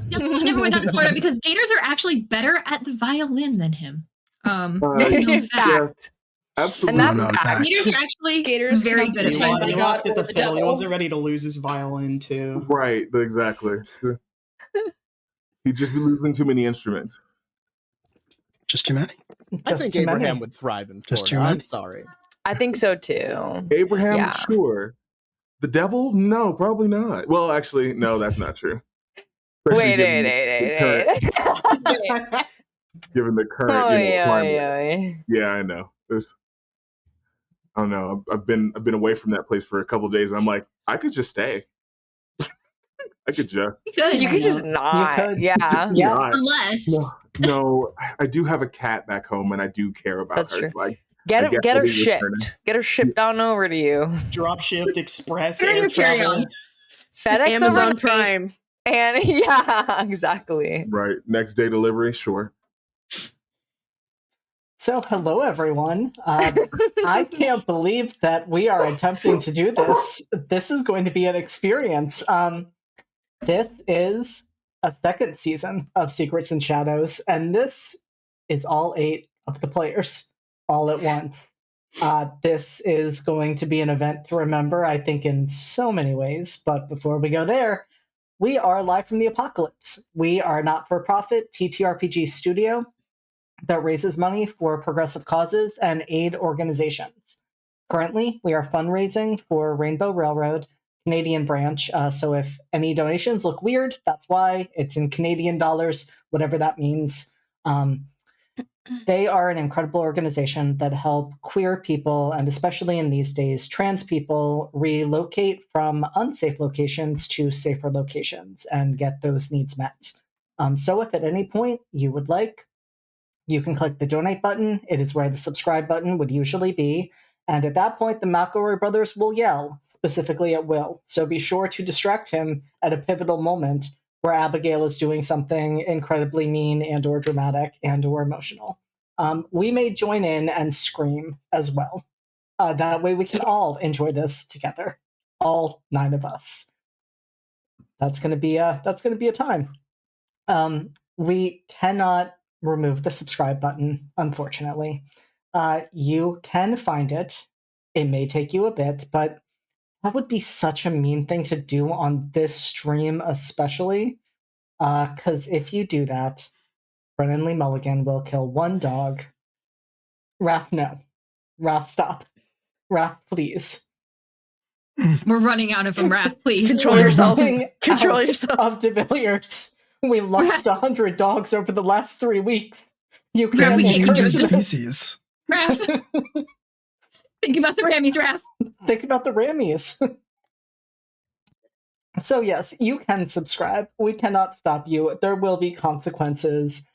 Definitely never went down to Florida because gators are actually better at the violin than him. In fact. Absolutely. And that's fact. Gators are actually Gators very cannot good at be violin. You ask if or the the fiddle. He devil. wasn't ready to lose his violin too. Right, exactly. He'd just be losing too many instruments. Just too many. I think Abraham would thrive in Florida. Just too many. I'm sorry. I think so too. Abraham, Yeah. sure. The devil? No, probably not. Well, actually, no, that's not true. Especially given the current climate. Yeah, I know. I don't know. I've been away from that place for a couple of days. And I'm like, I could just stay. I could just. You could just not. Yeah. Unless. No, I do have a cat back home, and I do care about That's her. true. Like, get her shipped. Get her shipped on over to you. Drop shipped, express, Turn air your carry travel. on. FedEx Amazon overnight. Prime. And yeah, exactly. Right. Next day delivery, sure. So, hello everyone. I can't believe that we are attempting to do this. This is going to be an experience. This is a second season of Secrets and Shadows, and this is all 8 of the players all at once. This is going to be an event to remember, I think, in so many ways. But before we go there, we are live from the apocalypse. We are not-for-profit TTRPG studio that raises money for progressive causes and aid organizations. Currently, we are fundraising for Rainbow Railroad, Canadian branch, so if any donations look weird, that's why. It's in Canadian dollars, whatever that means. They are an incredible organization that help queer people, and especially in these days, trans people, relocate from unsafe locations to safer locations and get those needs met. So if at any point you would like, you can click the donate button. It is where the subscribe button would usually be. And at that point, the McElroy brothers will yell, specifically at Will. So be sure to distract him at a pivotal moment where Abigail is doing something incredibly mean and or dramatic and or emotional. We may join in and scream as well. That way we can all enjoy this together. All 9 of us. That's gonna be a time. We cannot remove the subscribe button, unfortunately. You can find it. It may take you a bit, but that would be such a mean thing to do on this stream, especially. Because if you do that, Brennan Lee Mulligan will kill 1 dog. Raph, no. Raph, stop. Raph, please. We're running out of them, Raph, please. Control yourself. Control yourself. Of De Villiers. We lost 100 dogs over the last 3 weeks. You Raph, we can't do this. Species. Raph. Think about the Rammies, Raph. Think about the Rammies. So yes, you can subscribe. We cannot stop you. There will be consequences.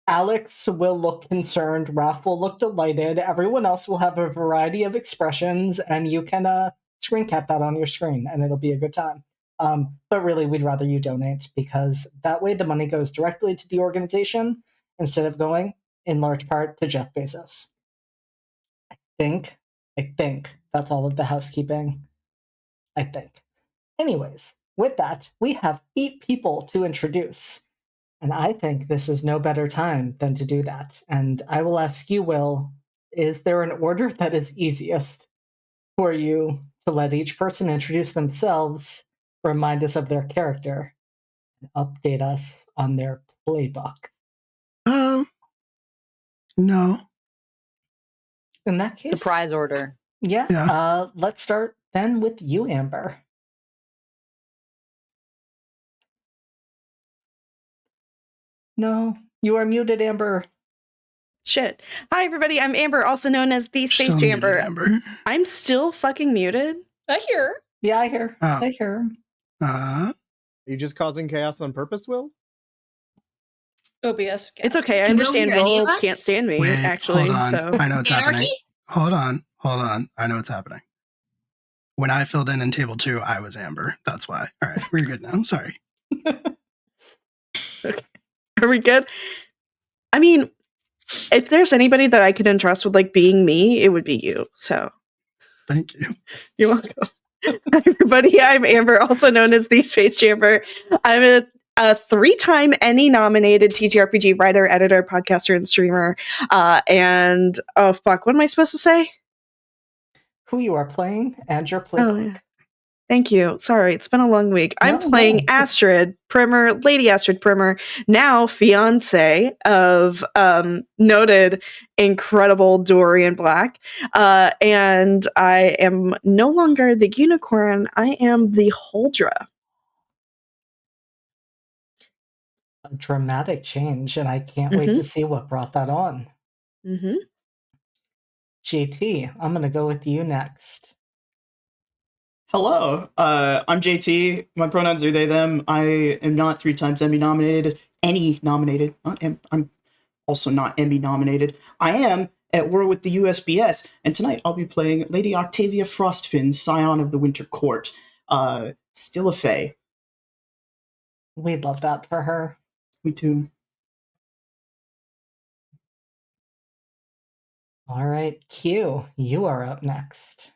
Alex will look concerned. Raph will look delighted. Everyone else will have a variety of expressions, and you can screen cap that on your screen, and it'll be a good time. But really, we'd rather you donate, because that way the money goes directly to the organization instead of going, in large part, to Jeff Bezos. I think that's all of the housekeeping. I think. Anyways, with that, we have 8 people to introduce. And I think this is no better time than to do that. And I will ask you, Will, is there an order that is easiest for you to let each person introduce themselves, remind us of their character, and update us on their playbook? No. In that case... Surprise order. Yeah. Let's start then with you, Amber. No, you are muted, Amber. Shit. Hi, everybody. I'm Amber, also known as the Space Still Jamber. muted, Amber. I'm still fucking muted. I hear. Yeah, I hear. Oh. I hear. Are you just causing chaos on purpose, Will? OBS. It's okay. I Can Will understand hear any Will of us? can't stand me, Wait, actually. hold on. So I know what's happening. Anarchy? Hold on. I know what's happening. When I filled in table 2, I was Amber. That's why. All right, we're good now. Sorry. Okay. Are we good? I mean, if there's anybody that I could entrust with like being me, it would be you. So Thank you. you're welcome. Hi, everybody. I'm Amber, also known as the Space Jamber. I'm a a 3-time Emmy nominated TTRPG writer, editor, podcaster, and streamer. And oh fuck, what am I supposed to say? Who you are playing and your playbook. Oh, yeah. Thank you. Sorry, it's been a long week. I'm No, playing no. Astrid Primer, Lady Astrid Primer, now fiance of noted incredible Dorian Black. And I am no longer the unicorn. I am the Huldra. A dramatic change, and I can't wait to see what brought that on. Mm-hmm. JT, I'm gonna go with you next. Hello, I'm JT. My pronouns are they, them. I am not 3 times Emmy nominated. I'm also not Emmy nominated. I am at war with the USBS, and tonight I'll be playing Lady Octavia Frostpin, Scion of the Winter Court. Still a fae. We'd love that for her. Me too. All right, Q, you are up next.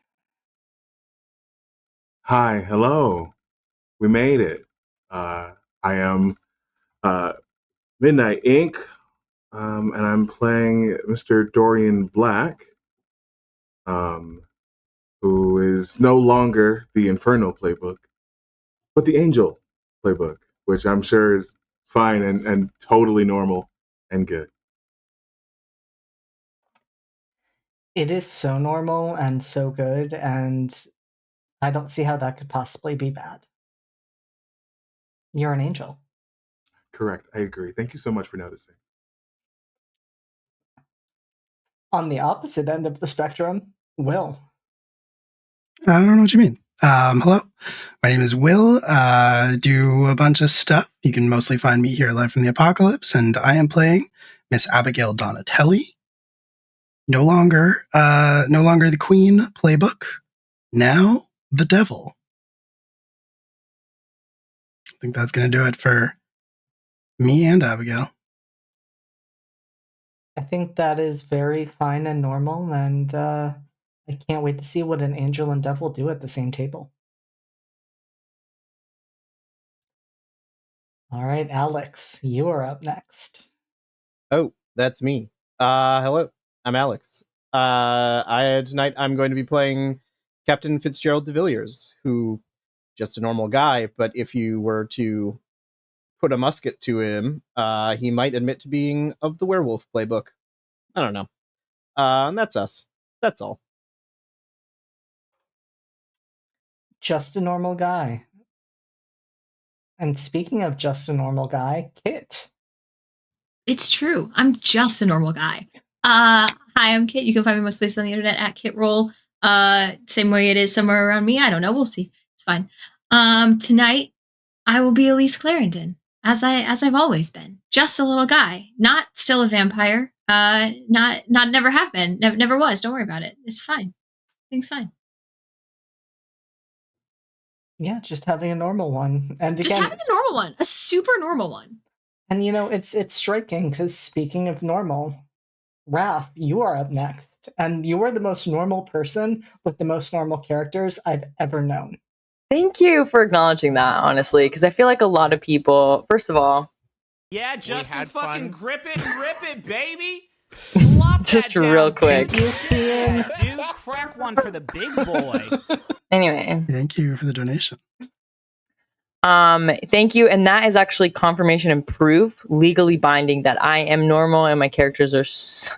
Hi, hello. We made it. I am Midnight Inc., and I'm playing Mr. Dorian Black, who is no longer the Infernal playbook, but the Angel playbook, which I'm sure is fine and totally normal and good. It is so normal and so good, and I don't see how that could possibly be bad. You're an angel. Correct, I agree. Thank you so much for noticing. On the opposite end of the spectrum, Will. I don't know what you mean. Hello, my name is Will. Do a bunch of stuff. You can mostly find me here live from the apocalypse, and I am playing Miss Abigail Donatelli. No longer the Queen playbook. Now the Devil. I think that's going to do it for me and Abigail. I think that is very fine and normal, and I can't wait to see what an angel and devil do at the same table. All right, Alex, you are up next. Oh, that's me. Hello, I'm Alex. Tonight I'm going to be playing Captain Fitzgerald de Villiers, who just a normal guy, but if you were to put a musket to him, he might admit to being of the werewolf playbook. I don't know. And that's us. That's all. Just a normal guy. And speaking of just a normal guy, Kit. It's true. I'm just a normal guy. Hi, I'm Kit. You can find me most places on the internet at KitRoll. Same way it is somewhere around me. I don't know. We'll see. It's fine. Tonight I will be Elise Clarendon, as I've always been. Just a little guy. Not still a vampire. Not never have been. Never was. Don't worry about it. It's fine. Things fine. Yeah, just having a normal one. And Just again, having a normal one. A super normal one. and it's striking because speaking of normal, Raph, you are up next, and you are the most normal person with the most normal characters I've ever known. Thank you for acknowledging that, honestly, because I feel like a lot of people, first of all, yeah, Justin, fucking grip it, baby. Slop just that down, real quick. Thank you, Ian. dude. Crack one for the big boy. Anyway, Thank you for the donation. thank you, and that is actually confirmation and proof, legally binding, that I am normal and my characters are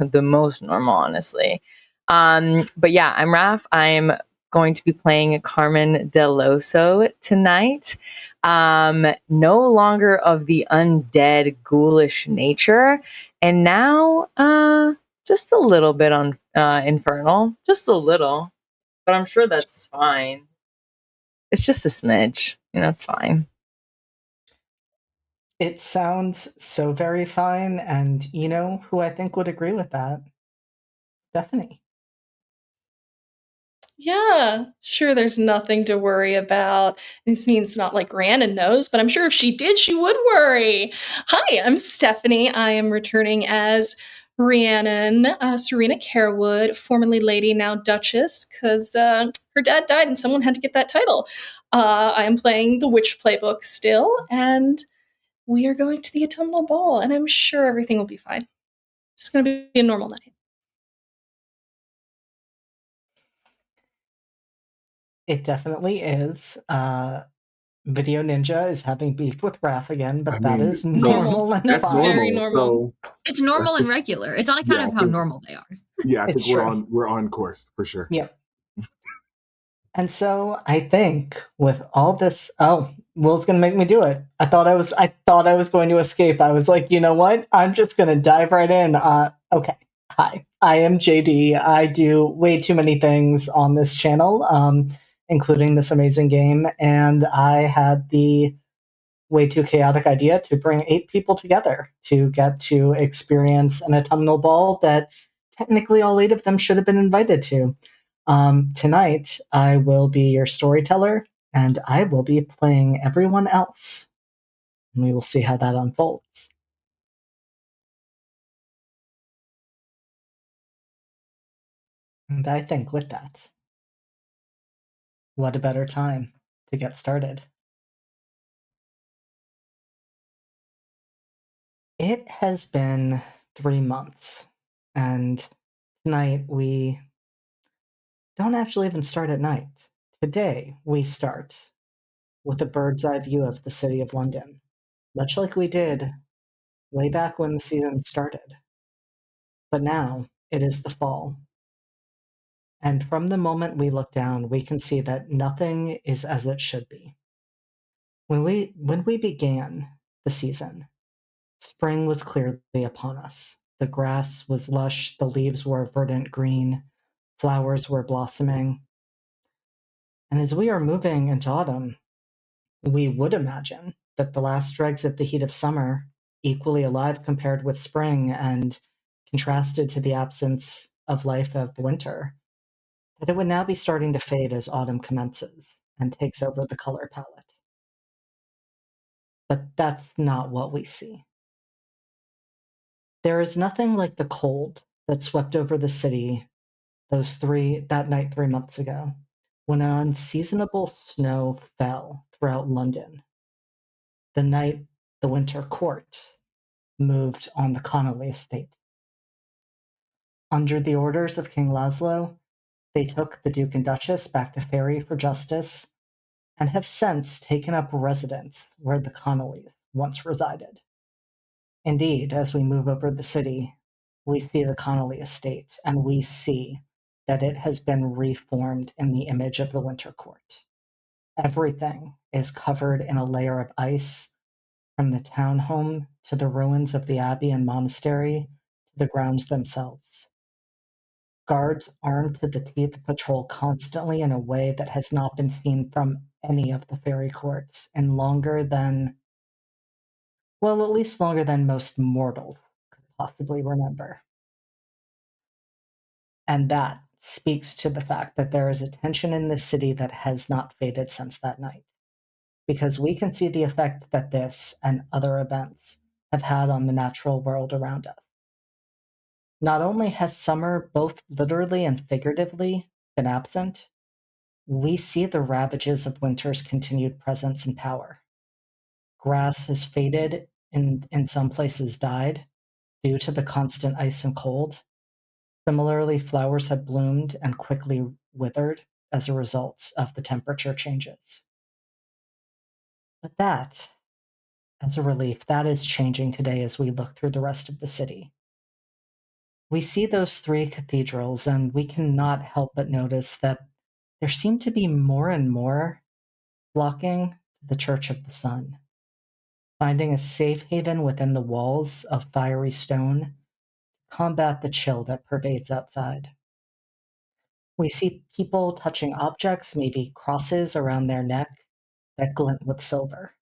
the most normal, honestly. But yeah, I'm Raph. I'm going to be playing Carmen Deloso tonight. No longer of the undead ghoulish nature, and now just a little bit on infernal, just a little, but I'm sure that's fine. It's just a smidge, it's fine. It sounds so very fine, and you know who I think would agree with that? Stephanie. Yeah, sure, there's nothing to worry about. This means not like Rhiannon knows, but I'm sure if she did, she would worry. Hi, I'm Stephanie. I am returning as Rhiannon, Serena Carewood, formerly Lady, now Duchess, because her dad died and someone had to get that title. I am playing the Witch Playbook still, and we are going to the Autumnal Ball, and I'm sure everything will be fine. It's going to be a normal night. It definitely is. Video Ninja is having beef with Raph again, but that is normal and That's fine. very normal. So it's normal and regular. It's on account of how normal they are. Yeah, I think It's we're true. on course for sure. Yep. And so I think with all this, Will's gonna make me do it. I thought I was going to escape. I was like, you know what? I'm just gonna dive right in. Okay. Hi, I am JD. I do way too many things on this channel, including this amazing game, and I had the way too chaotic idea to bring 8 people together to get to experience an autumnal ball that technically all 8 of them should have been invited to. Tonight, I will be your storyteller, and I will be playing everyone else. And we will see how that unfolds. And I think with that, what a better time to get started. It has been 3 months, and tonight we don't actually even start at night. Today, we start with a bird's eye view of the city of London, much like we did way back when the season started. But now it is the fall. And from the moment we look down, we can see that nothing is as it should be. When we began the season, spring was clearly upon us. The grass was lush, the leaves were verdant green, flowers were blossoming. And as we are moving into autumn, we would imagine that the last dregs of the heat of summer, equally alive compared with spring and contrasted to the absence of life of winter, that it would now be starting to fade as autumn commences and takes over the color palette. But that's not what we see. There is nothing like the cold that swept over the city that night 3 months ago, when unseasonable snow fell throughout London. The night the Winter Court moved on the Connolly estate. Under the orders of King Laszlo, they took the Duke and Duchess back to Ferry for justice, and have since taken up residence where the Connollys once resided. Indeed, as we move over the city, we see the Connolly estate, and we see that it has been reformed in the image of the Winter Court. Everything is covered in a layer of ice, from the townhome to the ruins of the abbey and monastery to the grounds themselves. Guards armed to the teeth patrol constantly in a way that has not been seen from any of the fairy courts in longer than, well, at least longer than most mortals could possibly remember. And that speaks to the fact that there is a tension in this city that has not faded since that night, because we can see the effect that this and other events have had on the natural world around us. Not only has summer, both literally and figuratively, been absent, we see the ravages of winter's continued presence and power. Grass has faded and in some places died due to the constant ice and cold. Similarly, flowers have bloomed and quickly withered as a result of the temperature changes. But that, as a relief, that is changing today as we look through the rest of the city. We see those 3 cathedrals, and we cannot help but notice that there seem to be more and more flocking to the Church of the Sun, finding a safe haven within the walls of fiery stone to combat the chill that pervades outside. We see people touching objects, maybe crosses around their neck, that glint with silver.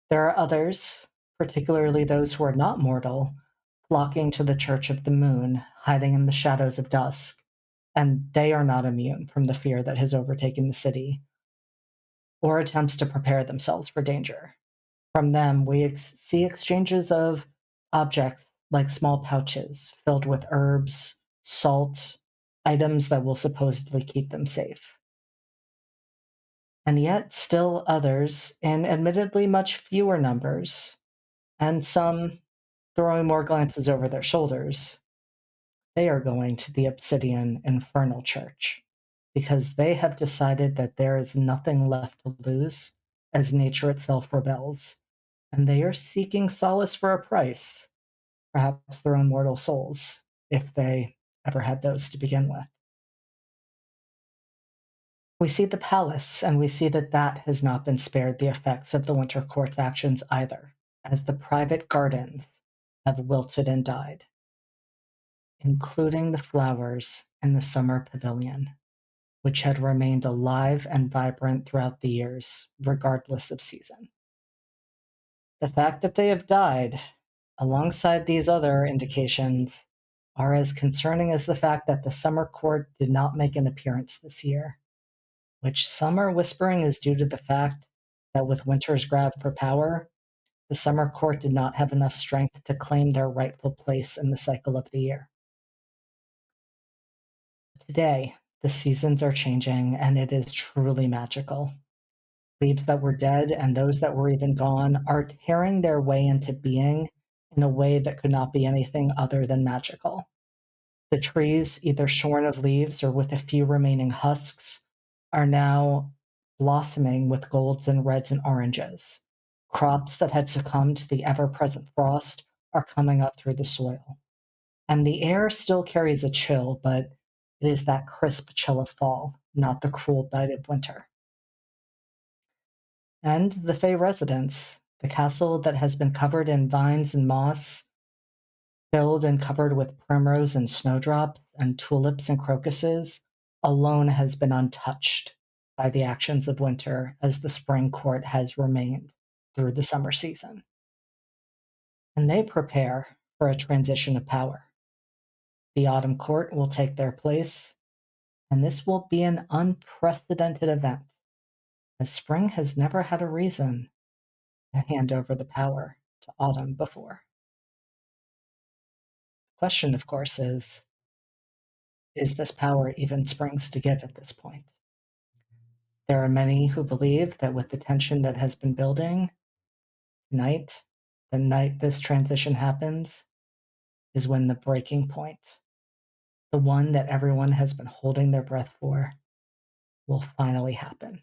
There are others, particularly those who are not mortal, flocking to the Church of the Moon, hiding in the shadows of dusk, and they are not immune from the fear that has overtaken the city, or attempts to prepare themselves for danger. From them, we see exchanges of objects like small pouches filled with herbs, salt, items that will supposedly keep them safe. and yet still others in admittedly much fewer numbers, and some throwing more glances over their shoulders. They are going to the Obsidian Infernal Church because they have decided that there is nothing left to lose as nature itself rebels, and they are seeking solace for a price, perhaps their own mortal souls, if they ever had those to begin with. We see the palace, and we see that that has not been spared the effects of the Winter Court's actions either, as the private gardens have wilted and died, including the flowers in the summer pavilion, which had remained alive and vibrant throughout the years, regardless of season. The fact that they have died, alongside these other indications, are as concerning as the fact that the summer court did not make an appearance this year, which some are whispering is due to the fact that with winter's grab for power, the summer court did not have enough strength to claim their rightful place in the cycle of the year. Today, the seasons are changing, and it is truly magical. Leaves that were dead and those that were even gone are tearing their way into being in a way that could not be anything other than magical. The trees, either shorn of leaves or with a few remaining husks, are now blossoming with golds and reds and oranges. Crops that had succumbed to the ever-present frost are coming up through the soil. And the air still carries a chill, but it is that crisp chill of fall, not the cruel bite of winter. And the Fey residence, the castle that has been covered in vines and moss, filled and covered with primrose and snowdrops and tulips and crocuses, alone has been untouched by the actions of winter as the spring court has remained through the summer season. And they prepare for a transition of power. The autumn court will take their place, and this will be an unprecedented event, as spring has never had a reason to hand over the power to autumn before. The question, of course, is this power even spring's to give at this point? There are many who believe that with the tension that has been building, tonight, the night this transition happens, is when the breaking point, the one that everyone has been holding their breath for, will finally happen.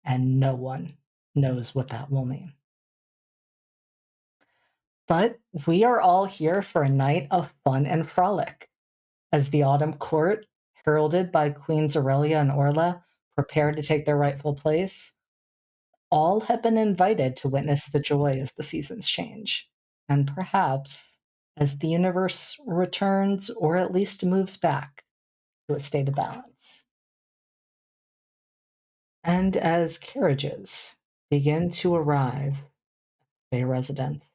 And no one knows what that will mean. But we are all here for a night of fun and frolic, as the autumn court, heralded by Queens Aurelia and Orla, prepare to take their rightful place. All have been invited to witness the joy as the seasons change, and perhaps as the universe returns or at least moves back to a state of balance. And as carriages begin to arrive at Bay residence,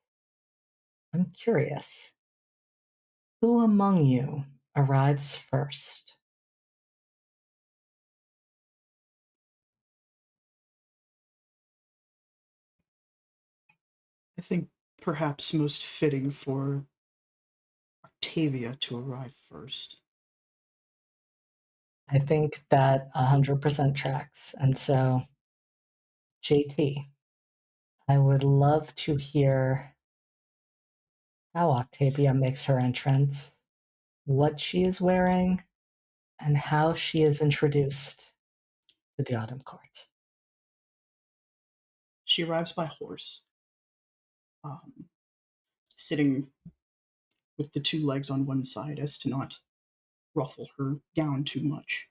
I'm curious, who among you arrives first? I think perhaps most fitting for Octavia to arrive first. I think that 100% tracks. And so, JT, I would love to hear how Octavia makes her entrance, what she is wearing, and how she is introduced to the Autumn Court. She arrives by horse, sitting with the two legs on one side as to not ruffle her gown too much.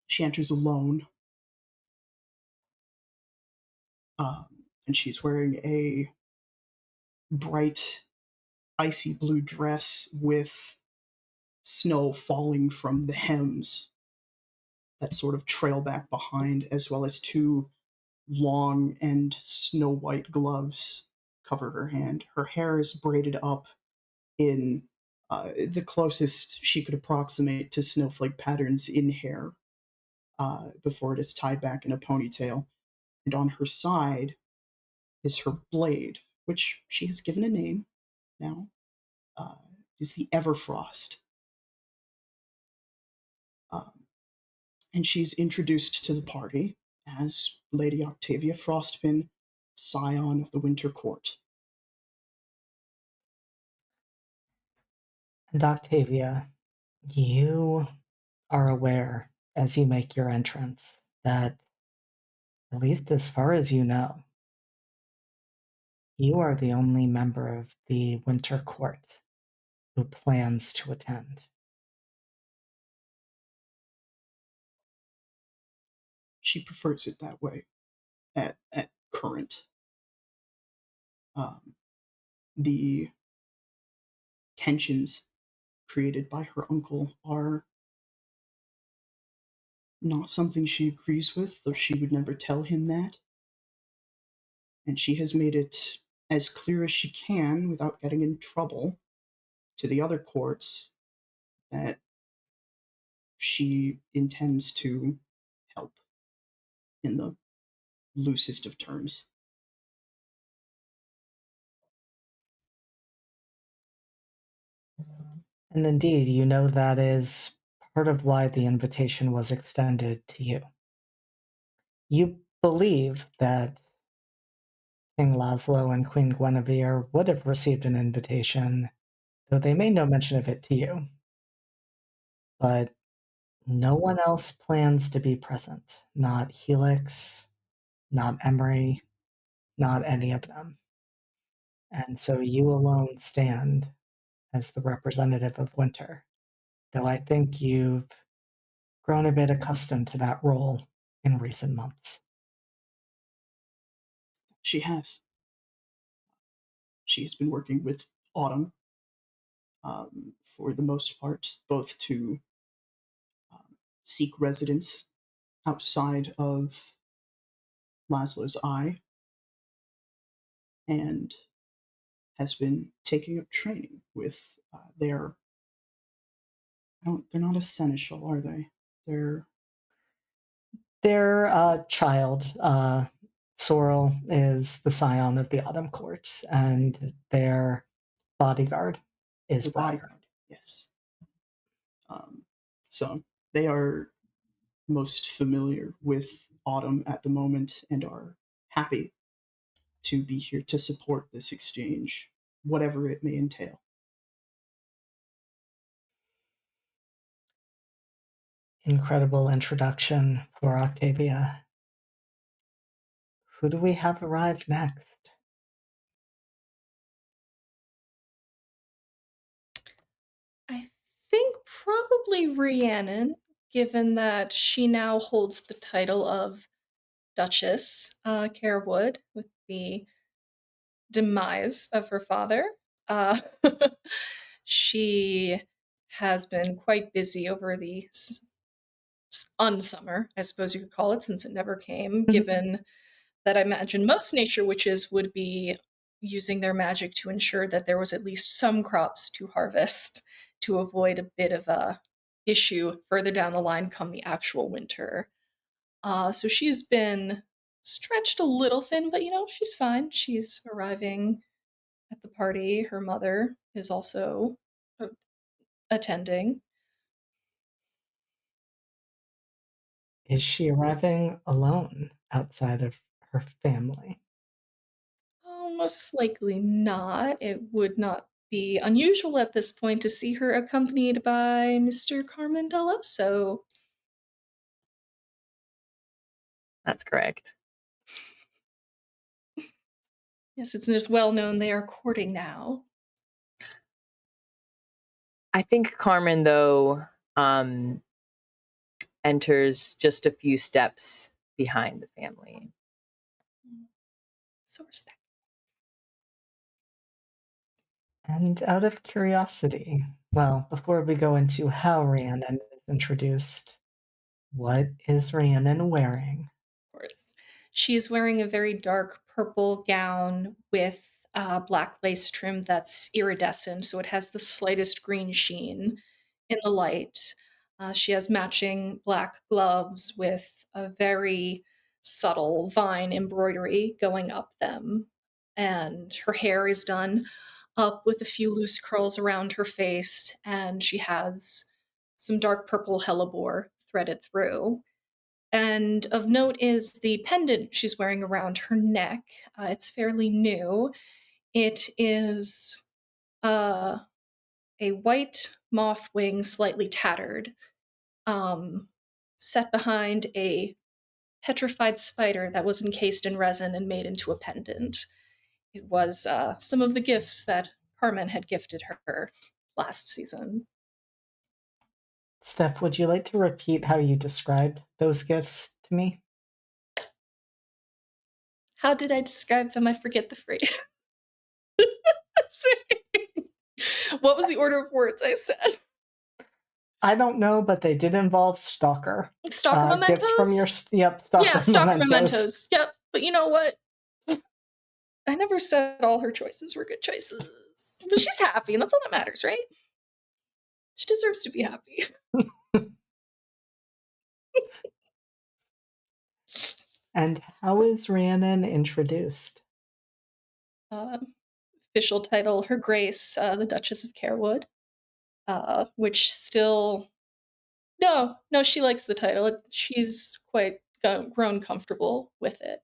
She enters alone, and she's wearing a bright, icy blue dress with snow falling from the hems that sort of trail back behind, as well as two long and snow white gloves cover her hand. Her hair is braided up in the closest she could approximate to snowflake patterns in hair before it is tied back in a ponytail. And on her side is her blade, which she has given a name now. Is the Everfrost. and she's introduced to the party as Lady Octavia Frostpin, scion of the Winter Court. And Octavia, you are aware as you make your entrance that, at least as far as you know, you are the only member of the Winter Court who plans to attend. She prefers it that way at current. The tensions created by her uncle are not something she agrees with, though she would never tell him that. And she has made it as clear as she can without getting in trouble to the other courts that she intends to help in the loosest of terms. And indeed, you know that is part of why the invitation was extended to you. You believe that King Laszlo and Queen Guinevere would have received an invitation, though they made no mention of it to you. But no one else plans to be present. Not Helix, not Emery, not any of them. And so you alone stand as the representative of Winter, though I think you've grown a bit accustomed to that role in recent months. She has. She has been working with Autumn for the most part, both to seek residence outside of Laszlo's eye and has been taking up training with their. They're not a seneschal, are they? They're Their child, Sorrel, is the scion of the Autumn Court, and their bodyguard is the Briar. bodyguard. Yes. So they are most familiar with Autumn at the moment and are happy to be here to support this exchange, whatever it may entail. Incredible introduction for Octavia. Who do we have arrived next? I think probably Rhiannon, given that she now holds the title of Duchess Carewood with the demise of her father. Uh, she has been quite busy over the unsummer, I suppose you could call it, since it never came, given that I imagine most nature witches would be using their magic to ensure that there was at least some crops to harvest to avoid a bit of a issue further down the line come the actual winter. So she's been stretched a little thin, but she's fine. She's arriving at the party. Her mother is also attending. Is she arriving alone outside of her family? Oh, most likely not. It would not be unusual at this point to see her accompanied by Mr. Carmen Deloso. That's correct. Yes, it's just well known they are courting now. I think Carmen, though, enters just a few steps behind the family. So respect. And out of curiosity, well, before we go into how Rhiannon is introduced, what is Rhiannon wearing? Of course. She's wearing a very dark purple gown with black lace trim that's iridescent, so it has the slightest green sheen in the light. She has matching black gloves with a very subtle vine embroidery going up them. And her hair is done up with a few loose curls around her face, and she has some dark purple hellebore threaded through. And of note is the pendant she's wearing around her neck. It's fairly new. It is a white moth wing, slightly tattered, set behind a petrified spider that was encased in resin and made into a pendant. It was some of the gifts that Carmen had gifted her last season. Steph, would you like to repeat how you described those gifts to me? How did I describe them? I forget the phrase. What was the order of words I said? I don't know, but they did involve stalker. Stalker mementos? Gifts from your stalker stalker mementos. mementos. Yep. But you know what? I never said all her choices were good choices. But she's happy, and that's all that matters, right? She deserves to be happy. And how is Rhiannon introduced? Official title, Her Grace, the Duchess of Carewood, which still... No, she likes the title. She's quite grown comfortable with it.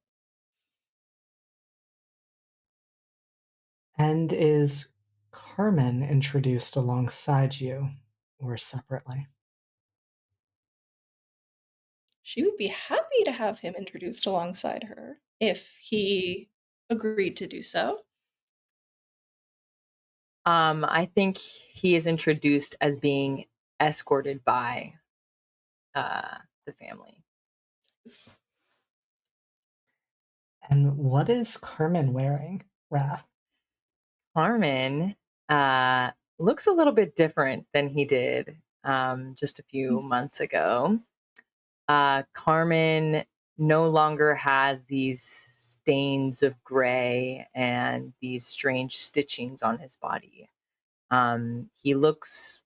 And is Carmen introduced alongside you or separately? She would be happy to have him introduced alongside her if he agreed to do so. I think he is introduced as being escorted by the family. And what is Carmen wearing, Raph? Carmen looks a little bit different than he did just a few months ago. Carmen no longer has these stains of gray and these strange stitchings on his body. He looks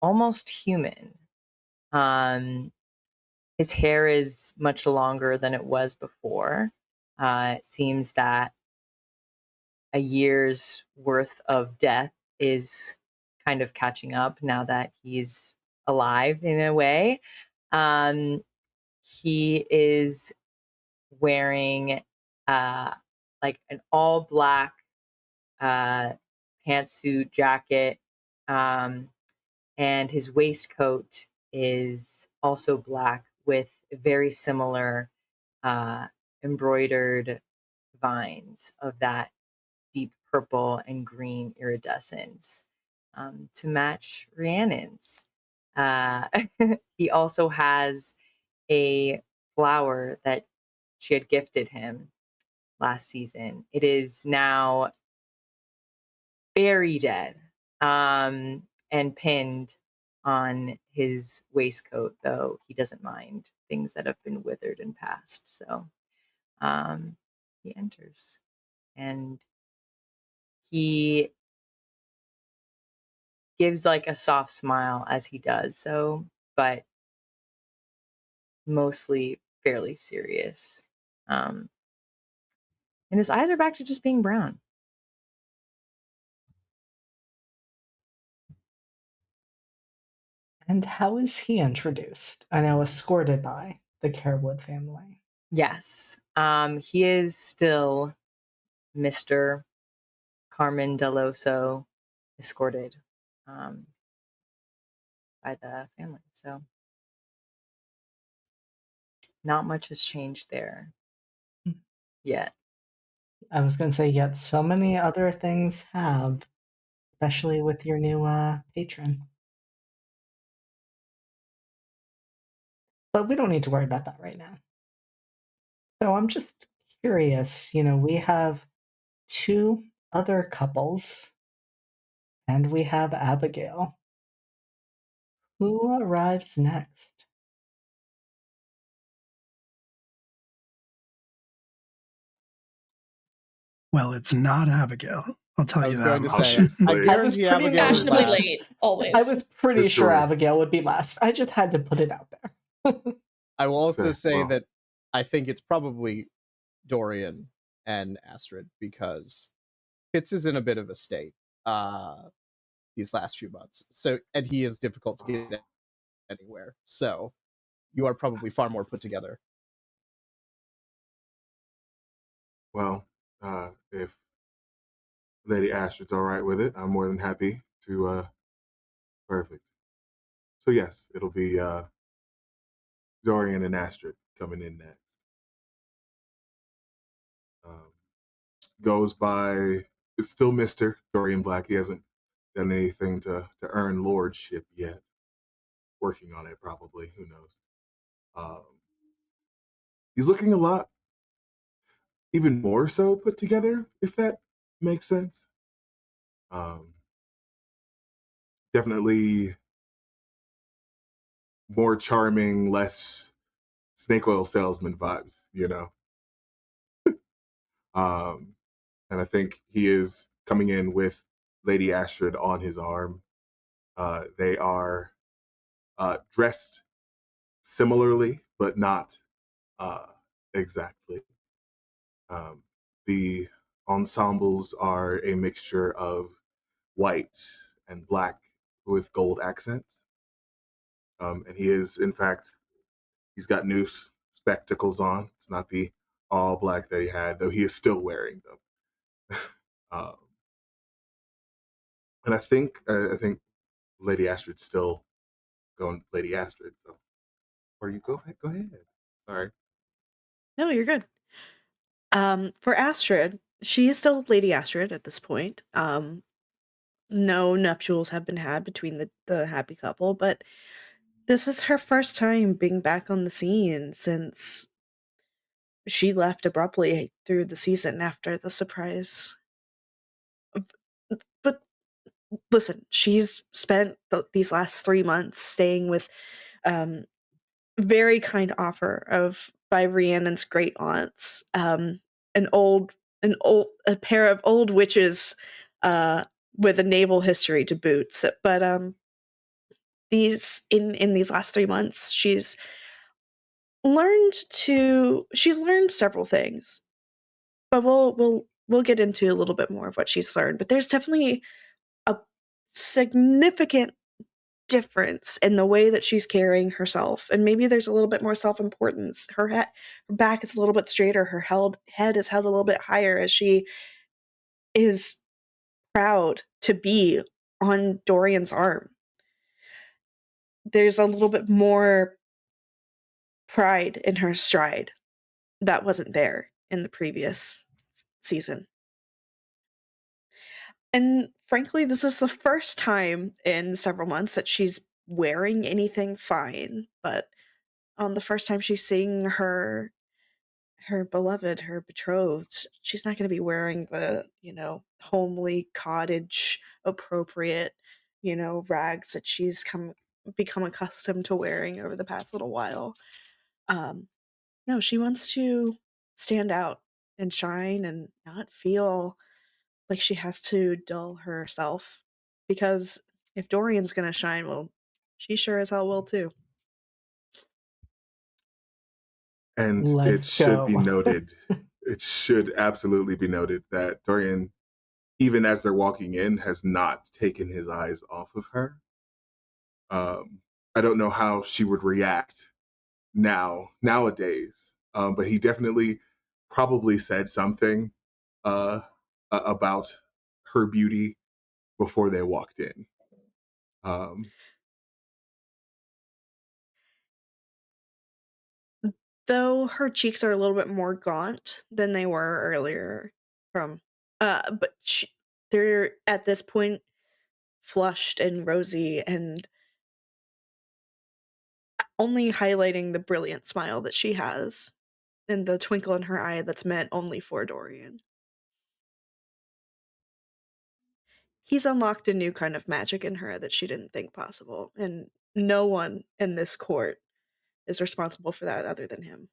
almost human. His hair is much longer than it was before. It seems that a year's worth of death is kind of catching up now that he's alive in a way. He is wearing like an all black pantsuit jacket, and his waistcoat is also black with very similar embroidered vines of that deep purple and green iridescence to match Rhiannon's. He also has a flower that she had gifted him last season. It is now very dead and pinned on his waistcoat, though he doesn't mind things that have been withered and passed. So he enters and he gives like a soft smile as he does so, but mostly fairly serious. And his eyes are back to just being brown. And how is he introduced? I know, escorted by the Carewood family. Yes. He is still Mr. Carmen Deloso, escorted by the family. So not much has changed there yet. I was going to say, yet so many other things have, especially with your new patron. But we don't need to worry about that right now. So I'm just curious, we have two other couples, and we have Abigail. Who arrives next? Well, it's not Abigail. I'll tell you that. I was going to say, she's I late. guarantee Abigail was Fashionably last. late, always. I was pretty For sure sure. Abigail would be last. I just had to put it out there. I will also say well. that I think it's probably Dorian and Astrid because Fitz is in a bit of a state these last few months. So, and he is difficult to get anywhere. So you are probably far more put together. Well, if Lady Astrid's all right with it, I'm more than happy to. Perfect. So yes, it'll be Dorian and Astrid coming in next. Um, goes by. It's still Mister Dorian Black. He hasn't done anything to earn lordship yet. Working on it, probably. Who knows? He's looking a lot, even more so put together, if that makes sense. Definitely more charming, less snake oil salesman vibes, you know. And I think he is coming in with Lady Astrid on his arm. They are dressed similarly, but not exactly. The ensembles are a mixture of white and black with gold accents. And he is, in fact, he's got new spectacles on. It's not the all black that he had, though he is still wearing them. um, and I think Lady Astrid's still going Lady Astrid. So, or you go ahead. Sorry. No, you're good. For Astrid, she is still Lady Astrid at this point. No nuptials have been had between the happy couple, but this is her first time being back on the scene since she left abruptly through the season after the surprise. But listen, she's spent these last 3 months staying with very kind offer of by Rhiannon's great aunts, an old a pair of old witches with a naval history to boot. But these in these last 3 months, she's learned several things. But we'll get into a little bit more of what she's learned. But there's definitely a significant difference in the way that she's carrying herself, and maybe there's a little bit more self-importance. Her back is a little bit straighter, her head is held a little bit higher as she is proud to be on Dorian's arm. There's a little bit more pride in her stride that wasn't there in the previous season. And frankly, this is the first time in several months that she's wearing anything fine, but on the first time she's seeing her beloved, her betrothed, she's not going to be wearing the, homely cottage appropriate, rags that she's become accustomed to wearing over the past little while. No, she wants to stand out and shine and not feel like she has to dull herself, because if Dorian's going to shine, well, she sure as hell will too. And it Let's should be go. noted, it should absolutely be noted that Dorian, even as they're walking in, has not taken his eyes off of her. I don't know how she would react nowadays, but he definitely probably said something about her beauty before they walked in. Though her cheeks are a little bit more gaunt than they were earlier but they're at this point flushed and rosy and only highlighting the brilliant smile that she has and the twinkle in her eye that's meant only for Dorian. He's unlocked a new kind of magic in her that she didn't think possible, and no one in this court is responsible for that other than him.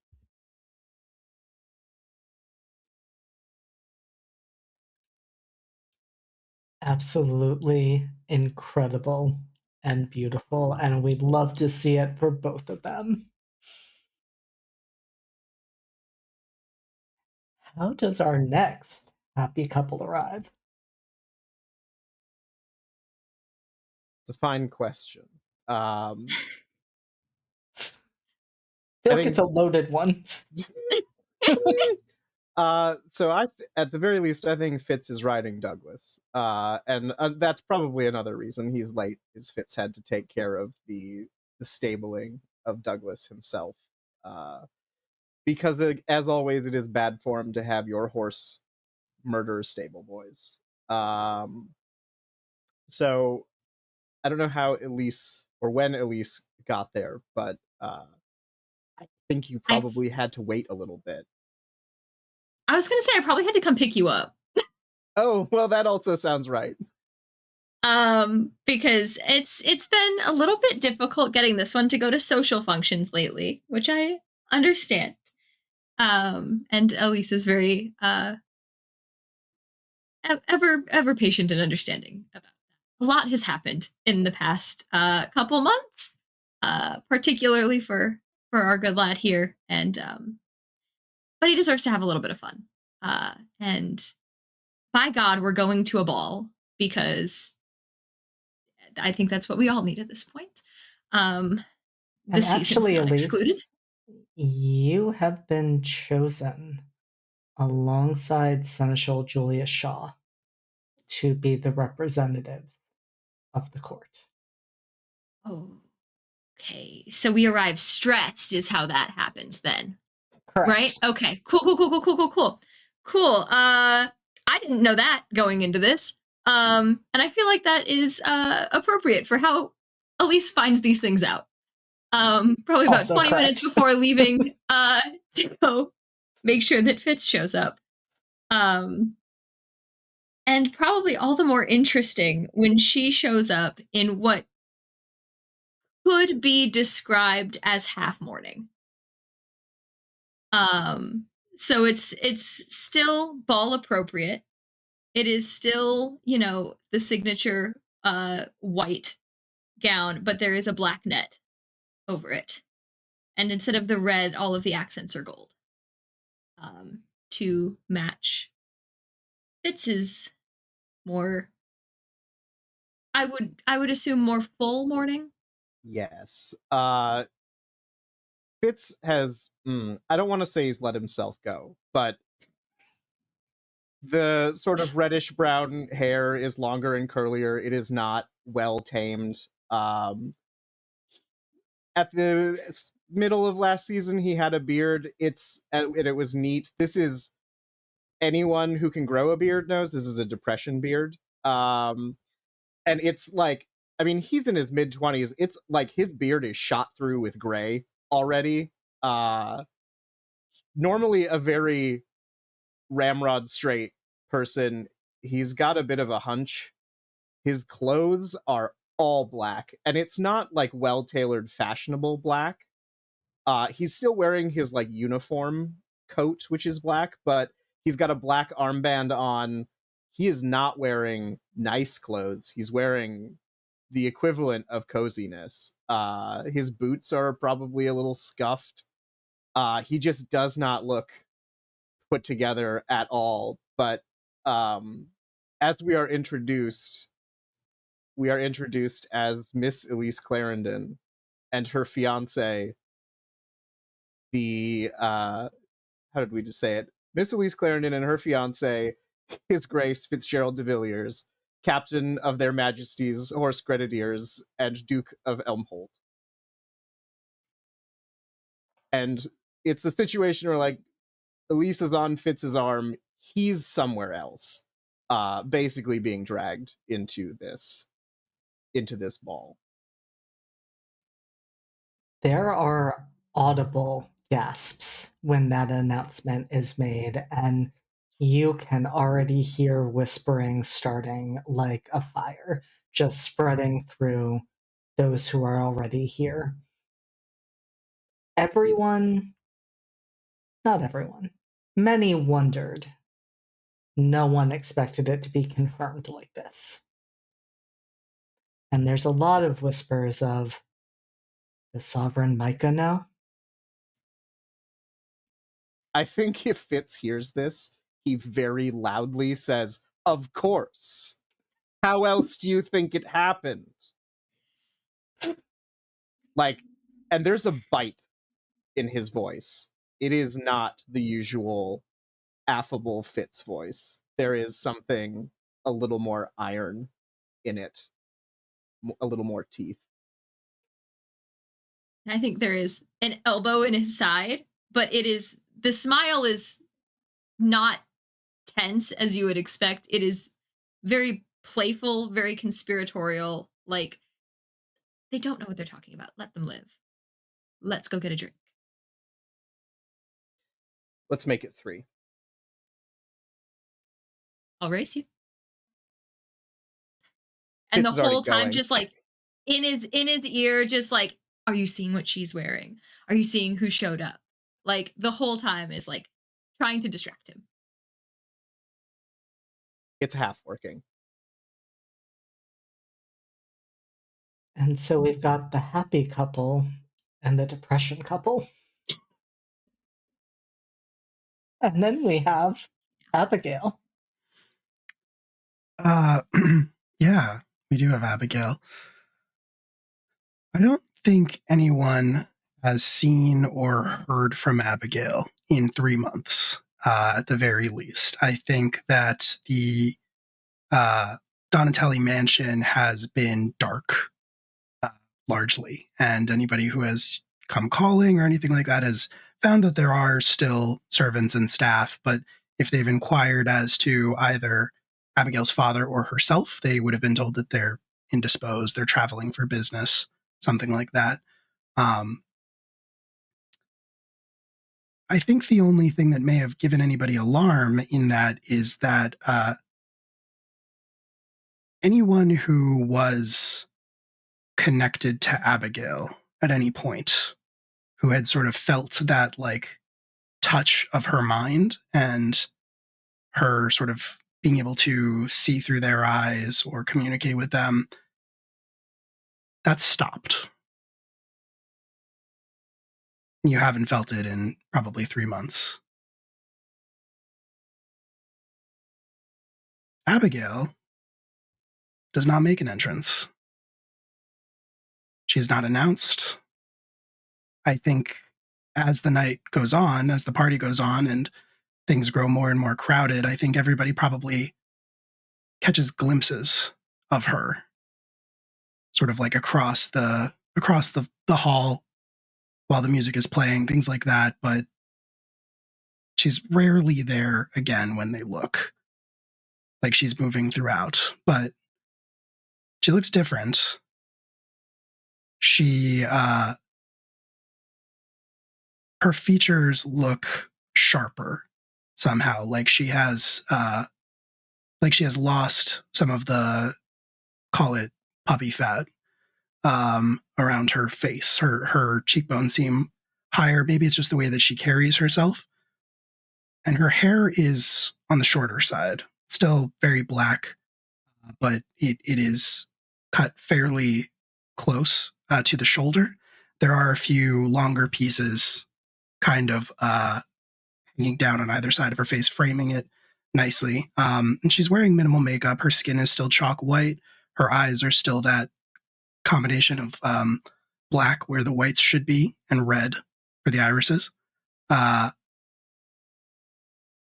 Absolutely incredible and beautiful, and we'd love to see it for both of them. How does our next happy couple arrive? It's a fine question. feel like it's a loaded one. So at the very least, I think Fitz is riding Douglas, and that's probably another reason he's late. Is Fitz had to take care of the stabling of Douglas himself, because as always, it is bad form to have your horse murder stable boys. So I don't know how Elise or when Elise got there, but I think you probably had to wait a little bit. I was going to say I probably had to come pick you up. Oh, well, that also sounds right. Because it's been a little bit difficult getting this one to go to social functions lately, which I understand. And Elise is very ever patient and understanding about that. A lot has happened in the past couple months, particularly for our good lad here, and but he deserves to have a little bit of fun. And by God, we're going to a ball because I think that's what we all need at this point. And actually, not Elise, excluded. You have been chosen alongside Seneschal Julius Shaw to be the representative of the court. Oh, okay. So we arrive stressed is how that happens then. Correct. Right? Okay. Cool. I didn't know that going into this. And I feel like that is appropriate for how Elise finds these things out. Probably about Also 20 correct. minutes before leaving to go make sure that Fitz shows up. And probably all the more interesting when she shows up in what could be described as half mourning. So it's still ball appropriate. It is still, the signature white gown, but there is a black net over it. And instead of the red, all of the accents are gold. To match Fitz's more, I would assume, more full mourning. Yes. Fitz has I don't want to say he's let himself go, but the sort of reddish brown hair is longer and curlier. It is not well tamed. At the middle of last season, he had a beard. It was neat. This is anyone who can grow a beard knows this is a depression beard. And it's like, I mean, he's in his mid-20s. It's like his beard is shot through with gray already. Normally a very ramrod straight person, he's got a bit of a hunch. His clothes are all black, and it's not like well-tailored fashionable black. He's still wearing his like uniform coat, which is black, but he's got a black armband on. He is not wearing nice clothes. He's wearing the equivalent of coziness. His boots are probably a little scuffed. He just does not look put together at all. But as we are introduced as Miss Elise Clarendon and her fiance, the how did we just say it? Miss Elise Clarendon and her fiance, His Grace Fitzgerald de Villiers, Captain of Their Majesties Horse Grenadiers and Duke of Elmholt. And it's a situation where like Elise is on Fitz's arm, he's somewhere else, basically being dragged into this ball. There are audible gasps when that announcement is made, and you can already hear whispering starting like a fire, just spreading through those who are already here. Not everyone, many wondered. No one expected it to be confirmed like this. And there's a lot of whispers of, the Sovereign Micah now? I think if Fitz hears this, he very loudly says, "Of course. How else do you think it happened?" Like, and there's a bite in his voice. It is not the usual affable Fitz voice. There is something a little more iron in it, a little more teeth. I think there is an elbow in his side, but the smile is not tense as you would expect. It is very playful, very conspiratorial. Like, they don't know what they're talking about. Let them live. Let's go get a drink. Let's make it 3. I'll race you. And Fitz the is whole time, going. just like in his ear, just like, are you seeing what she's wearing? Are you seeing who showed up? Like, the whole time is like trying to distract him. It's half working. And so we've got the happy couple and the depression couple. And then we have Abigail. Yeah, we do have Abigail. I don't think anyone has seen or heard from Abigail in 3 months, at the very least. I think that the Donatelli mansion has been dark, largely, and anybody who has come calling or anything like that has found that there are still servants and staff, but if they've inquired as to either Abigail's father or herself, they would have been told that they're indisposed, they're traveling for business, something like that. I think the only thing that may have given anybody alarm in that is that anyone who was connected to Abigail at any point, who had sort of felt that like touch of her mind and her sort of being able to see through their eyes or communicate with them, that's stopped. You haven't felt it in probably 3 months. Abigail does not make an entrance. She's not announced. I think as the night goes on, as the party goes on and things grow more and more crowded, I think everybody probably catches glimpses of her sort of like across the hall while the music is playing, things like that, but she's rarely there again when they look. Like she's moving throughout, but she looks different. Her features look sharper somehow, like she has lost some of the, call it, puppy fat around her face. Her cheekbones seem higher. Maybe it's just the way that she carries herself. And her hair is on the shorter side, still very black, but it is cut fairly close to the shoulder. There are a few longer pieces kind of hanging down on either side of her face, framing it nicely. And she's wearing minimal makeup. Her skin is still chalk white. Her eyes are still that combination of black where the whites should be and red for the irises. But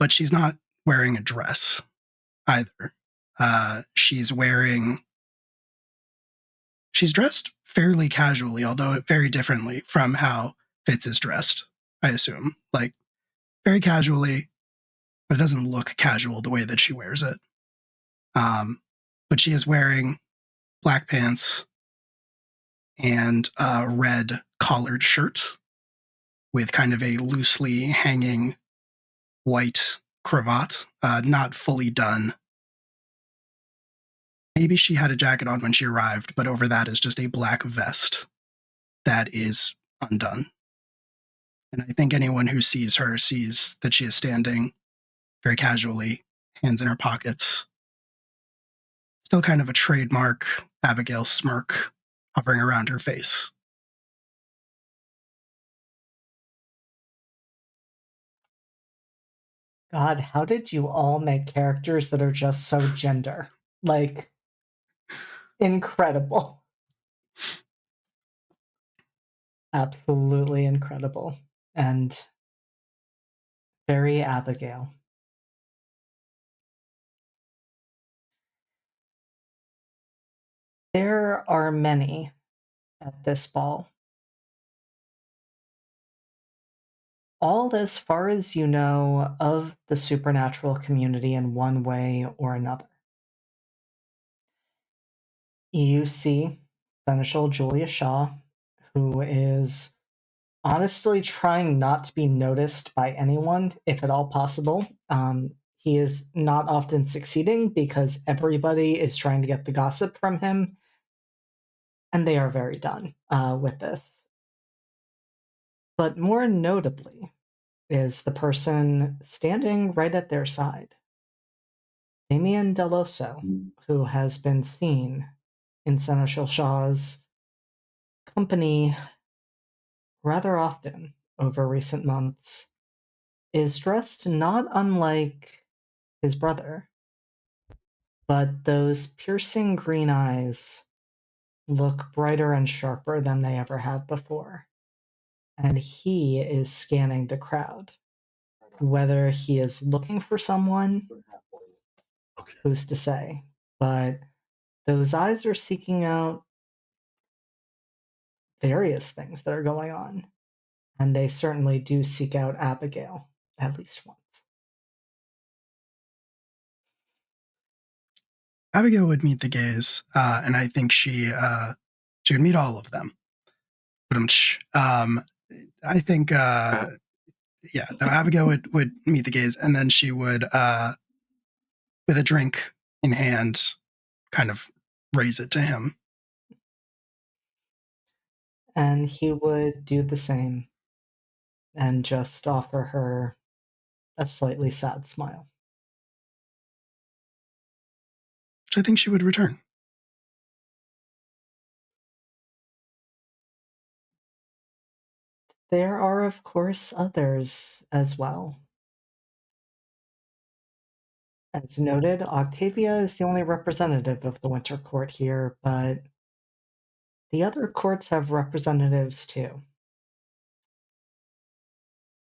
she's not wearing a dress either. She's dressed fairly casually, although very differently from how Fitz is dressed, I assume. Like, very casually, but it doesn't look casual the way that she wears it. But she is wearing black pants and a red collared shirt with kind of a loosely hanging white cravat, not fully done. Maybe she had a jacket on when she arrived, but over that is just a black vest that is undone. And I think anyone who sees her sees that she is standing very casually, hands in her pockets. Still kind of a trademark Abigail smirk hovering around her face. God, how did you all make characters that are just so gender? Like, incredible. Absolutely incredible. and very Abigail. There are many at this ball. All as far as you know of the supernatural community in one way or another. You see Seneschal Julia Shaw, who is honestly trying not to be noticed by anyone, if at all possible. He is not often succeeding because everybody is trying to get the gossip from him, and they are very done with this. But more notably is the person standing right at their side, Damien Deloso, who has been seen in Seneschal Shaw's company rather often over recent months, is dressed not unlike his brother, but those piercing green eyes look brighter and sharper than they ever have before. And he is scanning the crowd. Whether he is looking for someone, who's to say? But those eyes are seeking out various things that are going on. And they certainly do seek out Abigail, at least once. Abigail would meet the gays, and I think she would meet all of them. I think, Abigail would meet the gays, and then she would, with a drink in hand, kind of raise it to him. And he would do the same and just offer her a slightly sad smile. Which I think she would return. There are, of course, others as well. As noted, Octavia is the only representative of the Winter Court here, but the other courts have representatives too.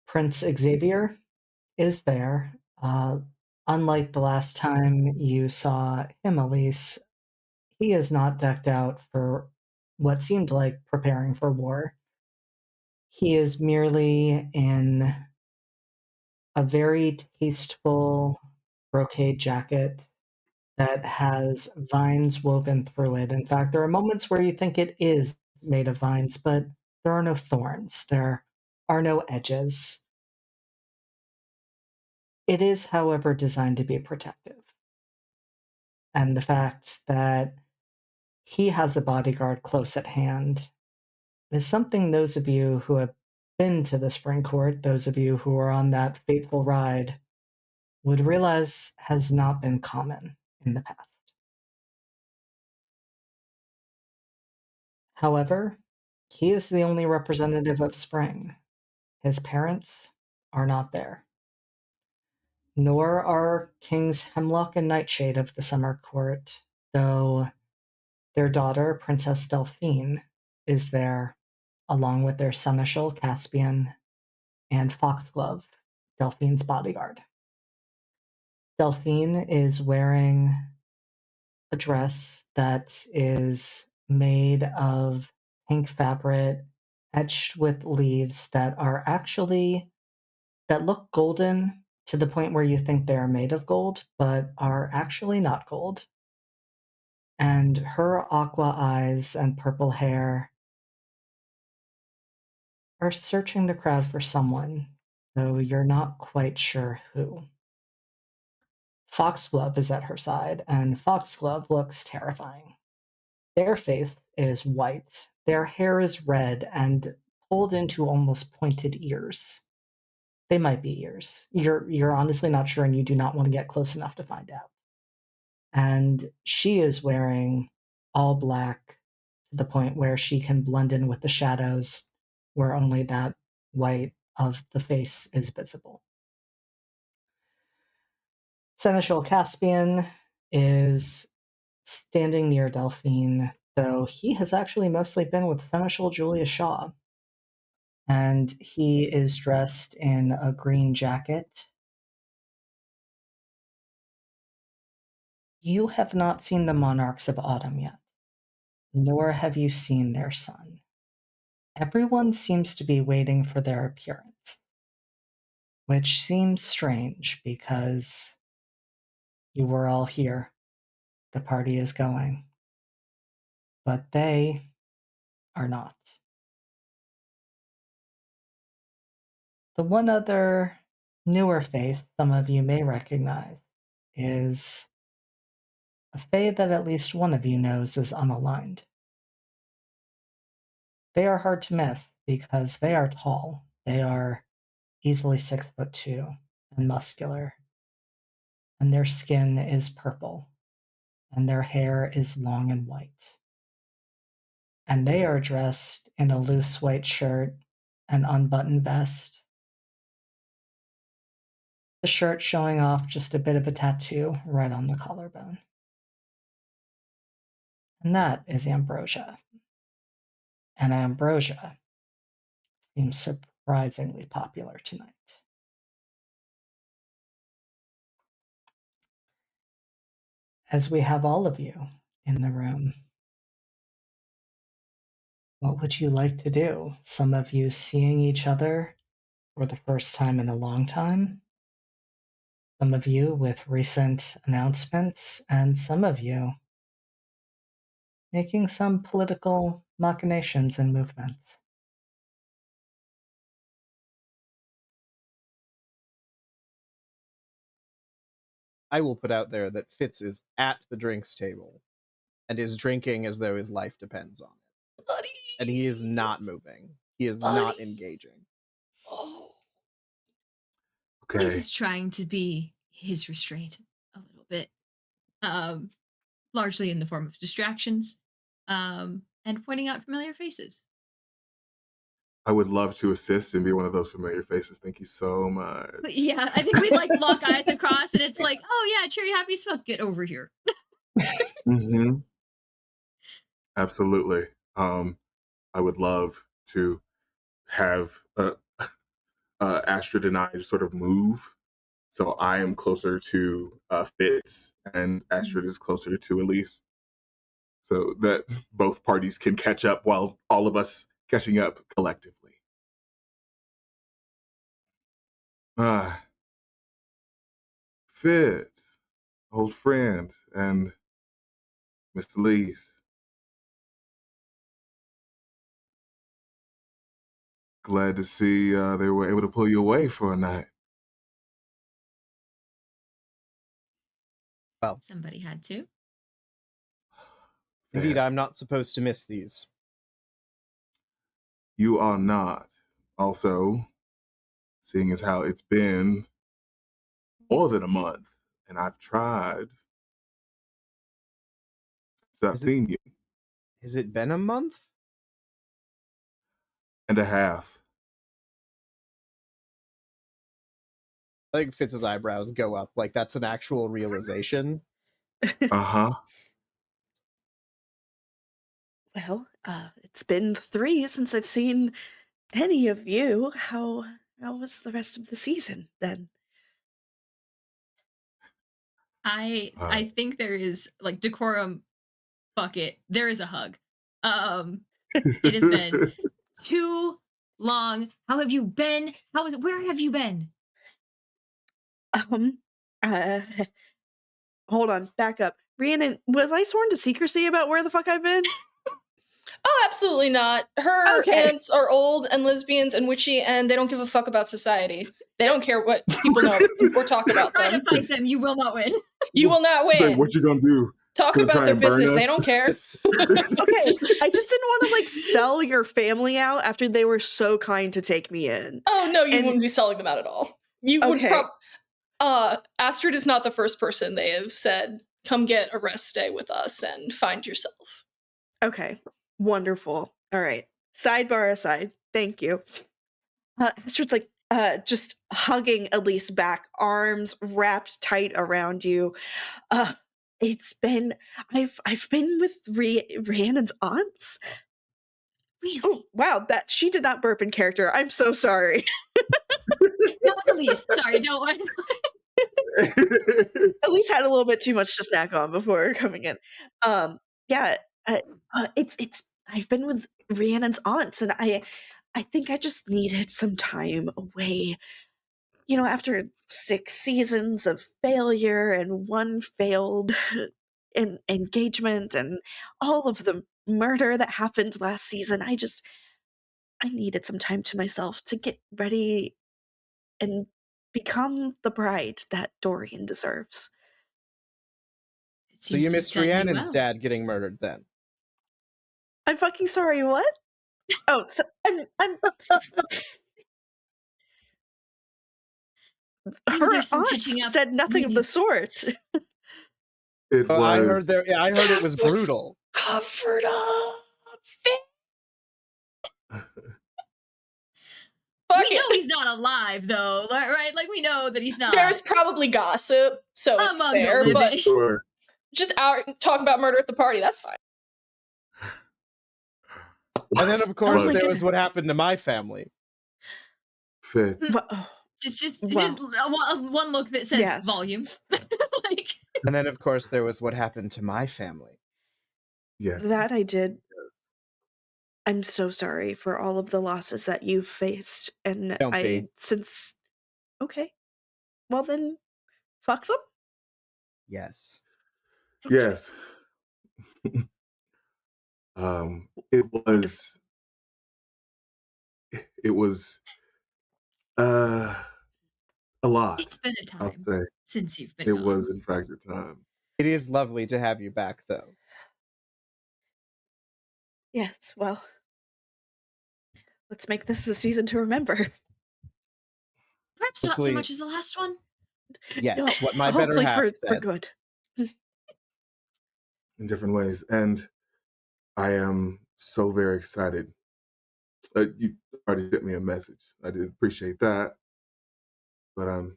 Prince Xavier is there. Unlike the last time you saw him, Elise, he is not decked out for what seemed like preparing for war. He is merely in a very tasteful brocade jacket that has vines woven through it. In fact, there are moments where you think it is made of vines, but there are no thorns, there are no edges. It is, however, designed to be protective. And the fact that he has a bodyguard close at hand is something those of you who have been to the Spring Court, those of you who are on that fateful ride, would realize has not been common in the past. However, he is the only representative of spring. His parents are not there. Nor are Kings Hemlock and Nightshade of the Summer Court, though their daughter, Princess Delphine, is there, along with their seneschal, Caspian, and Foxglove, Delphine's bodyguard. Delphine is wearing a dress that is made of pink fabric etched with leaves that look golden to the point where you think they are made of gold, but are actually not gold. And her aqua eyes and purple hair are searching the crowd for someone, though you're not quite sure who. Foxglove is at her side, and Foxglove looks terrifying. Their face is white, their hair is red and pulled into almost pointed ears. They might be ears. You're honestly not sure, and you do not want to get close enough to find out. And she is wearing all black to the point where she can blend in with the shadows, where only that white of the face is visible. Seneschal Caspian is standing near Delphine, though he has actually mostly been with Seneschal Julia Shaw. And he is dressed in a green jacket. You have not seen the monarchs of autumn yet, nor have you seen their son. Everyone seems to be waiting for their appearance, which seems strange because you were all here. The party is going. But they are not. The one other newer face some of you may recognize is a fae that at least one of you knows is unaligned. They are hard to miss because they are tall. They are easily 6'2" and muscular. And their skin is purple. And their hair is long and white. And they are dressed in a loose white shirt and unbuttoned vest. The shirt showing off just a bit of a tattoo right on the collarbone. And that is Ambrosia. And Ambrosia seems surprisingly popular tonight. As we have all of you in the room, what would you like to do? Some of you seeing each other for the first time in a long time, some of you with recent announcements, and some of you making some political machinations and movements. I will put out there that Fitz is at the drinks table and is drinking as though his life depends on it. Buddy. And he is not moving. He is not engaging. Oh. Okay. This is trying to be his restraint a little bit, largely in the form of distractions, and pointing out familiar faces. I would love to assist and be one of those familiar faces. Thank you so much. But yeah, I think we like lock eyes across, and it's like, oh yeah, cherry happy smoke, get over here. Mm-hmm. Absolutely. I would love to have Astrid and I sort of move, so I am closer to Fitz, and Astrid is closer to Elise, so that both parties can catch up while all of us catching up collectively. Fitz, old friend, and Miss Elise. Glad to see they were able to pull you away for a night. Well, somebody had to. Indeed, I'm not supposed to miss these. You are not. Also, seeing as how it's been more than a month, and I've tried since I've seen you. Has it been a month? And a half. I think Fitz's eyebrows go up, like that's an actual realization. Uh-huh. Well, it's been 3 since I've seen any of you. How was the rest of the season then? I think there is like decorum bucket. There is a hug. It has been too long. How have you been? Where have you been? Hold on, back up. Rhiannon, was I sworn to secrecy about where the fuck I've been? Oh, absolutely not. Her aunts are old and lesbians and witchy, and they don't give a fuck about society. They don't care what people know or talk about Try them. to fight them, you will not win. You will not win. Say, what you gonna do? Talk Gonna about try their and burn business. us? They don't care. Okay, I just didn't want to like sell your family out after they were so kind to take me in. Oh no, you wouldn't be selling them out at all. You would Astrid is not the first person they have said, come get a rest day with us and find yourself. Okay, wonderful. All right, sidebar aside, thank you. Astrid's like just hugging Elise back, arms wrapped tight around you. It's been I've been with Rhiannon's aunts Really? Oh, wow, that she did not burp in character. I'm so sorry. Not the least. Sorry, don't worry. At least had a little bit too much to snack on before coming in. Yeah, it's I've been with Rhiannon's aunts, and I think I just needed some time away. You know, after 6 seasons of failure and one failed engagement and all of the murder that happened last season, I needed some time to myself to get ready and become the bride that Dorian deserves. So you missed Rhiannon's dad getting murdered then? I'm fucking sorry, what? Oh, so I'm her aunt said nothing of the sort. It was. I heard it was brutal. Covered up. We know he's not alive, though, right? Like, we know that he's not. There's probably gossip, so it's Among fair, the but living. Sure. just out talking about murder at the party, that's fine. And then, of course, my there goodness. was what happened to my family. Fitz. Just Wow. one look that says Yes. volume. Like, And then, of course, there was what happened to my family. Yes. That I did. I'm so sorry for all of the losses that you've faced, and Don't be. Okay, well then, fuck them. Yes. Yes. It was. It was. A lot. it's been a I'll time say. since you've been It gone. was, in fact, a time. It is lovely to have you back, though. Yes, well, let's make this a season to remember. Perhaps not so Hopefully- much as the last one. Yes, No, what my better hopefully half for said. good. In different ways. And I am so very excited. You already sent me a message. I did appreciate that. But I'm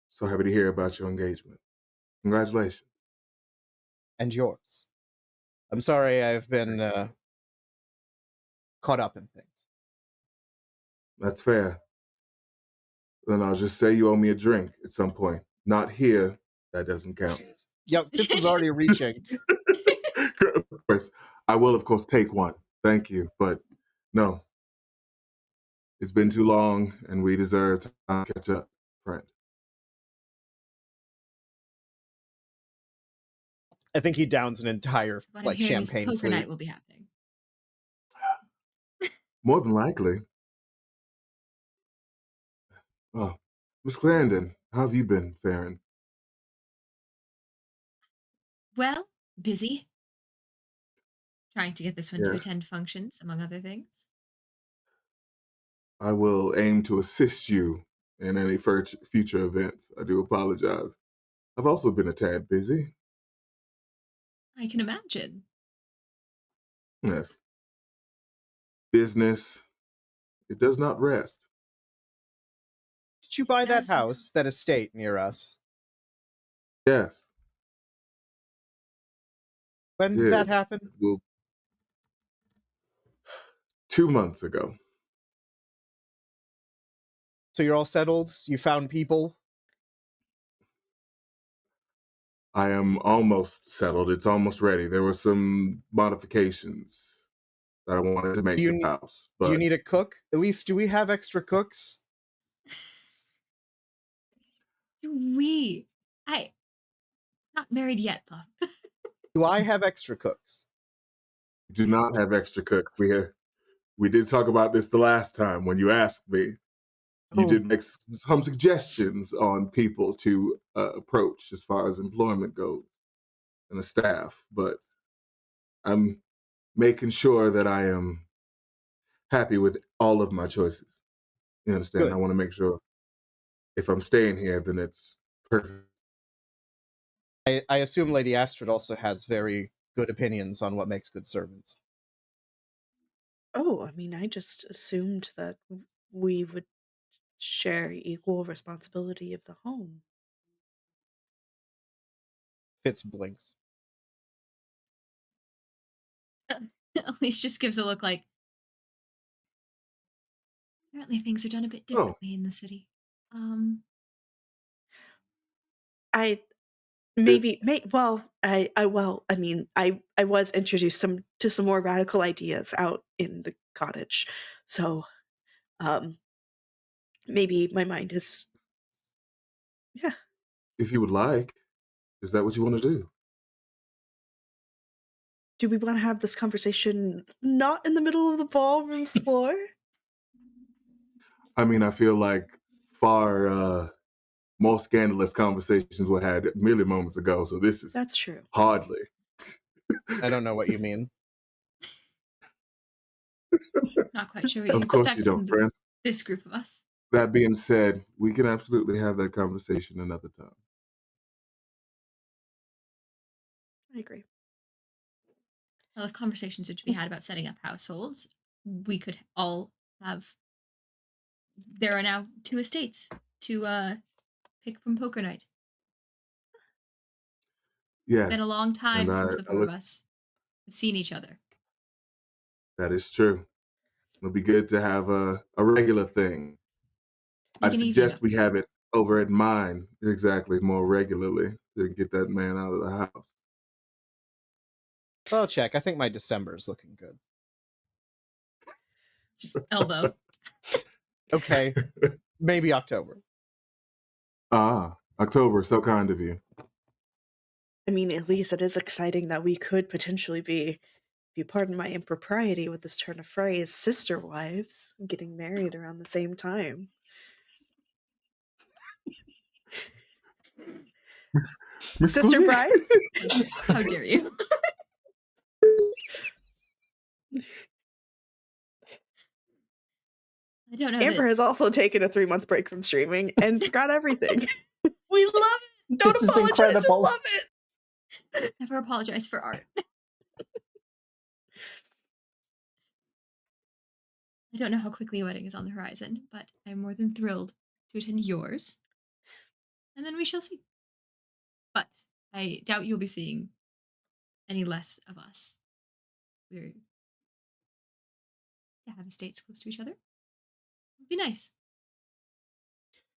so happy to hear about your engagement. Congratulations. And yours. I'm sorry I've been caught up in things. That's fair. Then I'll just say you owe me a drink at some point. Not here. That doesn't count. Yep, this was already reaching. Of course. I will, of course, take one. Thank you. But no. It's been too long, and we deserve time to catch up, friend. I think he downs an entire What I'm hearing is champagne poker flute. night will be happening. More than likely. Oh, Miss Clarendon, how have you been faring? Well, busy. Trying to get this one to Yes. attend functions, among other things. I will aim to assist you in any future events. I do apologize. I've also been a tad busy. I can imagine. Yes. Business, it does not rest. Did you buy that Doesn't. house, that estate near us? Yes. When did that happen? Well, 2 months ago. So you're all settled? You found people? I am almost settled. It's almost ready. There were some modifications that I wanted to make to the house. But Do you need a cook? At least, do we have extra cooks? Not married yet, though. Do I have extra cooks? do not have extra cooks. We did talk about this the last time when you asked me. You did make some suggestions on people to approach as far as employment goes and the staff, but I'm making sure that I am happy with all of my choices. You understand? Good. I want to make sure if I'm staying here, then it's perfect. I assume Lady Astrid also has very good opinions on what makes good servants. Oh, I mean, I just assumed that we would share equal responsibility of the home. Fitz blinks. Elise just gives a look like, Apparently things are done a bit differently in the city. I maybe I mean, I was introduced to some more radical ideas out in the cottage. So maybe my mind is If you would like, is that what you want to do? do we want to have this conversation not in the middle of the ballroom floor? I mean, I feel like far more scandalous conversations were had merely moments ago, so this is That's true. hardly. I don't know what you mean. Not quite sure what you Of course expect you don't, from friend. this group of us. That being said, we can absolutely have that conversation another time. I agree. Well, if conversations are to be had about setting up households, we could all have. There are now 2 estates to pick from poker night. Yes. Been a long time and since the I 4 of look, us have seen each other. that is true. It'll be good to have a regular thing. Make I an evening suggest of we have it over at mine exactly more regularly to get that man out of the house. Well, check. I think my December is looking good. just elbow. Okay, maybe October. October, so kind of you. I mean, at least it is exciting that we could potentially be, if you pardon my impropriety with this turn of phrase, sister wives getting married around the same time. Miss Sister Scusi? bride? How dare you? I don't know. Amber has also taken a 3-month break from streaming and forgot everything. We love it. Don't This is apologize. incredible. I love it. Never apologize for art. I don't know how quickly a wedding is on the horizon, but I'm more than thrilled to attend yours. And then we shall see. But I doubt you'll be seeing any less of us. We're to have estates close to each other. It'd be nice.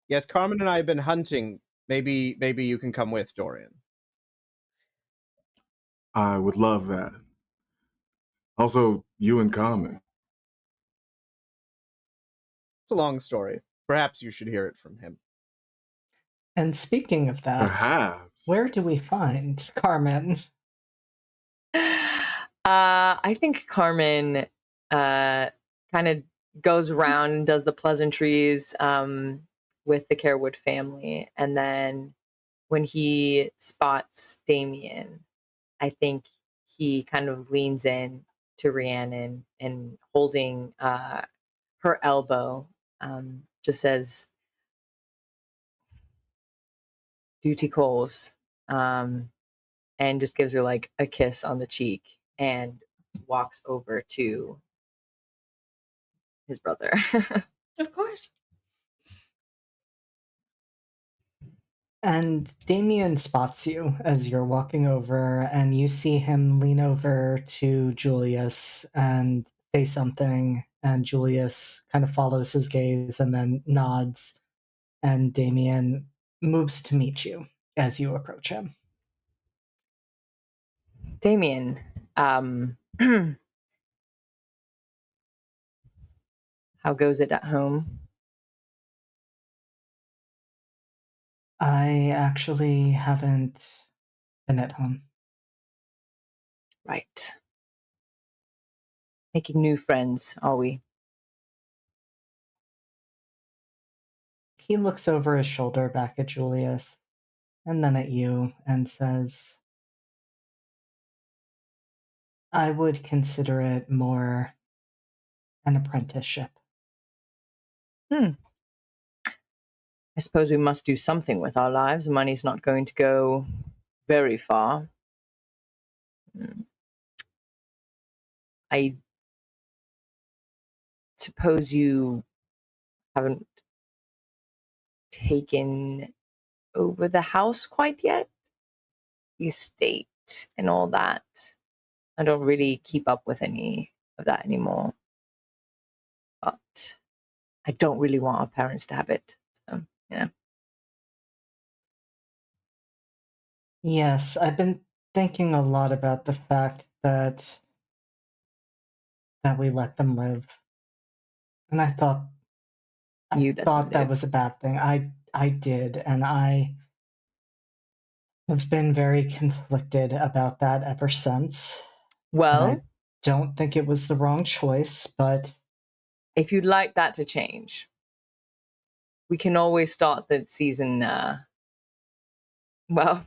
Yes, Carmen and I have been hunting. Maybe you can come with, Dorian. I would love that. Also, you and Carmen. It's a long story. Perhaps you should hear it from him. And speaking of that, Perhaps. where do we find Carmen? I think Carmen kind of goes around and does the pleasantries with the Carewood family. And then when he spots Damien, I think he kind of leans in to Rhiannon and holding her elbow, just says, duty calls, and just gives her like a kiss on the cheek and walks over to his brother. Of course. And Damien spots you as you're walking over, and you see him lean over to Julius and say something, and Julius kind of follows his gaze and then nods, and Damien moves to meet you as you approach him. Damien, how goes it at home? I actually haven't been at home. Right. Making new friends, are we? He looks over his shoulder back at Julius and then at you and says, I would consider it more an apprenticeship. I suppose we must do something with our lives. Money's not going to go very far. I suppose you haven't taken over the house quite yet? The estate and all that. I don't really keep up with any of that anymore. But I don't really want our parents to have it. So, yeah. Yes, I've been thinking a lot about the fact that we let them live. And I thought that was a bad thing. I did, and I have been very conflicted about that ever since. Well, I don't think it was the wrong choice, but if you'd like that to change, we can always start the season. Well,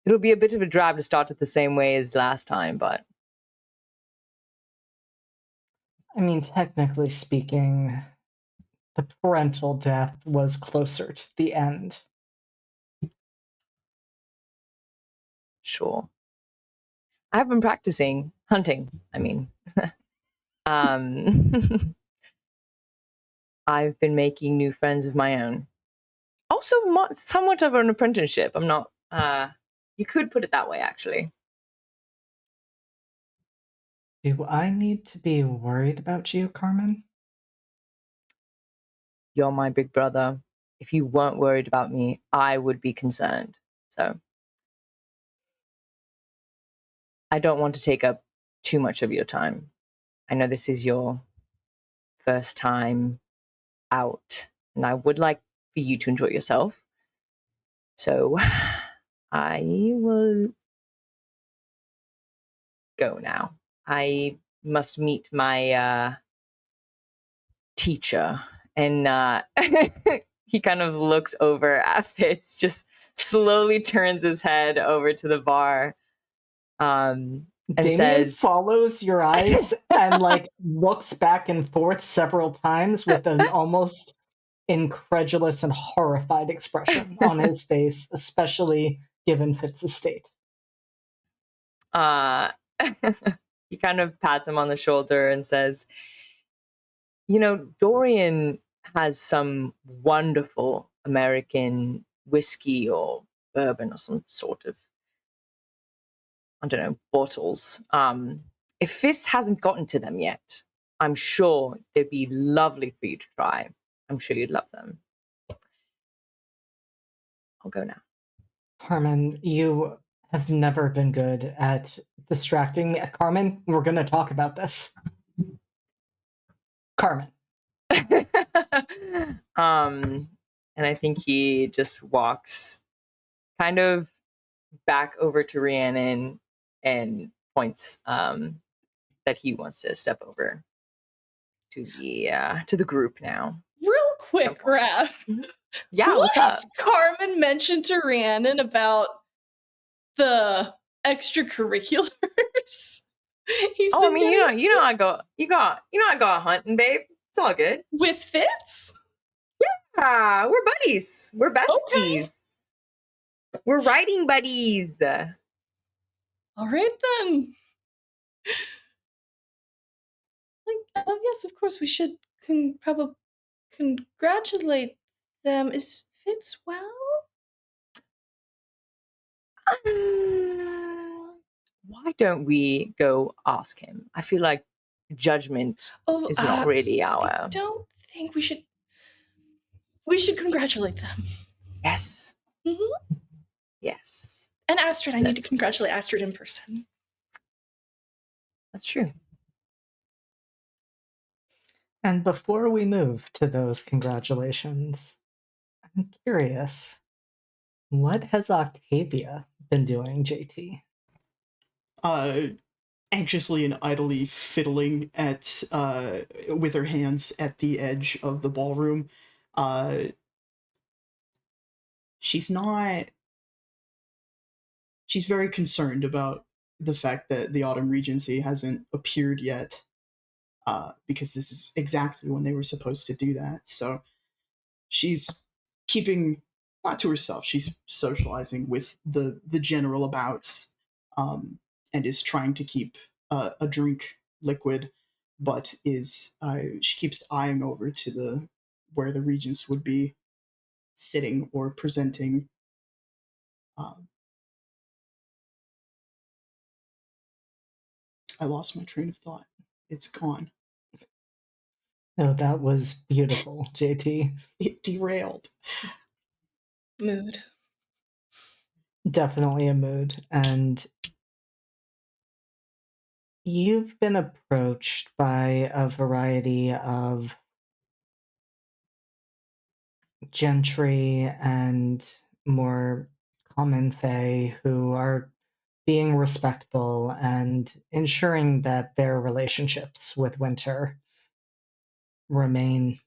it'll be a bit of a drive to start it the same way as last time, but I mean, technically speaking, the parental death was closer to the end. Sure. I've been practicing hunting. I mean, I've been making new friends of my own. Also, somewhat of an apprenticeship. I'm not. You could put it that way, actually. Do I need to be worried about you, Carmen? You're my big brother. If you weren't worried about me, I would be concerned. So I don't want to take up too much of your time. I know this is your first time out, and I would like for you to enjoy yourself. So I will go now. I must meet my teacher. And he kind of looks over at Fitz, just slowly turns his head over to the bar, and Damien says, follows your eyes and like looks back and forth several times with an almost incredulous and horrified expression on his face, especially given Fitz's state. He kind of pats him on the shoulder and says, you know, Dorian has some wonderful American whiskey or bourbon or some sort of, I don't know, bottles. If Fist hasn't gotten to them yet, I'm sure they'd be lovely for you to try. I'm sure you'd love them. I'll go now. Carmen, you have never been good at distracting me. Carmen, we're going to talk about this. Carmen. And I think he just walks kind of back over to Rhiannon and points that he wants to step over to the group now. Real quick, Raph. Yeah, what what's up? has Carmen mentioned to Rhiannon about the extracurriculars? I mean, I go hunting, babe. It's all good. With Fitz? Yeah, we're buddies. We're besties. Okay. We're writing buddies. All right then. Oh yes, of course we should probably congratulate them. Is Fitz well? Why don't we go ask him? I feel like judgment is not really our. I don't think we should. We should congratulate them. Yes. Mm-hmm. Yes. And Astrid, I need to congratulate Astrid in person. That's true. And before we move to those congratulations, I'm curious, what has Octavia been doing, JT? Anxiously and idly fiddling at with her hands at the edge of the ballroom. She's very concerned about the fact that the Autumn Regency hasn't appeared yet, because this is exactly when they were supposed to do that. So she's keeping not to herself. She's socializing with the general abouts, and is trying to keep a drink liquid, but she keeps eyeing over to where the regents would be sitting or presenting. I lost my train of thought. It's gone. No, that was beautiful, JT. It derailed. Mood. Definitely a mood. And you've been approached by a variety of gentry and more common fae who are being respectful and ensuring that their relationships with Winter remain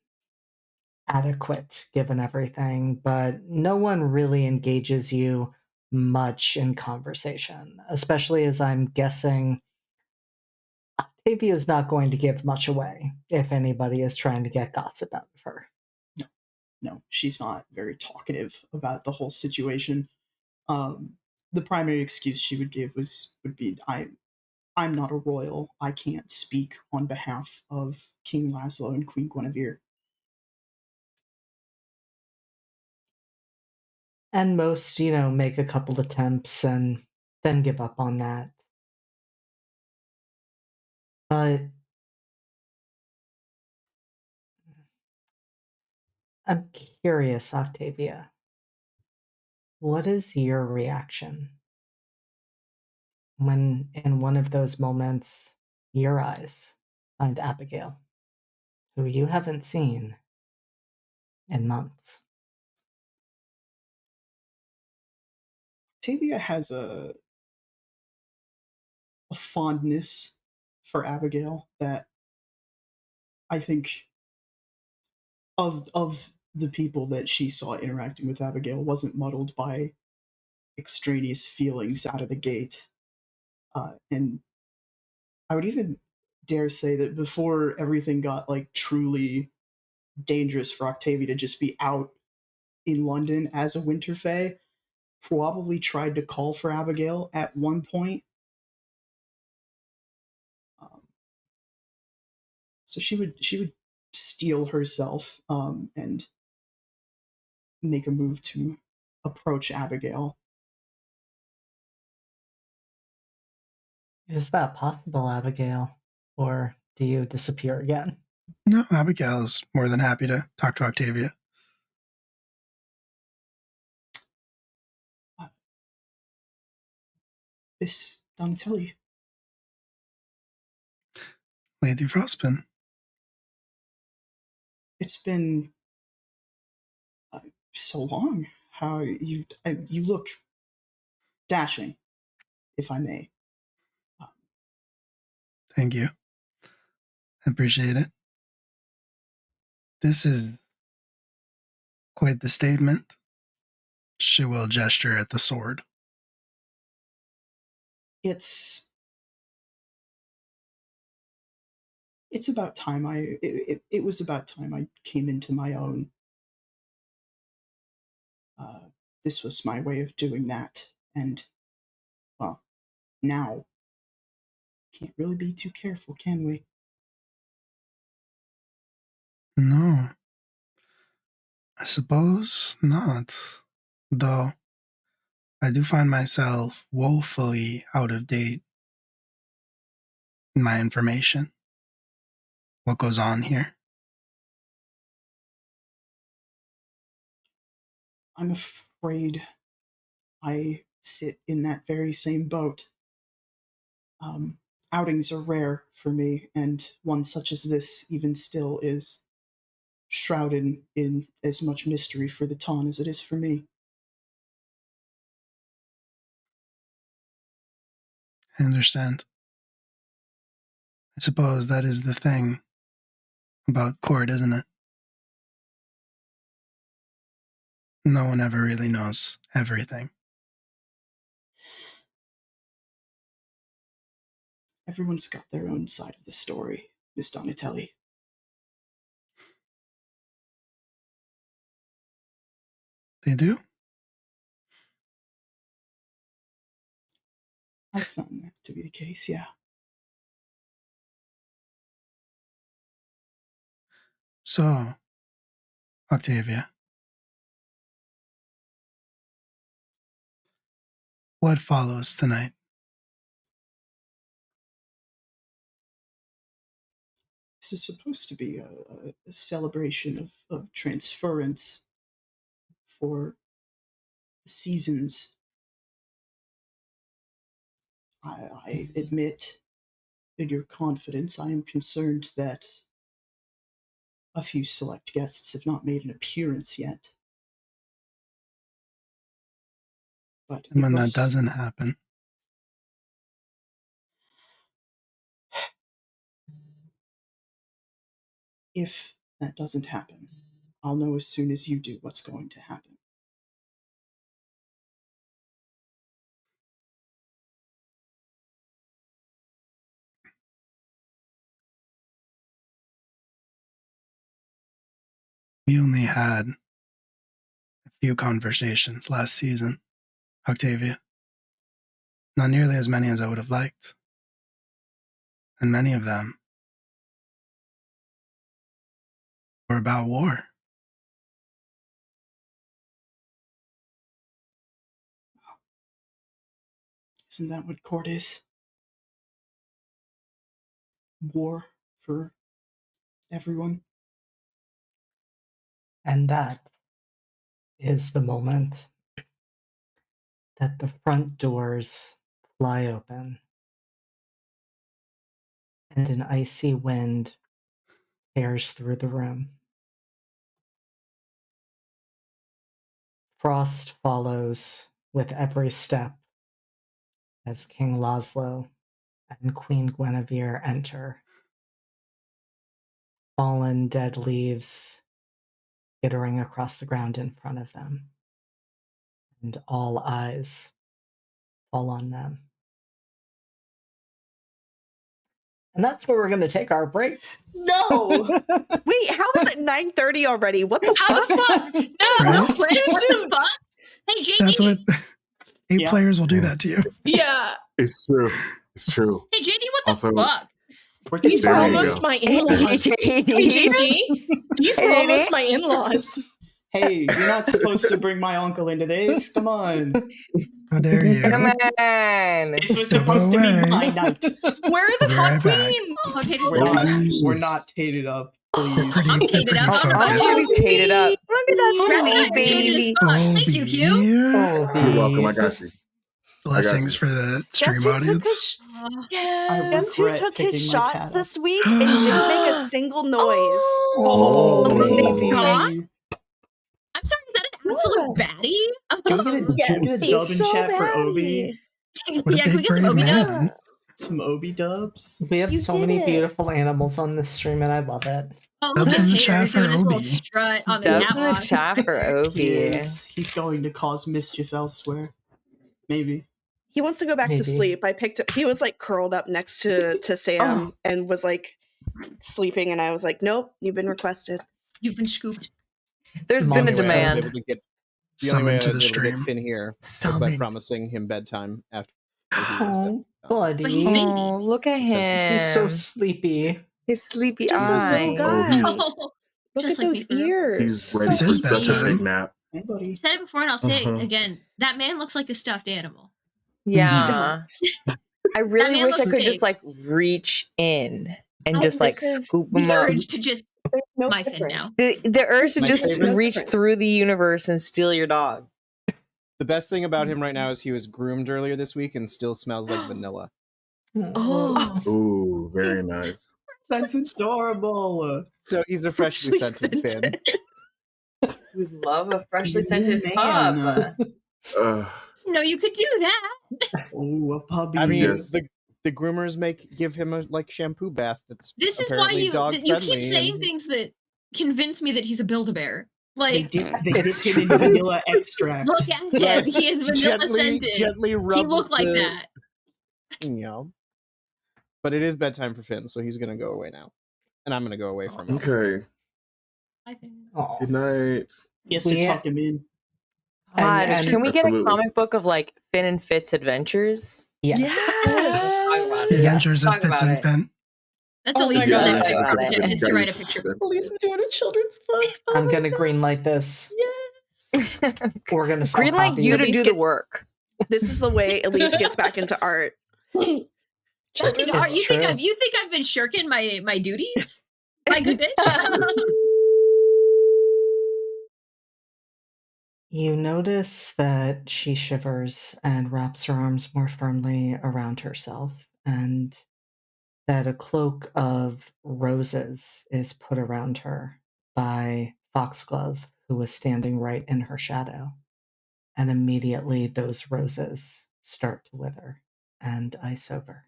adequate given everything, but no one really engages you much in conversation, especially as I'm guessing Octavia is not going to give much away if anybody is trying to get gossip out of her. No, she's not very talkative about the whole situation. The primary excuse she would give would be I'm not a royal. I can't speak on behalf of King Laszlo and Queen Guinevere. And most, make a couple attempts and then give up on that. But I'm curious, Octavia. What is your reaction when, in one of those moments, your eyes find Abigail, who you haven't seen in months? Octavia has a fondness for Abigail that I think of the people that she saw interacting with Abigail wasn't muddled by extraneous feelings out of the gate. And I would even dare say that before everything got like truly dangerous for Octavia to just be out in London as a Winter Fae, probably tried to call for Abigail at one point. So she would steel herself and make a move to approach Abigail. Is that possible, Abigail? Or do you disappear again? No, Abigail is more than happy to talk to Octavia. Miss Donatelli. Lady Frostpin. It's been so long. How you look dashing, if I may. Thank you. I appreciate it. This is quite the statement. She will gesture at the sword. It's about time it was about time I came into my own. This was my way of doing that, and well, now can't really be too careful, can we? No, I suppose not. Though I do find myself woefully out of date in my information. What goes on here? I'm afraid I sit in that very same boat. Outings are rare for me, and one such as this, even still, is shrouded in as much mystery for the Ton as it is for me. I understand. I suppose that is the thing about court, isn't it? No one ever really knows everything. Everyone's got their own side of the story, Miss Donatelli. They do? I found that to be the case, yeah. So, Octavia, what follows tonight? this is supposed to be a celebration of transference for the seasons. I admit, in your confidence, I am concerned that a few select guests have not made an appearance yet. But And when that doesn't happen, if that doesn't happen, I'll know as soon as you do what's going to happen. we only had a few conversations last season, Octavia. Not nearly as many as I would have liked. And many of them were about war. Isn't that what court is? War for everyone? And that is the moment that the front doors fly open and an icy wind tears through the room. Frost follows with every step as King Laszlo and Queen Guinevere enter. Fallen dead leaves skittering across the ground in front of them, and all eyes fall on them. And that's where we're going to take our break. No! Wait, how is it 9:30 already? What the How fuck? the fuck? No, Right? it's too soon. Hey, JD. That's what 8 Yeah. players will do that to you. Yeah. It's true. It's true. Hey, JD, what the Also- fuck? These were There you almost go. my in-laws. Hey, JD. These were Hey, almost JD. my in-laws. Hey, you're not supposed to bring my uncle into this. Come on. How dare you? Come on. This was supposed to be away. my night. Where are the I'll be hot right back. queens? Oh, Tater's We're not, Ooh. we're not tated up, please. Pretty- I'm they're tated pretty up. I don't know I'm about focused. pretty tated up. Look at that Right, sweet you're tated as baby. fuck. Thank you, Q. You're welcome. I got you. Blessings you. for the stream Guess who audience. took his, I guess who regret took his picking my shots cat up. this week and didn't make a single noise? Oh, baby. God? I'm sorry, is that an absolute baddie? Can we get a He's dub in so chat for batty. Obi? What a Yeah, can we big get some brave Obi man. dubs? Some Obi dubs? We have You so did many it. beautiful animals on this stream, and I love it. Oh, look Dubs at in the Tater chat for doing his little Obi. strut on the Dubs in the catwalk. chat for Obi. He's going to cause mischief elsewhere. Maybe. He wants to go back Maybe. to sleep. I picked up, he was like curled up next to Sam and was like sleeping, and I was like, nope, you've been requested. You've been scooped. There's The been a only way I was demand. The only way Summoned I to was the able to get stream. Finn here was Summoned. by promising him bedtime after he was Oh, done. buddy. But he's baby. Oh, look at him. He's so sleepy. His sleepy Just a little eye. guy. he's- Oh, Look just at like those me for real. ears. He's ready This for is such a bedtime. big nap. Hey, buddy. I said it before and I'll say Uh-huh. it again. That man looks like a stuffed animal. Yeah. He does. I really man wish I looks could big. just like reach in and Oh, just like this is scoop The him up. urge to just There's no my Finn difference. now. The urge to My just favorite- reach through the universe and steal your dog. The best thing about him right now is he was groomed earlier this week and still smells like vanilla. Oh. Ooh, very nice. That's adorable. So he's a freshly scented Finn. Who's love a freshly Yeah, scented man. pub. No, you could do that. Oh, a puppy. I mean, Yes. the groomers give him a like shampoo bath. That's This is why apparently you dog-friendly keep saying and- things that convince me that he's a Build-A-Bear. They Like, dip It's him in true. vanilla extract. look at him. He is vanilla scented. Gently rub He looked like the- that. You know. But it is bedtime for Finn, so he's gonna go away now, and I'm gonna go away from him. Okay. I think. Aw. Good night. He has to Yeah. talk him in. God, And- can we get a Absolutely. comic book of like Finn and Fitz adventures? Yes. Let's talk about it. Adventures Let's of talk Fitz about and it. Finn. That's Oh my Elise's God. next Yeah. big project, Yeah. is to write a picture book. Elise doing a children's book. Oh I'm my gonna God. greenlight this. Yes. We're gonna sell Greenlight copies. you to Elise do the gets- work. This is the way Elise gets back into art. Fucking Children's art. It's true. You think I've been shirking my duties? My good bitch. You notice that she shivers and wraps her arms more firmly around herself, and that a cloak of roses is put around her by Foxglove, who was standing right in her shadow. And immediately those roses start to wither and ice over.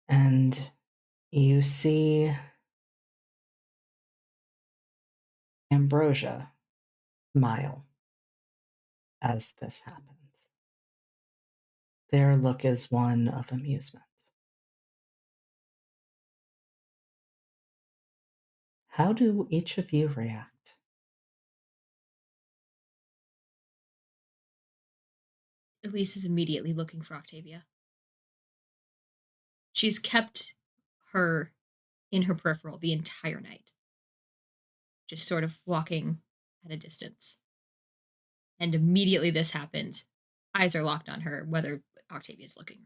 And you see Ambrosia smile as this happens. Their look is one of amusement. How do each of you react? Elise is immediately looking for Octavia. She's kept her in her peripheral the entire night, just sort of walking at a distance. And immediately this happens, eyes are locked on her, whether Octavia's looking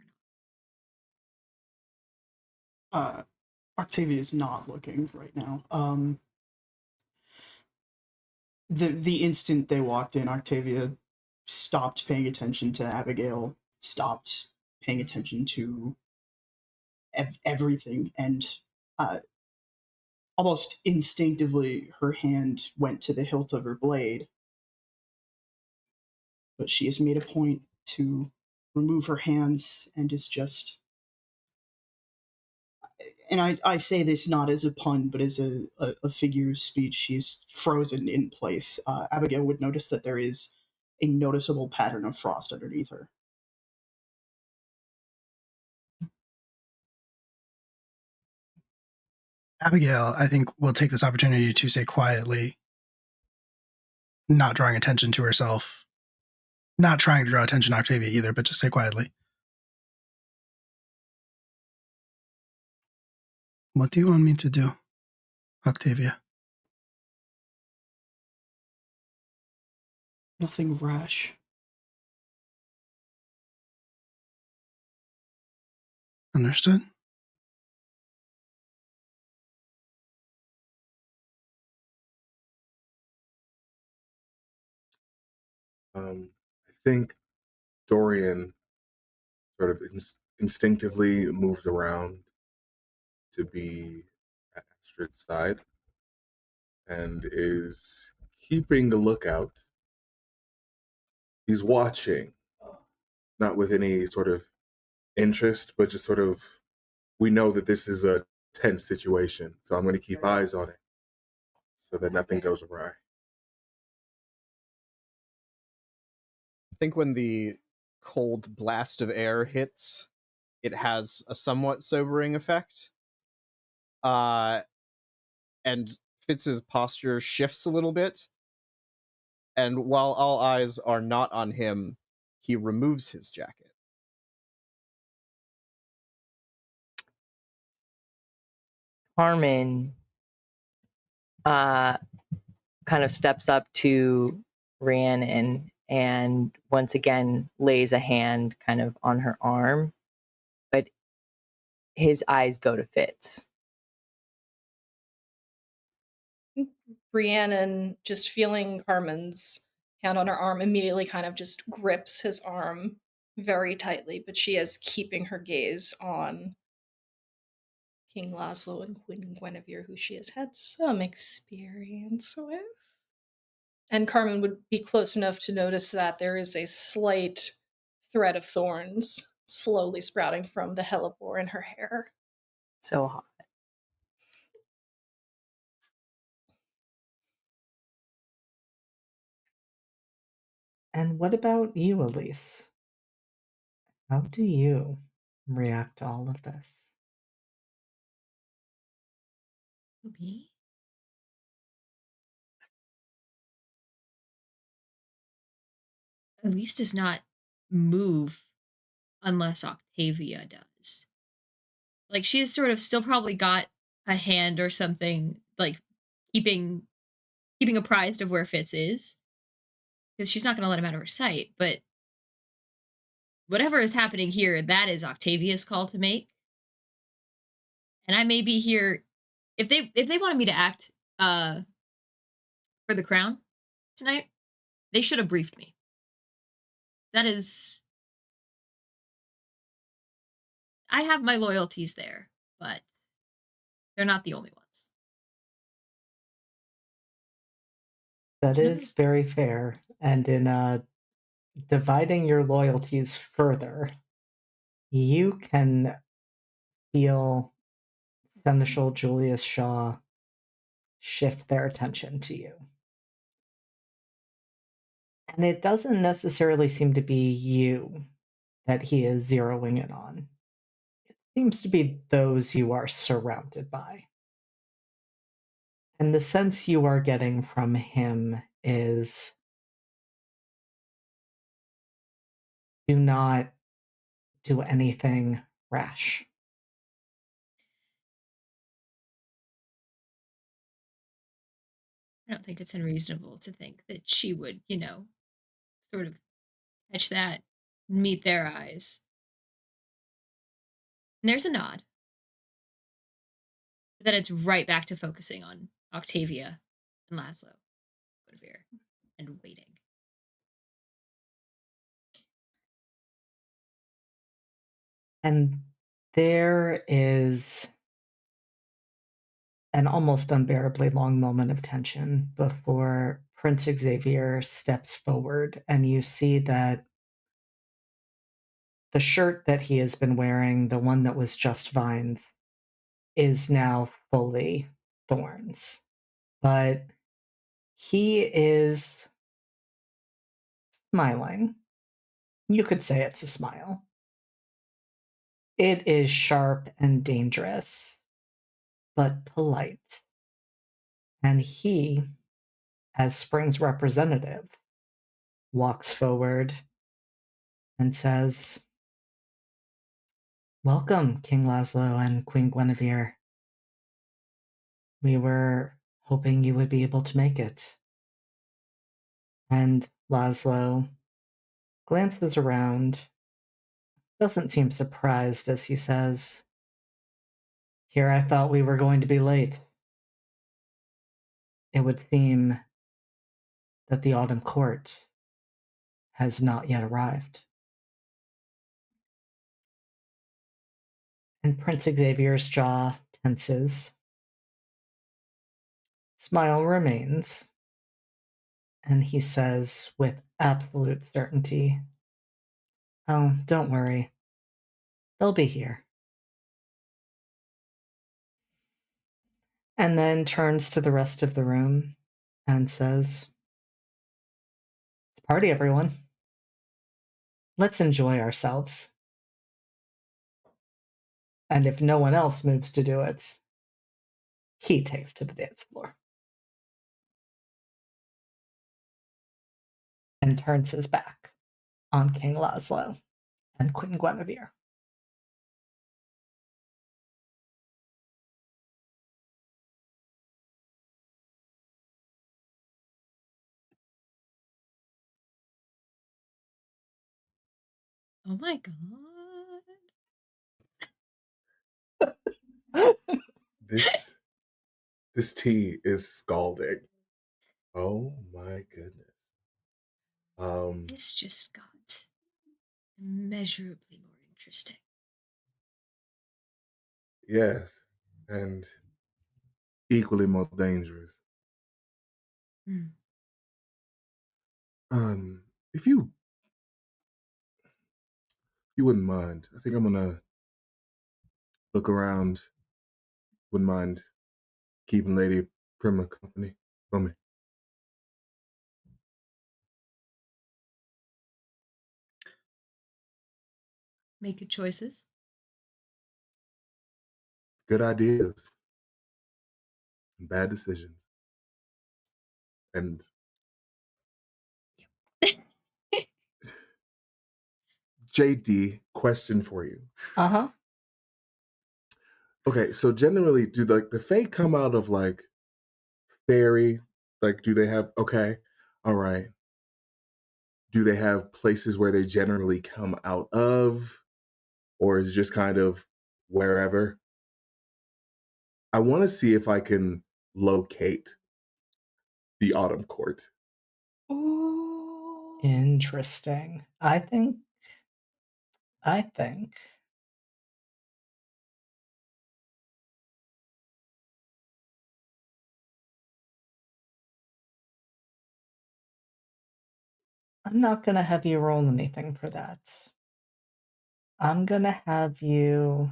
or not. Octavia is not looking right now. The instant they walked in, Octavia stopped paying attention to Abigail, stopped paying attention to everything, and almost instinctively her hand went to the hilt of her blade. But she has made a point to remove her hands and is just... And I say this not as a pun, but as a figure of speech. She's frozen in place. Abigail would notice that there is a noticeable pattern of frost underneath her. Abigail, I think, will take this opportunity to say quietly, not drawing attention to herself, not trying to draw attention to Octavia either, but just say quietly, "What do you want me to do, Octavia?" Nothing rash. Understood? I think Dorian sort of instinctively moves around to be at Astrid's side and is keeping a lookout. He's watching, not with any sort of interest, but just sort of, we know that this is a tense situation, so I'm going to keep eyes on it so that nothing goes awry. I think when the cold blast of air hits, it has a somewhat sobering effect. And Fitz's posture shifts a little bit. And while all eyes are not on him, he removes his jacket. Carmen kind of steps up to Rhiannon and once again lays a hand kind of on her arm, but his eyes go to Fitz. Rhiannon, just feeling Carmen's hand on her arm, immediately kind of just grips his arm very tightly, but she is keeping her gaze on King Laszlo and Queen Guinevere, who she has had some experience with. And Carmen would be close enough to notice that there is a slight thread of thorns slowly sprouting from the hellebore in her hair. So hot. And what about you, Elise? How do you react to all of this? Me? Elise does not move unless Octavia does. Like, she's sort of still probably got a hand or something, like keeping apprised of where Fitz is, because she's not going to let him out of her sight. But whatever is happening here, that is Octavia's call to make. and I may be here if they wanted me to act for the crown tonight, they should have briefed me. That is, I have my loyalties there, but they're not the only ones. That is very fair. And in dividing your loyalties further, you can feel Seneschal Julius Shaw shift their attention to you. And it doesn't necessarily seem to be you that he is zeroing in on. It seems to be those you are surrounded by. And the sense you are getting from him is, do not do anything rash. I don't think it's unreasonable to think that she would, sort of catch that, meet their eyes. And there's a nod. But then it's right back to focusing on Octavia and Laszlo, Guinevere, and waiting. And there is an almost unbearably long moment of tension before Prince Xavier steps forward, and you see that the shirt that he has been wearing, the one that was just vines, is now fully thorns. But he is smiling. You could say it's a smile. It is sharp and dangerous, but polite. And he, as Spring's representative, walks forward and says, "Welcome, King Laszlo and Queen Guinevere. We were hoping you would be able to make it." And Laszlo glances around, doesn't seem surprised as he says, "Here I thought we were going to be late. It would seem that the Autumn Court has not yet arrived." And Prince Xavier's jaw tenses. Smile remains, and he says with absolute certainty, "Oh, don't worry. They'll be here." And then turns to the rest of the room and says, "Party, everyone. Let's enjoy ourselves. And if no one else moves to do it, he takes to the dance floor." And turns his back on King Laszlo and Queen Guinevere. Oh my god. This tea is scalding. Oh my goodness. This just got immeasurably more interesting. Yes, and equally more dangerous. Mm. If you wouldn't mind, I think I'm gonna look around. Wouldn't mind keeping Lady Prima company for me. Make good choices. Good ideas. Bad decisions. And JD, question for you. Uh-huh. Okay, so generally, do the Fae come out of like fairy? Like, do they have all right. Do they have places where they generally come out of? Or is it just kind of wherever? I want to see if I can locate the Autumn Court. Ooh. Interesting. I think I'm not gonna have you roll anything for that. I'm gonna have you.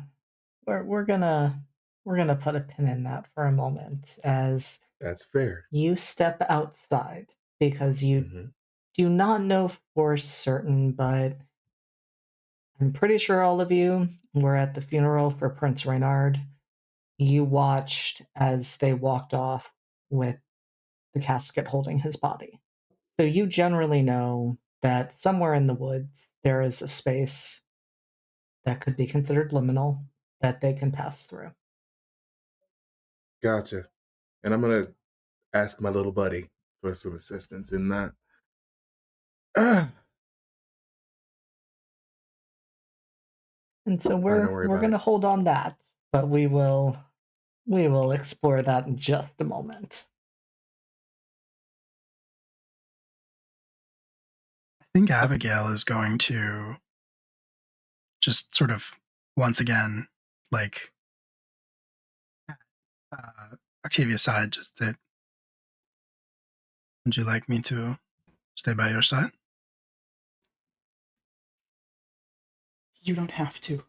We're gonna put a pin in that for a moment as That's fair. you step outside because you do not know for certain, but I'm pretty sure all of you were at the funeral for Prince Reynard. You watched as they walked off with the casket holding his body. So you generally know that somewhere in the woods there is a space that could be considered liminal that they can pass through. Gotcha. And I'm going to ask my little buddy for some assistance in that. And so Don't we're worry about going to it. hold on that, but we will explore that in just a moment. I think Abigail is going to just sort of once again, like Octavia's side, just that. Would you like me to stay by your side? You don't have to.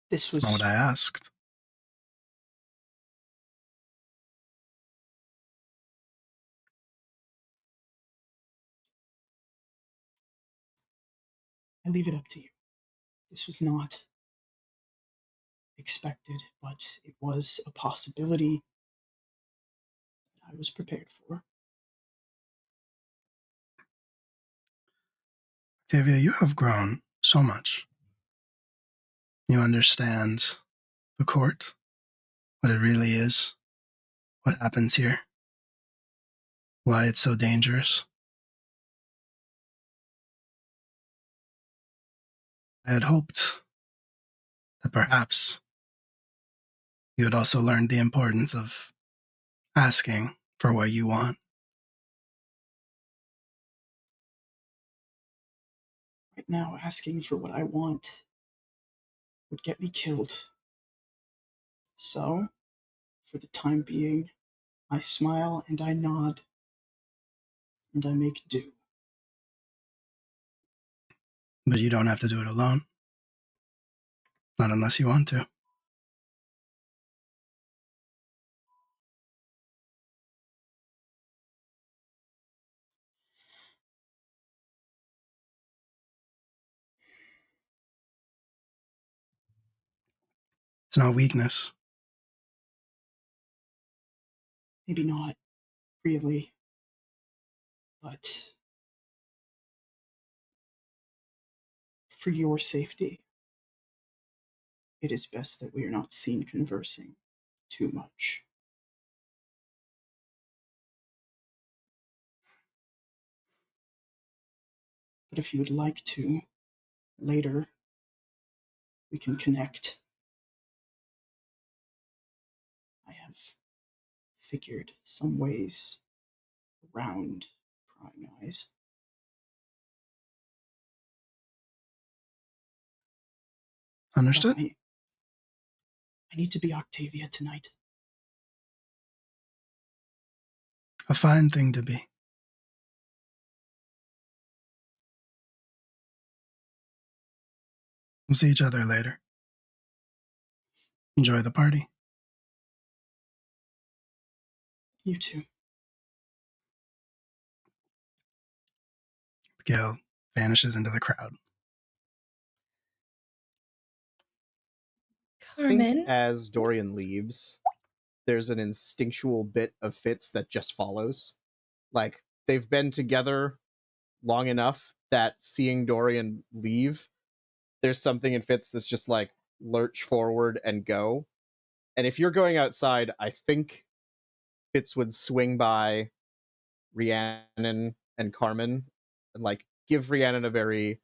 This was Not what I asked. I leave it up to you. This was not expected, but it was a possibility that I was prepared for. Octavia, you have grown so much. You understand the court, what it really is, what happens here, why it's so dangerous. I had hoped that perhaps you had also learned the importance of asking for what you want. Right now, asking for what I want would get me killed. So, for the time being, I smile and I nod, and I make do. But you don't have to do it alone. Not unless you want to. It's not weakness. Maybe not really, but for your safety, it is best that we are not seen conversing too much. But if you would like to, later, we can connect. I have figured some ways around prying eyes. Understood? I need to be Octavia tonight. A fine thing to be. We'll see each other later. Enjoy the party. You too. Gail vanishes into the crowd. Carmen. As Dorian leaves, there's an instinctual bit of Fitz that just follows. Like, they've been together long enough that seeing Dorian leave, there's something in Fitz that's just like, lurch forward and go. And if you're going outside, I think Fitz would swing by Rhiannon and Carmen and like give Rhiannon a very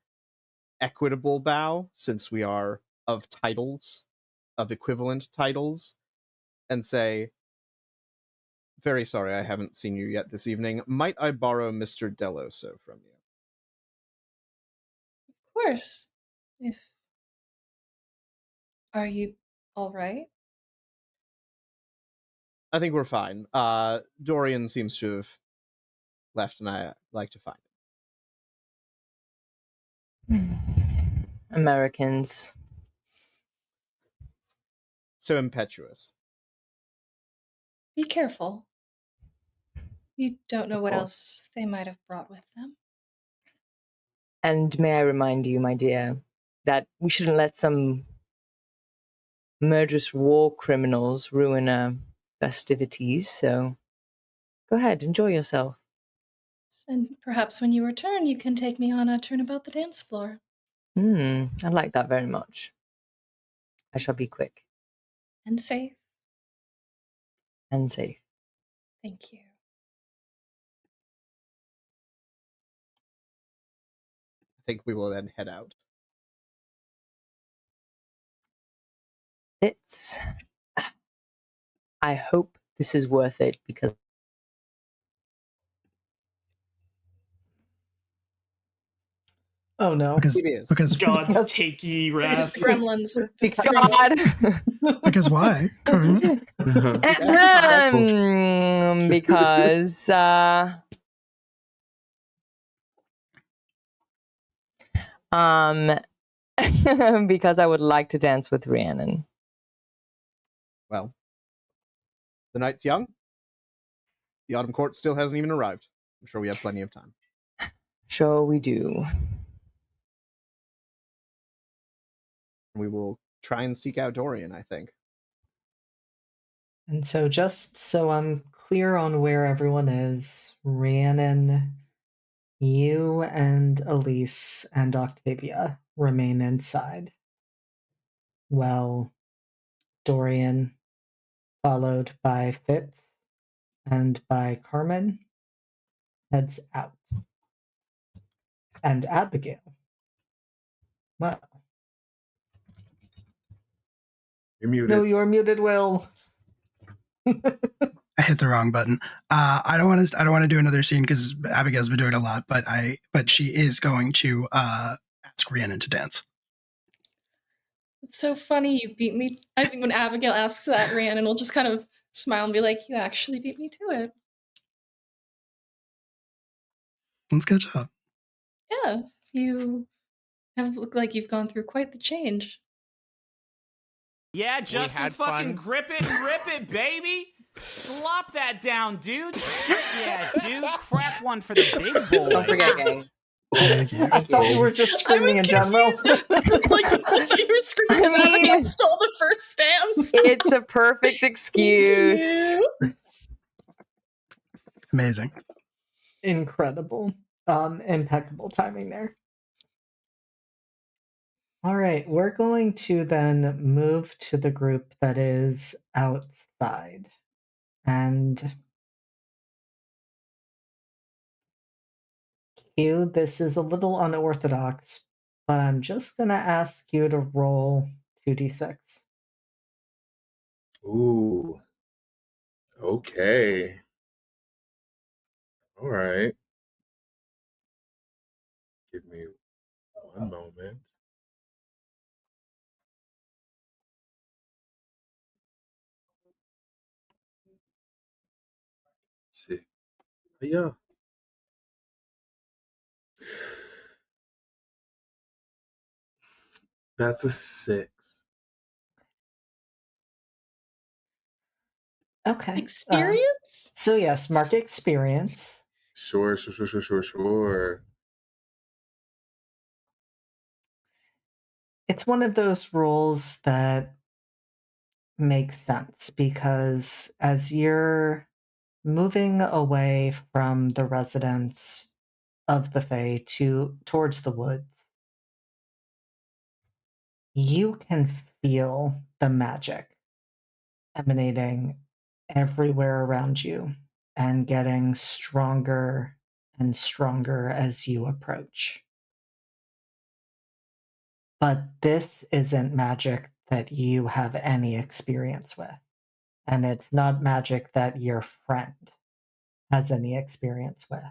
equitable bow, since we are of titles. of equivalent titles and say, "Very sorry, I haven't seen you yet this evening. Might I borrow Mr. Deloso from you?" Of course. Are you all right? I think we're fine. Dorian seems to have left, and I'd like to find him. Americans. So impetuous. Be careful. You don't know Of what course. else they might have brought with them. And may I remind you, my dear, that we shouldn't let some murderous war criminals ruin our festivities, so go ahead, enjoy yourself. And perhaps when you return, you can take me on a turnabout the dance floor. I like that very much. I shall be quick. And safe. And safe. Thank you. I think we will then head out. I hope this is worth it because Oh no. Because God's takey It's wrath. the gremlins. It's the God. because why? Carmen? Because because I would like to dance with Rhiannon. Well, the night's young. The Autumn Court still hasn't even arrived. I'm sure we have plenty of time. Sure we do. We will try and seek out Dorian, I think. And so just so I'm clear on where everyone is, Rhiannon, you and Elise and Octavia remain inside. Well, Dorian, followed by Fitz and by Carmen, heads out. And Abigail. Well. You're muted. No, you're muted, Will. I hit the wrong button. I don't want to do another scene because Abigail's been doing a lot, but she is going to ask Rhiannon to dance. It's so funny you beat me. I think when Abigail asks that, Rhiannon will just kind of smile and be like, "You actually beat me to it." Let's catch up. Yes, you have looked like you've gone through quite the change. Yeah, Justin, fucking grip it and rip it, baby. Slop that down, dude. Yeah, dude. Crack one for the big boy. Don't forget, gang. I thought you were just screaming in general. Just like you were screaming, Abigail stole the first stance. It's a perfect excuse. Amazing. Incredible. Impeccable timing there. All right, we're going to then move to the group that is outside. And Q, this is a little unorthodox, but I'm just going to ask you to roll 2d6. Ooh. Okay. All right. Give me one moment. Let's see. Yeah. That's a 6. Okay. Experience? So yes, mark experience. Sure. It's one of those rules that makes sense because as you're moving away from the residence of the Fae towards the woods, you can feel the magic emanating everywhere around you and getting stronger and stronger as you approach. But this isn't magic that you have any experience with. And it's not magic that your friend has any experience with.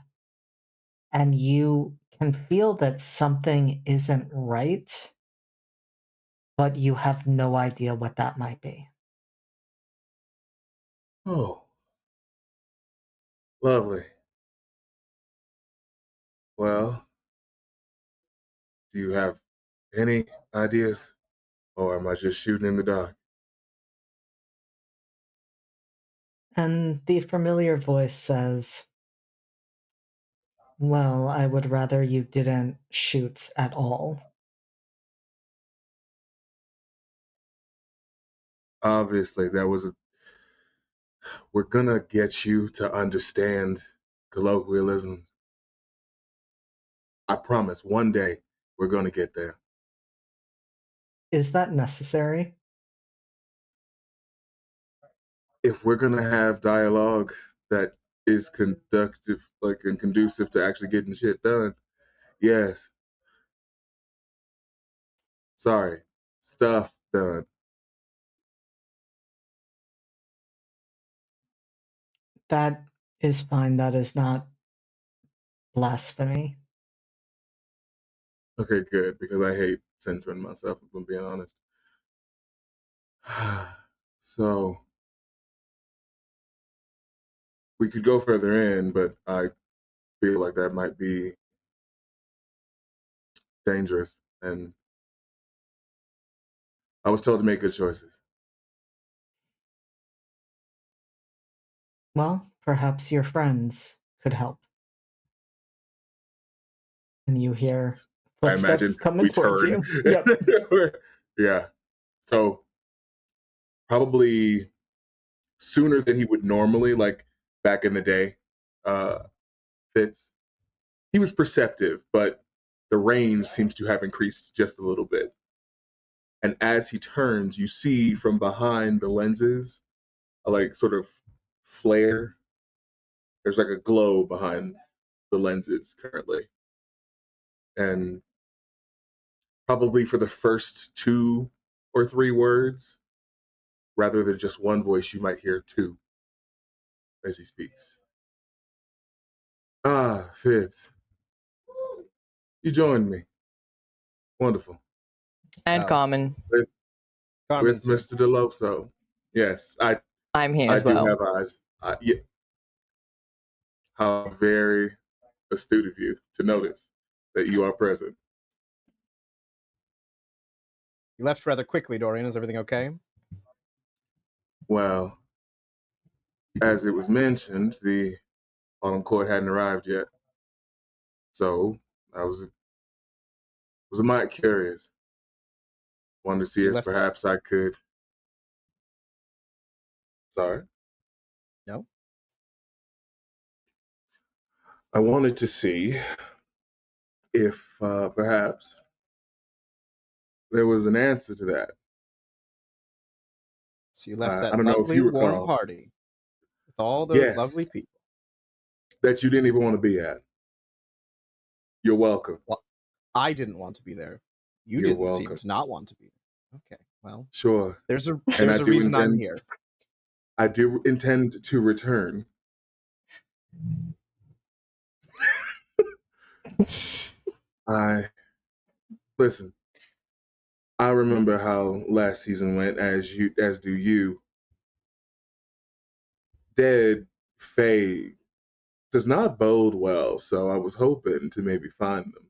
And you can feel that something isn't right, but you have no idea what that might be. Oh, lovely. Well, do you have any ideas? Or am I just shooting in the dark? And the familiar voice says, well, I would rather you didn't shoot at all. Obviously, we're gonna get you to understand colloquialism. I promise, one day we're gonna get there. Is that necessary? If we're gonna have dialogue that is conductive, and conducive to actually getting shit done, yes. Sorry, stuff done. That is fine. That is not blasphemy. Okay, good, because I hate censoring myself, if I'm being honest. So, we could go further in, but I feel like that might be dangerous, and I was told to make good choices. Well, perhaps your friends could help. And you hear I footsteps imagine coming we towards turn. you. Yep. Yeah. So probably sooner than he would normally, like back in the day. Fitz. He was perceptive, but the range seems to have increased just a little bit. And as he turns, you see from behind the lenses a like sort of flare. There's like a glow behind the lenses currently. And probably for the first 2 or 3 words, rather than just one voice, you might hear 2 as he speaks. Ah, Fitz, you joined me. Wonderful. And Common. With Carmen's here. Mr. Deloso. Yes, I'm here I as do well. have eyes. Yeah. How very astute of you to notice that you are present. You left rather quickly, Dorian. Is everything okay? Well, as it was mentioned, the autumn court hadn't arrived yet. So I was a mite curious. Wanted to So see you if left. perhaps I could. Sorry. No. I wanted to see if perhaps there was an answer to that. So you left I that don't know if lovely, you warm recall. party with all those Yes, lovely people. that you didn't even want to be at. You're welcome. Well, I didn't want to be there. You You're didn't seem welcome. to not want to be there. Okay, well, Sure. there's a And reason I'm here. I do intend to return. Listen. I remember how last season went, as do you. Dead Faye does not bode well, so I was hoping to maybe find them,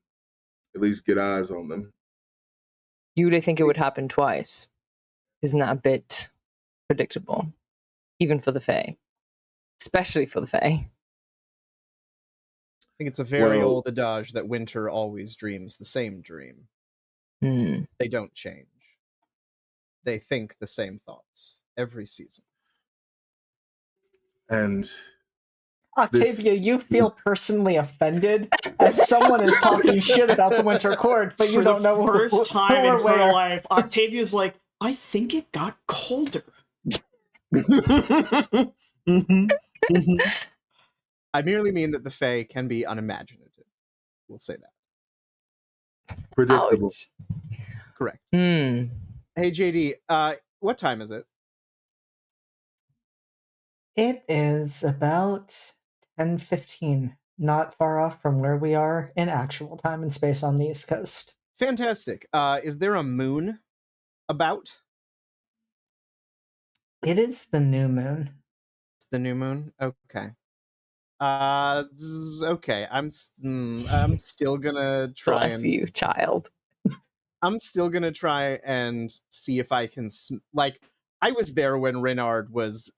at least get eyes on them. You would think it would happen twice. Isn't that a bit predictable? Even for the Fae. Especially for the Fae. I think it's a very old adage that winter always dreams the same dream. They don't change. They think the same thoughts every season. And Octavia, you feel personally offended as someone is talking shit about the Winter Court, but you don't know For the first time in her where. life, Octavia's like, I think it got colder. I merely mean that the Fae can be unimaginative. We'll say that. Predictable. Ouch. Correct. Hey JD, what time is it? It is about 10:15, not far off from where we are in actual time and space on the East Coast. Fantastic. Is there a moon about? It is the new moon. It's the new moon? Okay. Okay. I'm still gonna try Bless you, child. I'm still gonna try and see if I can like I was there when Renard was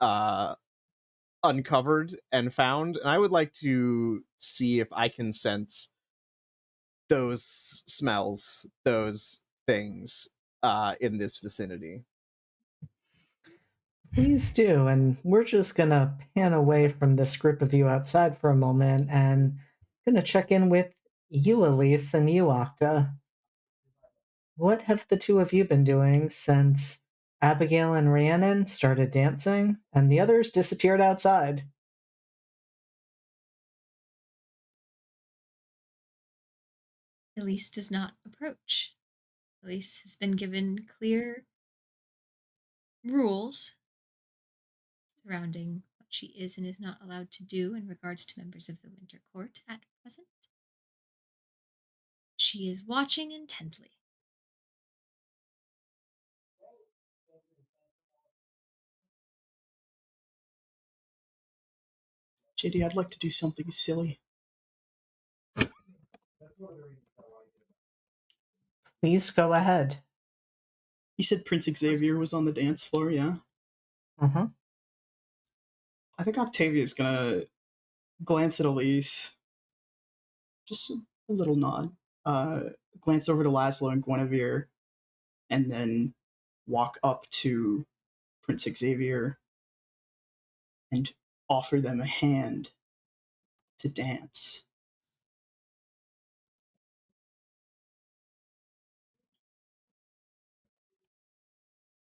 uncovered and found, and I would like to see if I can sense those smells, those things in this vicinity. Please do, and we're just gonna pan away from this group of you outside for a moment and gonna check in with you, Elise, and you, Octa. What have the two of you been doing since Abigail and Rhiannon started dancing and the others disappeared outside? Elise does not approach. Elise has been given clear rules surrounding what she is and is not allowed to do in regards to members of the Winter Court at present. She is watching intently. JD, I'd like to do something silly. Please go ahead. You said Prince Xavier was on the dance floor, yeah? Uh-huh. I think Octavia's gonna glance at Elise. Just a little nod. Glance over to Laszlo and Guinevere, and then walk up to Prince Xavier and offer them a hand to dance.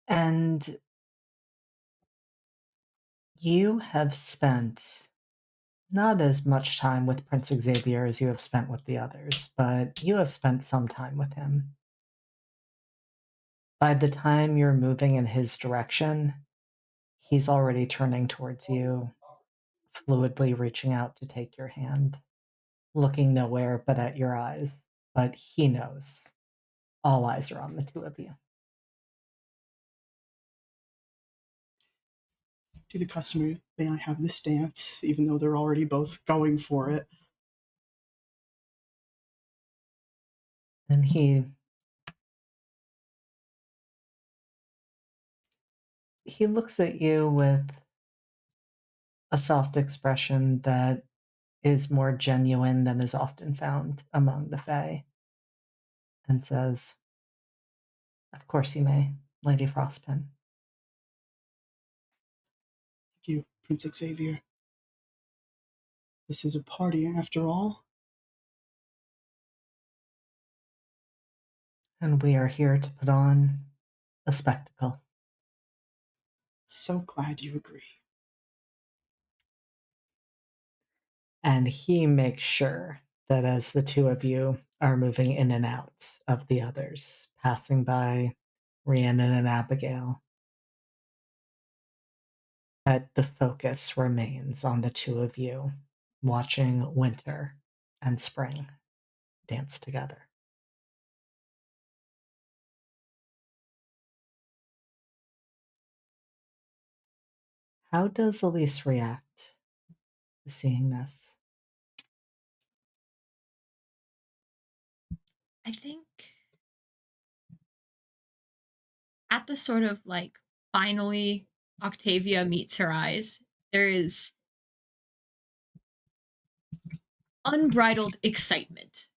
And you have spent not as much time with Prince Xavier as you have spent with the others, but you have spent some time with him. By the time you're moving in his direction, he's already turning towards you, fluidly reaching out to take your hand, looking nowhere but at your eyes. But he knows. All eyes are on the two of you. Do the customary, may I have this dance, even though they're already both going for it. And he looks at you with a soft expression that is more genuine than is often found among the Fae, and says, "Of course you may, Lady Frostpin." Thank you, Prince Xavier. This is a party after all. And we are here to put on a spectacle. So glad you agree. And he makes sure that as the two of you are moving in and out of the others, passing by Rhiannon and Abigail, that the focus remains on the two of you watching winter and spring dance together. How does Elise react to seeing this? I think at the sort of like finally Octavia meets her eyes, there is unbridled excitement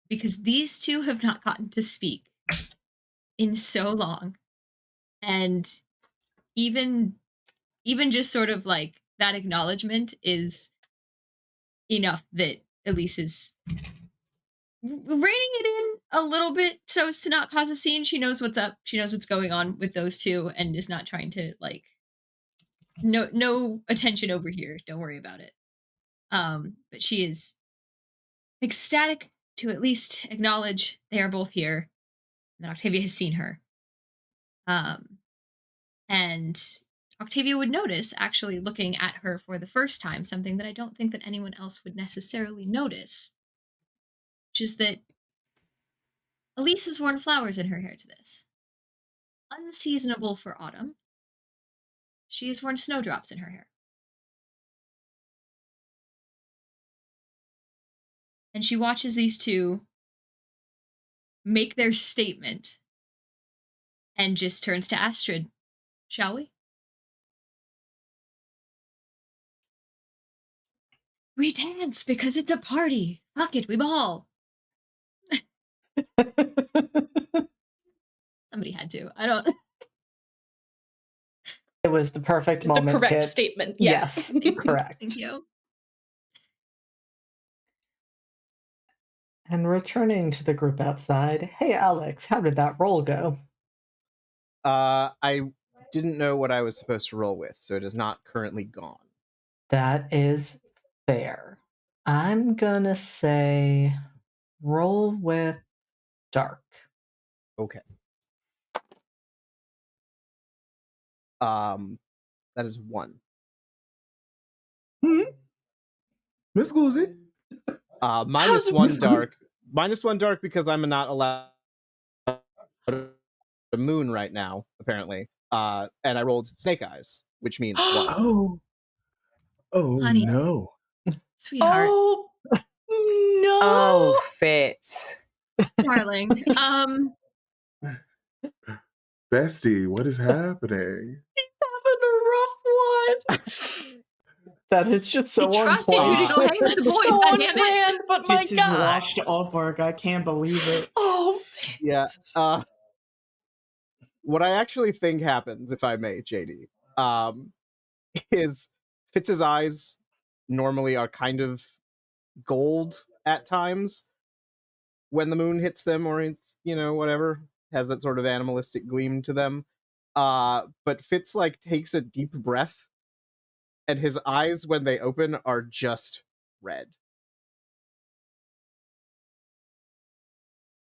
because these two have not gotten to speak in so long. And even just sort of like that acknowledgement is enough that Elise is reining it in a little bit so as to not cause a scene. She knows what's up. She knows what's going on with those two and is not trying to like no attention over here. Don't worry about it. But she is ecstatic to at least acknowledge they are both here and that Octavia has seen her. And Octavia would notice, actually looking at her for the first time, something that I don't think that anyone else would necessarily notice, which is that Elise has worn flowers in her hair to this. Unseasonable for autumn. She has worn snowdrops in her hair. And she watches these two make their statement and just turns to Astrid. Shall we? We dance because it's a party. Fuck it, we ball. Somebody had to. I don't. It was the perfect moment. The correct Kit. statement. Yes. Correct. Thank you. And returning to the group outside, hey Alex, how did that roll go? I didn't know what I was supposed to roll with, so it is not currently gone. That is fair. I'm gonna say roll with dark. Okay. That is 1. Miss Guzzi? Minus 1 dark. Minus 1 dark because I'm not allowed the moon right now, apparently. And I rolled snake eyes, which means 1. Oh Honey. no. Sweetheart. Oh no. Oh, Fitz. Darling. Bestie, what is happening? Having a rough one. That is just so I on trusted point. you to go hang with the That's boys, so on goddammit. brand, but my Fitz is God. washed up, Ark. I can't believe it. Oh, Fitz. Yeah. What I actually think happens, if I may, JD, is Fitz's eyes normally are kind of gold at times when the moon hits them, or it's, whatever, has that sort of animalistic gleam to them. But Fitz takes a deep breath, and his eyes, when they open, are just red.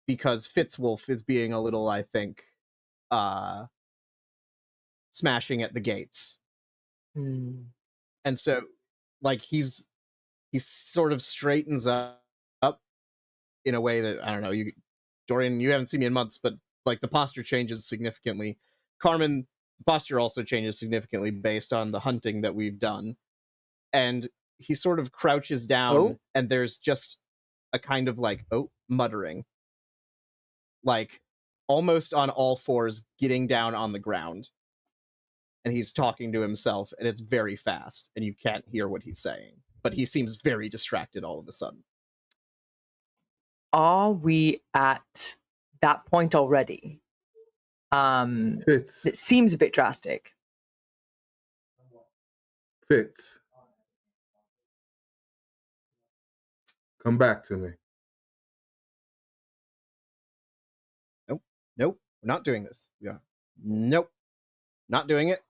Because Fitzwolf is being a little, I think, smashing at the gates. And so, he sort of straightens up in a way that, I don't know, Dorian, you haven't seen me in months, but the posture changes significantly. Carmen, the posture also changes significantly based on the hunting that we've done. And he sort of crouches down, and there's just a kind of muttering. Almost on all fours, getting down on the ground. And he's talking to himself, and it's very fast, and you can't hear what he's saying. But he seems very distracted all of a sudden. Are we at that point already? Fitz. It seems a bit drastic. Fitz. Come back to me. Nope, we're not doing this. Yeah. Nope. Not doing it.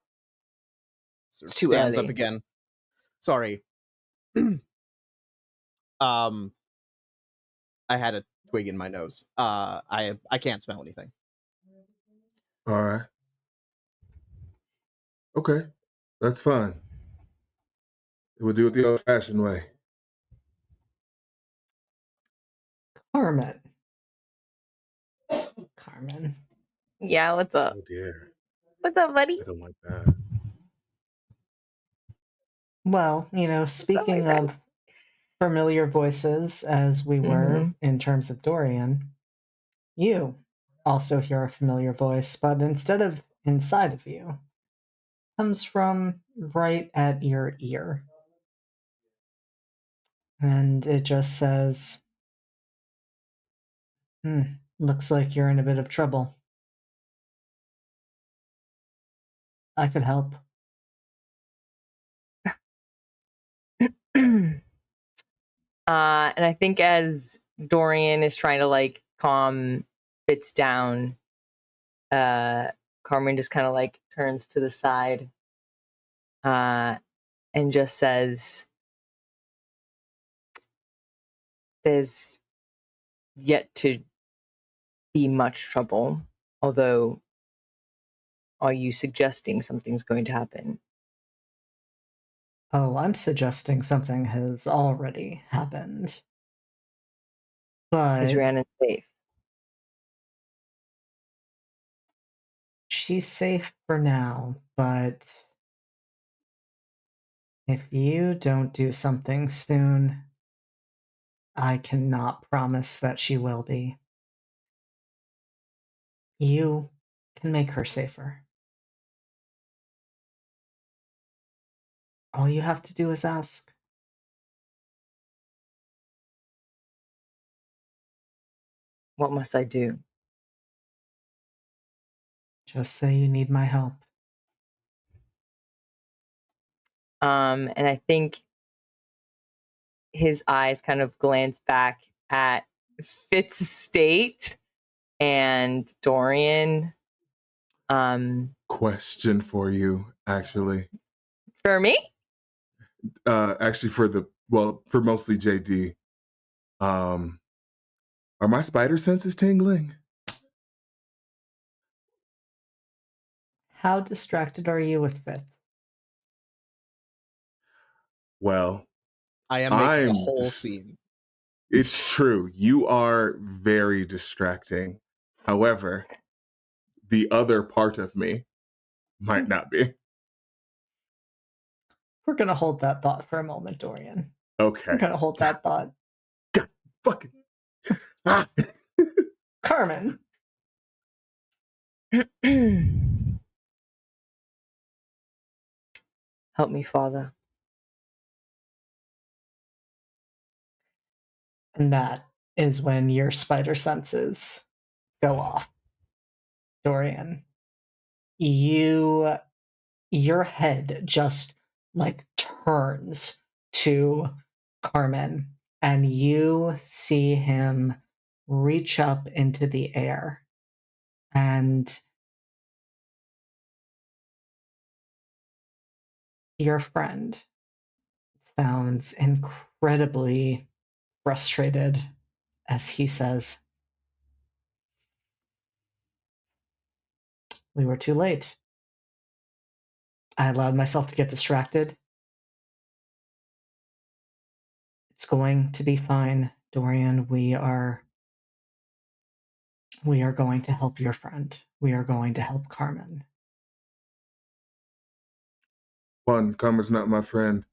It's too stands early. Up again. Sorry. I had a twig in my nose. I can't smell anything. All right. Okay. That's fine. We'll do it the old-fashioned way. Carmen. Yeah, what's up? Oh dear. What's up, buddy? I don't like that. Well, speaking of familiar voices, as we were in terms of Dorian, you also hear a familiar voice, but instead of inside of you, comes from right at your ear. And it just says, looks like you're in a bit of trouble. I could help. And I think as Dorian is trying to calm Fitz down, Carmen just kind of turns to the side and just says, there's yet to be much trouble, although are you suggesting something's going to happen? Oh, I'm suggesting something has already happened. But Is Rhiannon safe? she's safe for now, but if you don't do something soon, I cannot promise that she will be. You can make her safer. All you have to do is ask. What must I do? Just say you need my help. And I think his eyes kind of glance back at Fitz's state and Dorian. Question for you, actually. For me? Actually, for mostly JD. Are my spider senses tingling? How distracted are you with Fitz? I Well, am making a I'm whole scene. It's true. You are very distracting. However, the other part of me might not be. We're going to hold that thought for a moment, Dorian. Okay. We're going to hold that thought. God, fucking. Ah. Carmen. Help me, Father. And that is when your spider senses go off. Dorian, your head just like turns to Carmen, and you see him reach up into the air, and your friend sounds incredibly frustrated as he says, "We were too late. I allowed myself to get distracted. It's going to be fine, Dorian. We are going to help your friend. We are going to help Carmen." One, Karma's not my friend.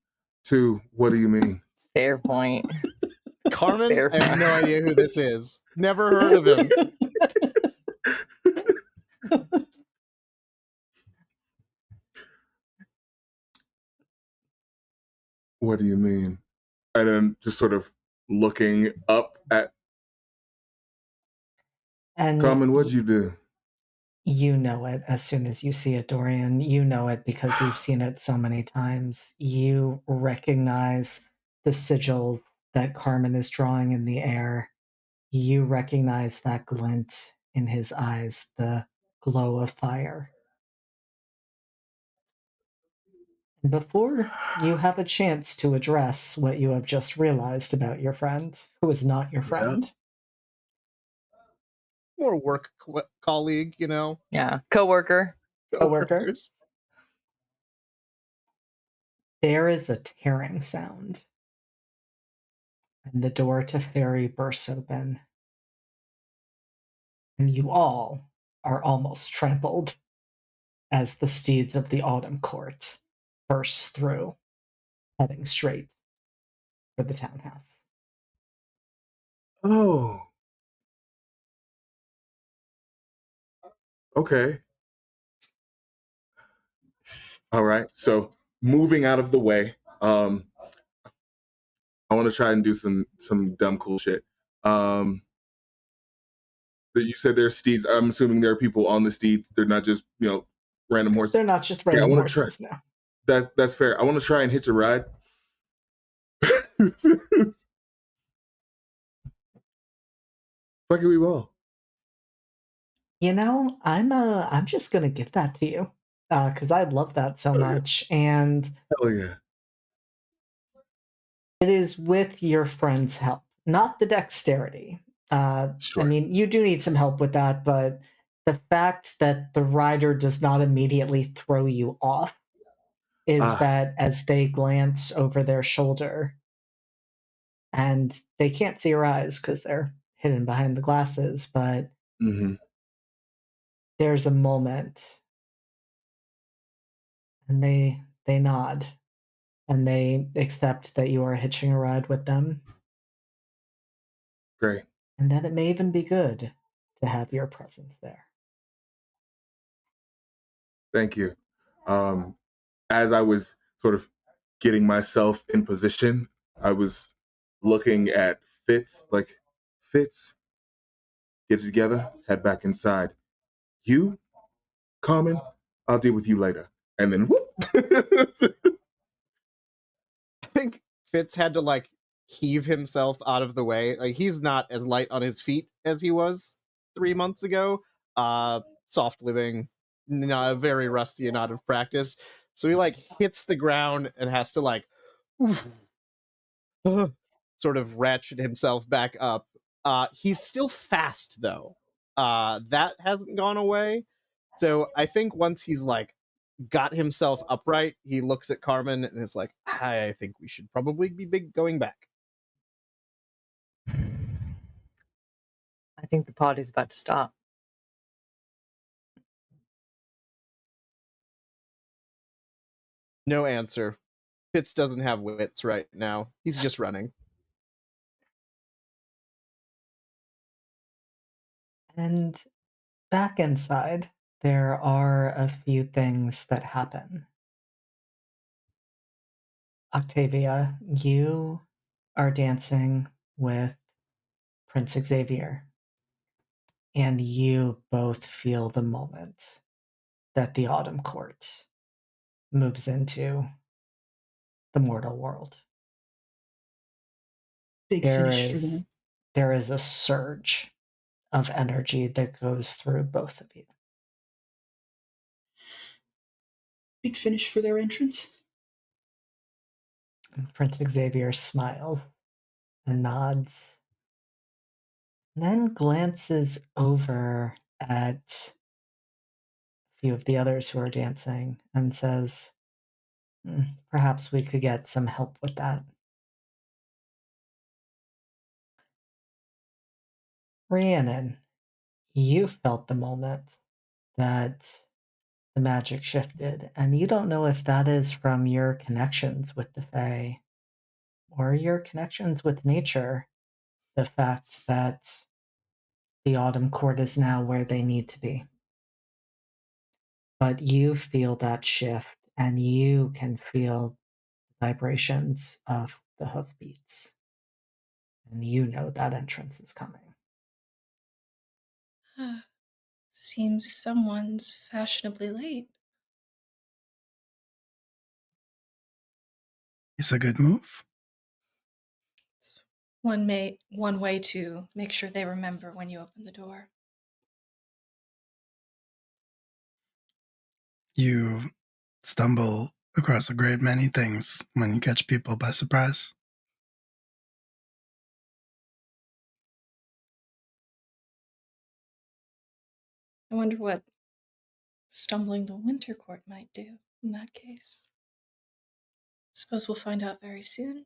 Two, what do you mean? It's a fair point. Carmen, Fair I have no idea who this is. Never heard of him. What do you mean? And then just sort of looking up at And Carmen, what'd you do? you know it as soon as you see it, Dorian. You know it because you've seen it so many times. You recognize the sigil that Carmen is drawing in the air. You recognize that glint in his eyes, the glow of fire. And before you have a chance to address what you have just realized about your friend, who is not your friend, More work colleague, you know? Yeah. Coworker. coworker, there is a tearing sound. And the door to Fairy bursts open. And you all are almost trampled as the steeds of the Autumn Court burst through, heading straight for the townhouse. Oh. Okay. All right. So moving out of the way, I want to try and do some dumb cool shit. That you said there's steeds. I'm assuming there are people on the steeds. They're not just random horses. They're not just random I want to try. horses now. That's fair. I want to try and hitch a ride. Fucking we will. You know, I'm just gonna give that to you because I love that so much, and Hell yeah. it is with your friend's help, not the dexterity. Sure. I mean, you do need some help with that, but the fact that the rider does not immediately throw you off is that as they glance over their shoulder, and they can't see your eyes because they're hidden behind the glasses, but there's a moment, and they nod, and they accept that you are hitching a ride with them. Great. And that it may even be good to have your presence there. Thank you. As I was sort of getting myself in position, I was looking at Fitz, like, Fitz, get it together, head back inside. You, Carmen, I'll deal with you later. And then whoop. I think Fitz had to like heave himself out of the way. Like he's not as light on his feet as he was 3 months ago. Soft living, not very rusty and out of practice. So he like hits the ground and has to like sort of ratchet himself back up. He's still fast though. That hasn't gone away. So I think once he's like got himself upright, he looks at Carmen and is like, I think we should probably be going back. I think the party's about to start. No answer. Fitz doesn't have wits right now. He's just running. And back inside, there are a few things that happen. Octavia, you are dancing with Prince Xavier, and you both feel the moment that the Autumn Court moves into the mortal world. Big finish for them. There is a surge of energy that goes through both of you. Big finish for their entrance. And Prince Xavier smiles and nods, and then glances over at a few of the others who are dancing and says, perhaps we could get some help with that. Rhiannon, you felt the moment that the magic shifted, and you don't know if that is from your connections with the Fae or your connections with nature, the fact that the Autumn Court is now where they need to be. But you feel that shift, and you can feel the vibrations of the hoofbeats, and you know that entrance is coming. Seems someone's fashionably late. It's a good move. It's one way to make sure they remember when you open the door. You stumble across a great many things when you catch people by surprise. I wonder what stumbling the Winter Court might do in that case. Suppose we'll find out very soon.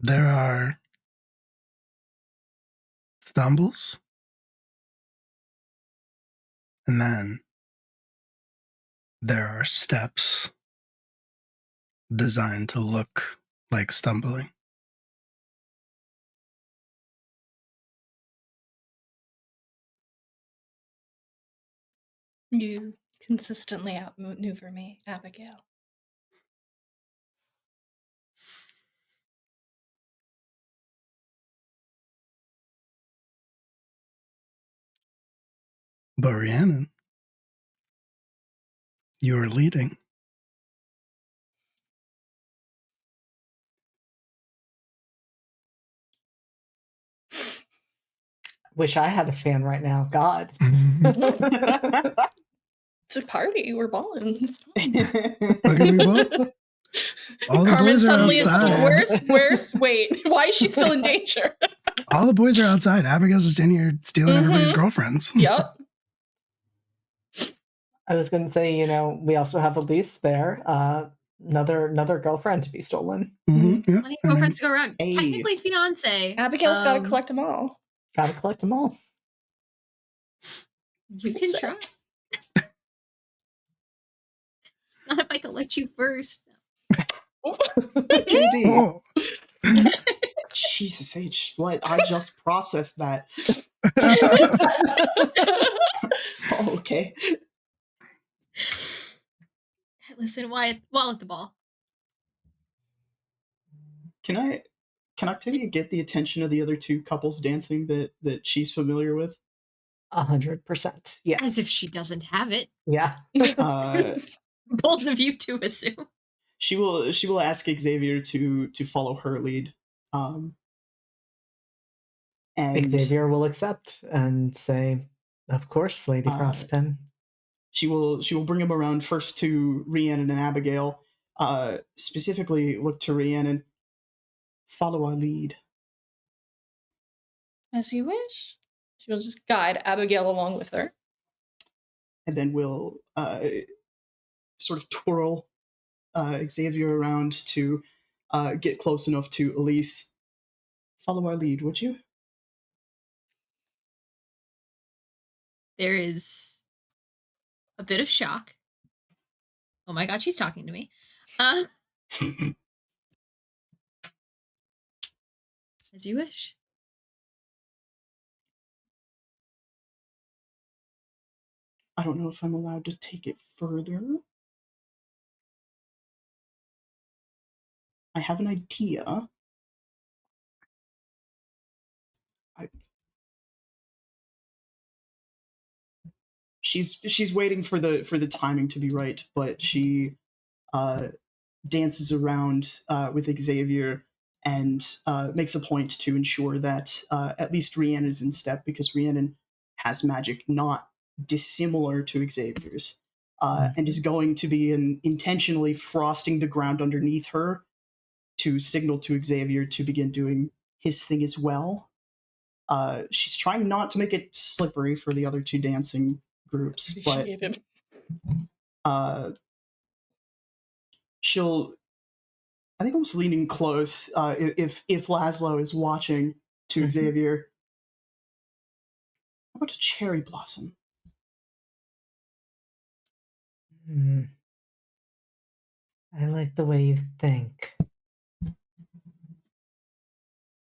There are stumbles, and then there are steps designed to look like stumbling. You consistently outmaneuver me, Abigail. But Rhiannon, you are leading. Wish I had a fan right now. God. It's a party. We're balling. It's fine. Look at me ball. All the Carmen boys are suddenly outside. wait, why is she still in danger? All the boys are outside. Abigail's just in here stealing everybody's girlfriends. Yep. I was going to say, we also have Elise there. Another girlfriend to be stolen. Mm-hmm, yeah. Plenty of girlfriends to go around. Hey. Technically fiance. Abigail's got to collect them all. Gotta collect them all. You can try. Not if I collect you first. JD. Oh. Jesus H. What? I just processed that. Oh, okay. Listen, Wyatt, while at the ball. Can I tell you get the attention of the other two couples dancing that she's familiar with? 100%. Yes. As if she doesn't have it. Yeah. Both of you to assume. She will ask Xavier to follow her lead. And Xavier will accept and say, "Of course, Lady Frostpin." She will bring him around first to Rhiannon and Abigail. Specifically, look to Rhiannon. Follow our lead. As you wish. She will just guide Abigail along with her. And then we'll sort of twirl Xavier around to get close enough to Elise. Follow our lead, would you? There is a bit of shock. Oh my god, she's talking to me. As you wish. I don't know if I'm allowed to take it further. I have an idea. She's waiting for the timing to be right, but she dances around with Xavier and makes a point to ensure that at least Rhiannon is in step, because Rhiannon has magic not dissimilar to Xavier's, and is going to be intentionally frosting the ground underneath her to signal to Xavier to begin doing his thing as well. She's trying not to make it slippery for the other two dancing groups, but she'll, I think, almost leaning close, if Laszlo is watching, to Xavier. How about a cherry blossom? I like the way you think.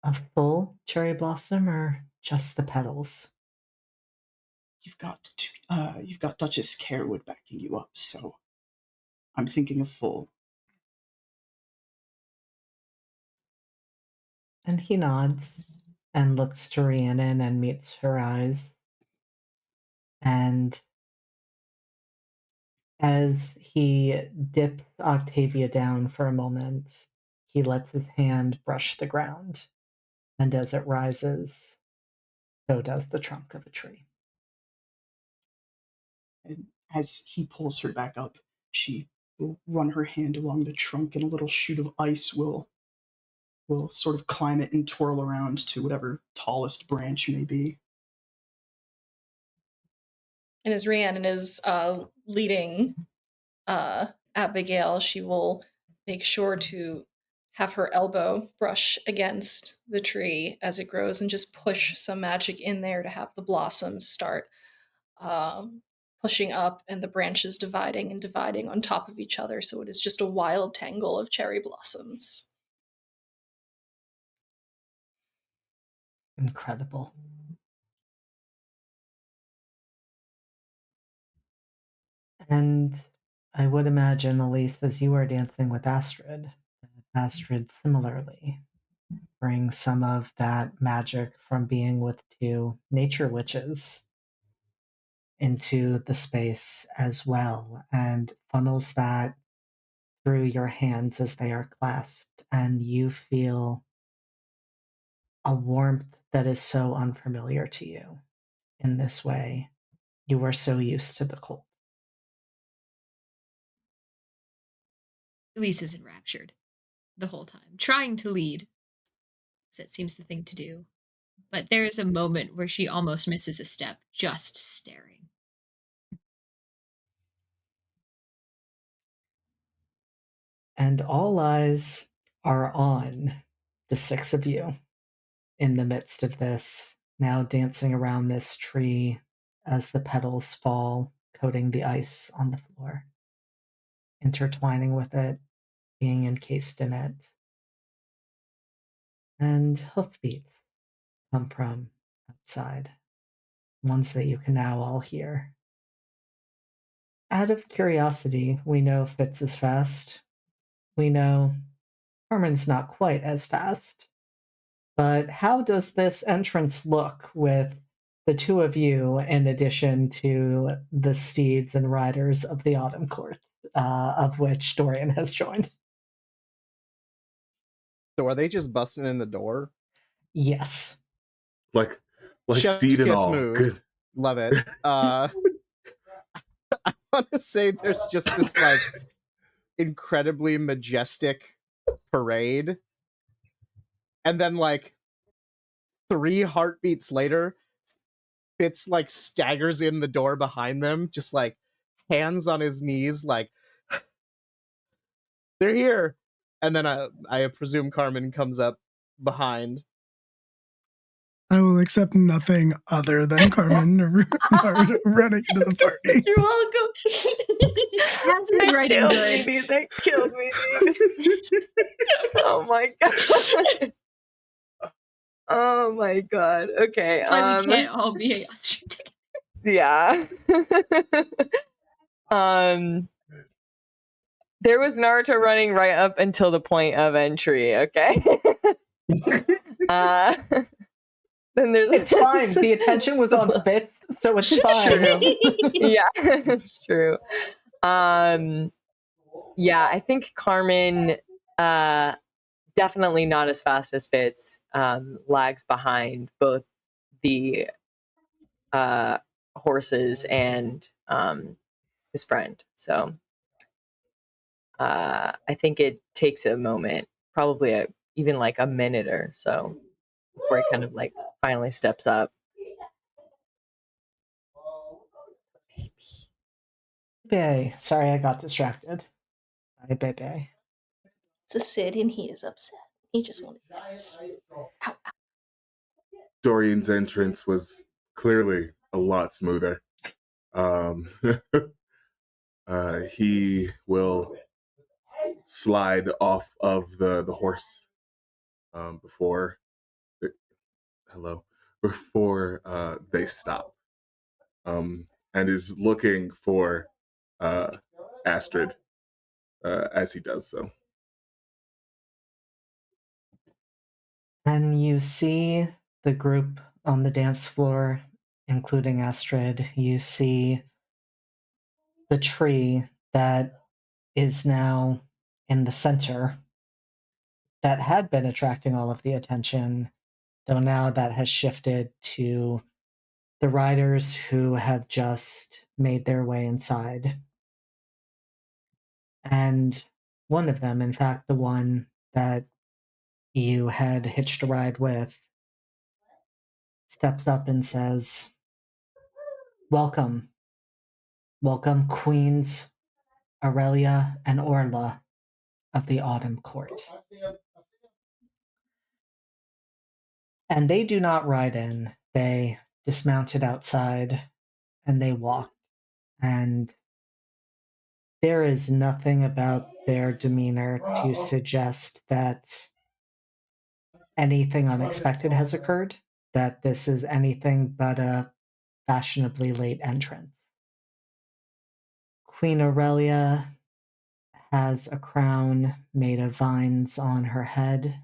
A full cherry blossom or just the petals? You've got Duchess Carewood backing you up, so I'm thinking of full. And he nods and looks to Rhiannon and meets her eyes. And as he dips Octavia down for a moment, he lets his hand brush the ground. And as it rises, so does the trunk of a tree. And as he pulls her back up, she will run her hand along the trunk, and a little shoot of ice will sort of climb it and twirl around to whatever tallest branch may be. And as Rhiannon is leading Abigail, she will make sure to have her elbow brush against the tree as it grows and just push some magic in there to have the blossoms start pushing up and the branches dividing and dividing on top of each other. So it is just a wild tangle of cherry blossoms. Incredible. And I would imagine, Elise, as you are dancing with Astrid, Astrid similarly brings some of that magic from being with two nature witches into the space as well, and funnels that through your hands as they are clasped, and you feel a warmth that is so unfamiliar to you in this way. You are so used to the cold. Elise is enraptured the whole time, trying to lead. That seems the thing to do. but there is a moment where she almost misses a step just staring. And all eyes are on the six of you in the midst of this, now dancing around this tree as the petals fall, coating the ice on the floor, intertwining with it, being encased in it. And hoofbeats come from outside, ones that you can now all hear. Out of curiosity, we know Fitz is fast. We know Carmen's not quite as fast. But how does this entrance look with the two of you in addition to the steeds and riders of the Autumn Court, of which Dorian has joined? So are they just busting in the door? Yes. Like Chef's steed and kiss all. moves. Good. Love it. I want to say there's just this like incredibly majestic parade, and then like 3 heartbeats later, Fitz like staggers in the door behind them, just like hands on his knees, like they're here. And then I presume Carmen comes up behind. I will accept nothing other than Carmen running into the party. You're welcome. Passes right into it. That killed me, dude. Oh my god. Oh my god. Okay. That's why we can't all be a Austrian. Yeah. There was Naruto running right up until the point of entry, okay? Then there's It's fine. The attention was on Fitz, so it's fine. Yeah, it's true. Yeah, I think Carmen definitely not as fast as Fitz, lags behind both the horses and his friend. So I think it takes a moment, probably even like a minute or so, before he kind of like finally steps up. Bae. Sorry, I got distracted. Bye, baby. It's a Sid and he is upset. He just wanted to dance. Ow, ow. Dorian's entrance was clearly a lot smoother. He will slide off of the horse before they stop, and is looking for Astrid as he does so. And you see the group on the dance floor, including Astrid. You see the tree that is now in the center that had been attracting all of the attention, though now that has shifted to the riders who have just made their way inside. And one of them, in fact, the one that you had hitched a ride with, steps up and says, "Welcome. Welcome, Queens Aurelia and Orla of the Autumn Court." And they do not ride in. They dismounted outside and they walked. And there is nothing about their demeanor to suggest that anything unexpected has occurred, that this is anything but a fashionably late entrance. Queen Aurelia has a crown made of vines on her head.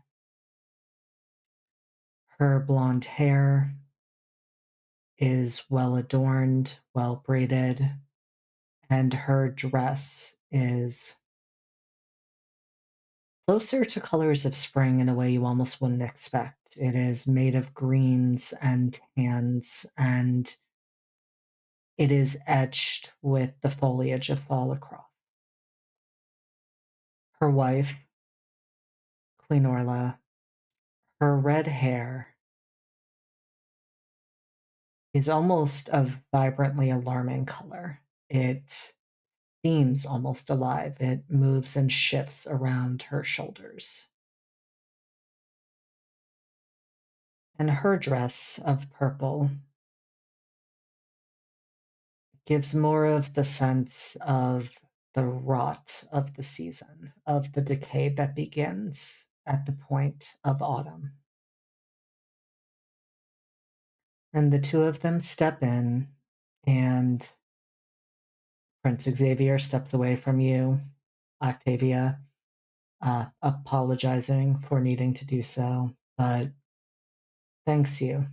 Her blonde hair is well adorned, well braided, and her dress is closer to colors of spring in a way you almost wouldn't expect. It is made of greens and tans, and it is etched with the foliage of fall across. Her wife, Queen Orla, her red hair is almost a vibrantly alarming color. It seems almost alive. It moves and shifts around her shoulders. And her dress of purple gives more of the sense of the rot of the season, of the decay that begins at the point of autumn. And the two of them step in, and Prince Xavier steps away from you. Octavia, apologizing for needing to do so, but thanks you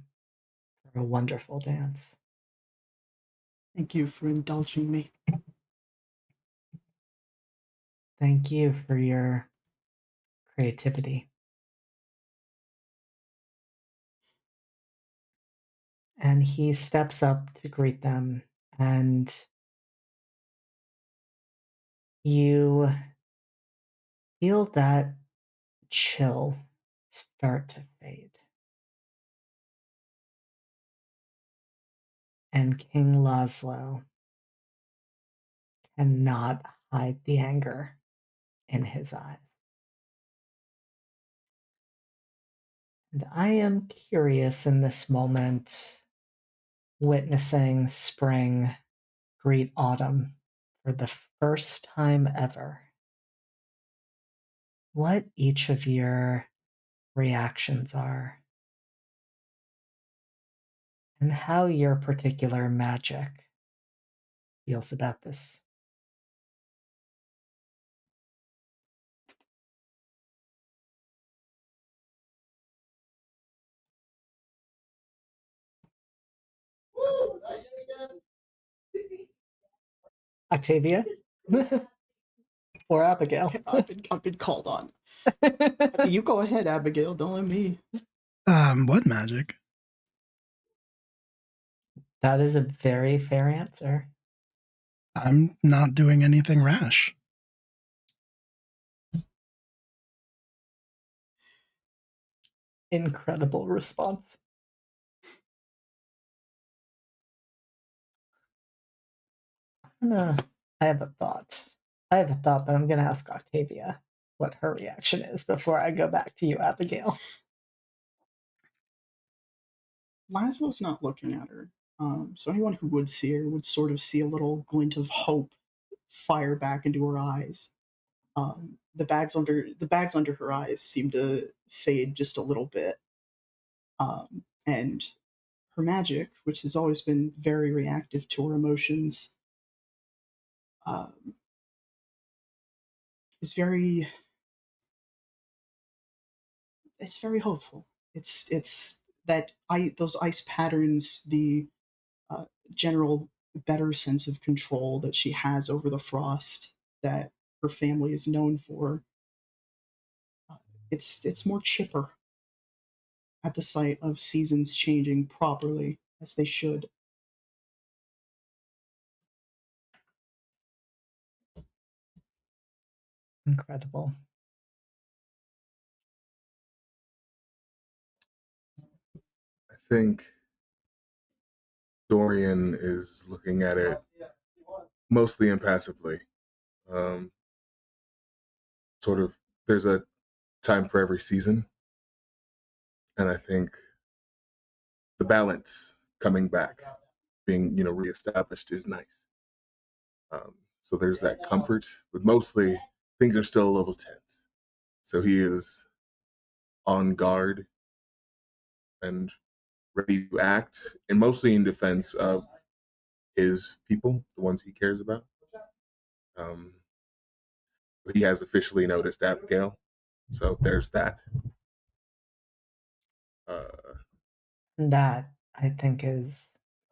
for a wonderful dance. Thank you for indulging me. Thank you for your creativity. And he steps up to greet them, and you feel that chill start to fade. And King Laszlo cannot hide the anger in his eyes. And I am curious in this moment, witnessing spring greet autumn for the first time ever, what each of your reactions are, and how your particular magic feels about this. Octavia? Or Abigail? I've been called on. You go ahead, Abigail. Don't let me. What magic? That is a very fair answer. I'm not doing anything rash. Incredible response. I have a thought. But I'm going to ask Octavia what her reaction is before I go back to you, Abigail. Laszlo's not looking at her. So anyone who would see her would sort of see a little glint of hope fire back into her eyes. The bags under her eyes seem to fade just a little bit. And her magic, which has always been very reactive to her emotions, is very hopeful. It's that those ice patterns, the general better sense of control that she has over the frost that her family is known for. It's more chipper at the sight of seasons changing properly as they should. Incredible. I think Dorian is looking at it mostly impassively. Sort of, there's a time for every season, and I think the balance coming back, being reestablished, is nice. So there's that comfort, but mostly things are still a little tense. So he is on guard and ready to act, and mostly in defense of his people, the ones he cares about. He has officially noticed Abigail, so there's that. That, I think, is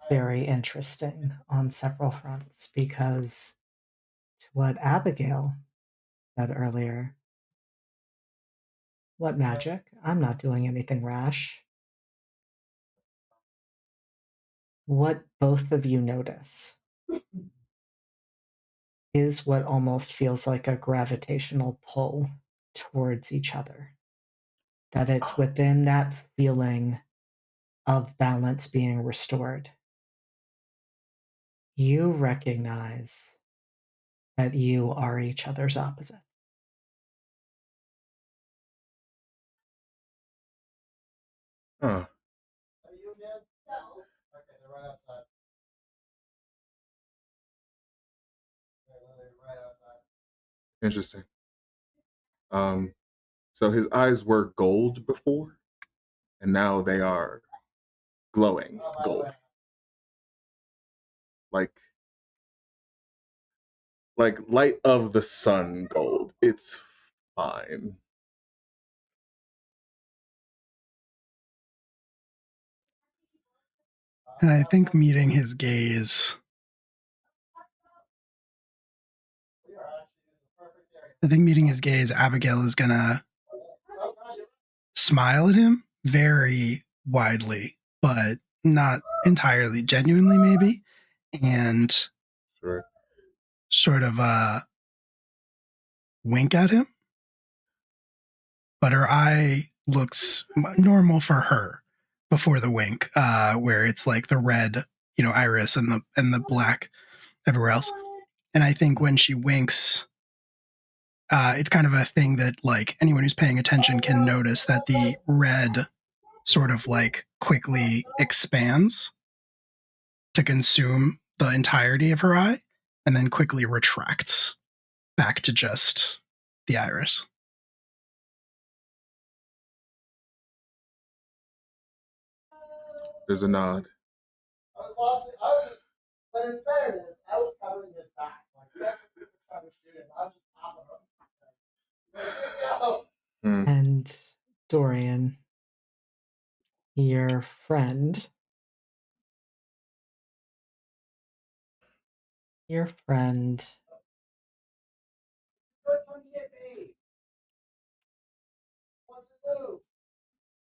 very interesting on several fronts because, to what Abigail said earlier, what magic? I'm not doing anything rash. What both of you notice is what almost feels like a gravitational pull towards each other. That it's within that feeling of balance being restored you recognize that you are each other's opposite. Huh. Interesting. So his eyes were gold before, and now they are glowing gold. Like light of the sun gold. It's fine. And I think meeting his gaze, Abigail is gonna smile at him very widely, but not entirely genuinely, maybe, and Sure. sort of wink at him. But her eye looks normal for her before the wink, where it's like the red, iris and the black everywhere else. And I think when she winks, it's kind of a thing that like anyone who's paying attention can notice that the red sort of like quickly expands to consume the entirety of her eye and then quickly retracts back to just the iris. There's a nod. But in fairness, I was covering his back. Like, that's what people trying to shoot him. I was just popping him. And Dorian, your friend,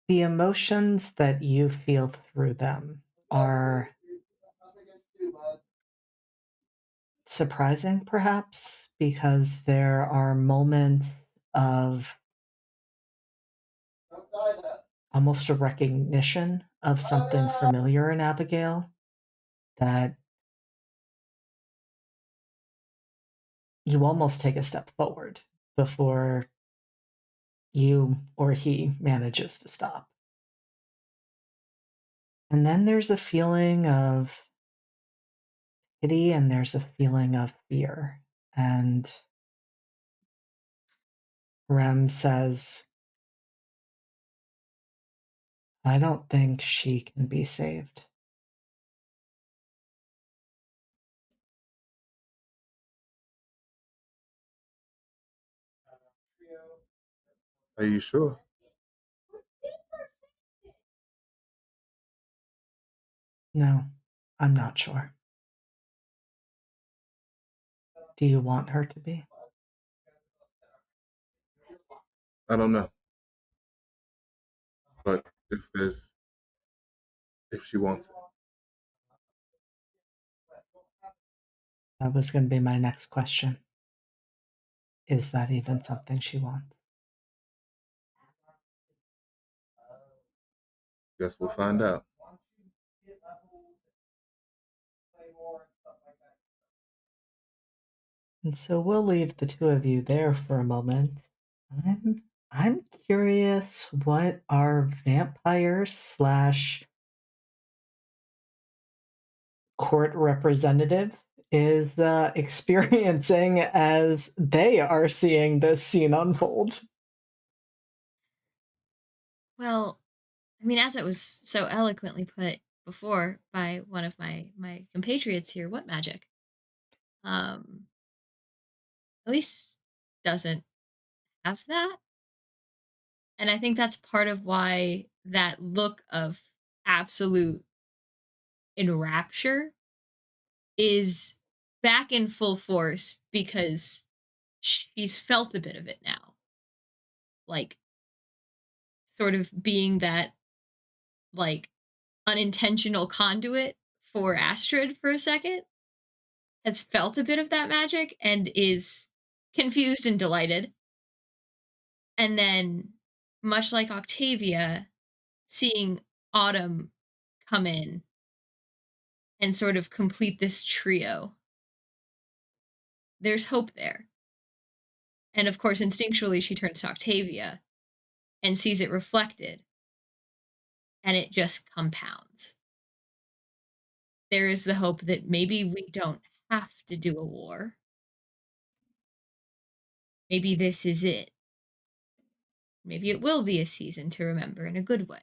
the emotions that you feel through them are surprising, perhaps, because there are moments of almost a recognition of something familiar in Abigail that you almost take a step forward before you or he manages to stop. And then there's a feeling of pity and there's a feeling of fear. And Rem says, I don't think she can be saved. Are you sure? No, I'm not sure. Do you want her to be? I don't know. But if she wants it. That was going to be my next question. Is that even something she wants? Guess we'll find out. And so we'll leave the two of you there for a moment. I'm curious what our vampires slash court representative is experiencing as they are seeing this scene unfold. Well, I mean, as it was so eloquently put before by one of my compatriots here, what magic? At least doesn't have that. And I think that's part of why that look of absolute enrapture is back in full force because she's felt a bit of it now. Like, sort of being that, like, unintentional conduit for Astrid for a second, has felt a bit of that magic and is confused and delighted. And then, much like Octavia, seeing Autumn come in and sort of complete this trio, there's hope there. And of course, instinctually, she turns to Octavia and sees it reflected, and it just compounds. There is the hope that maybe we don't have to do a war. Maybe this is it. Maybe it will be a season to remember in a good way.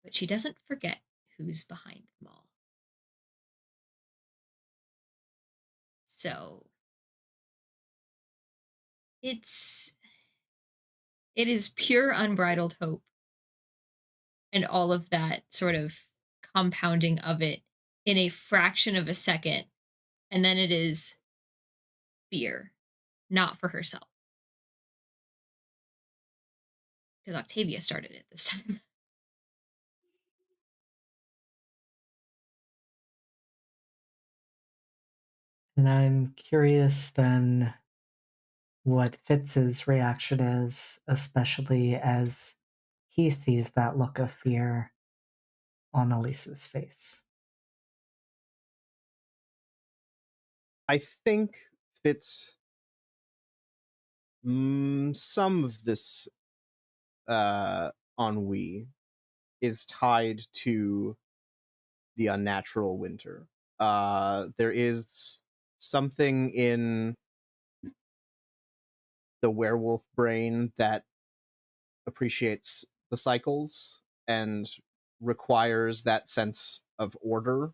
But she doesn't forget who's behind them all. So it is pure unbridled hope, and all of that sort of compounding of it in a fraction of a second. And then it is fear, not for herself. Because Octavia started it this time. And I'm curious then what Fitz's reaction is, especially as he sees that look of fear on Elise's face. I think Fitz some of this ennui is tied to the unnatural winter. There is something in the werewolf brain that appreciates the cycles and requires that sense of order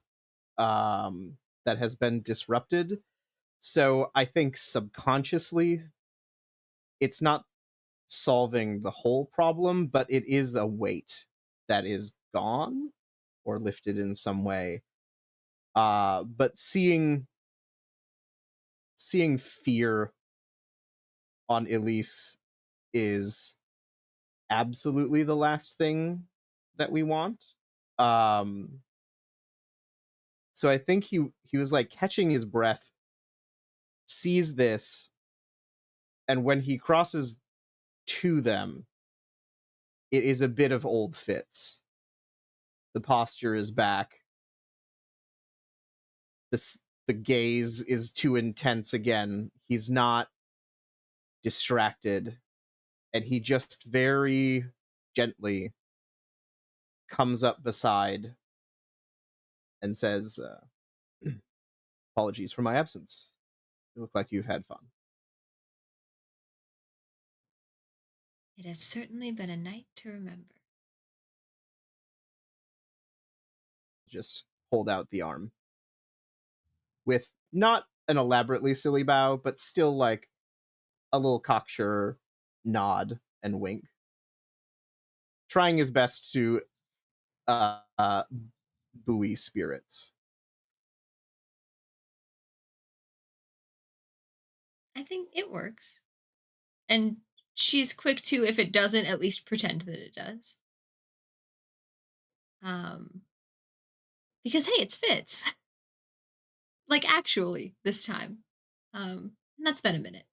that has been disrupted. So I think subconsciously it's not solving the whole problem, but it is a weight that is gone or lifted in some way. But seeing fear on Elise is absolutely the last thing that we want. So I think he was like catching his breath, sees this, and when he crosses to them, it is a bit of old Fitz. The posture is back. The gaze is too intense again. He's not distracted, and he just very gently comes up beside and says, apologies for my absence. You look like you've had fun. It has certainly been a night to remember. Just hold out the arm. With not an elaborately silly bow, but still like a little cocksure nod and wink. Trying his best to buoy spirits. I think it works. And she's quick to, if it doesn't, at least pretend that it does. Because hey, it's Fitz. Like actually, this time. And that's been a minute.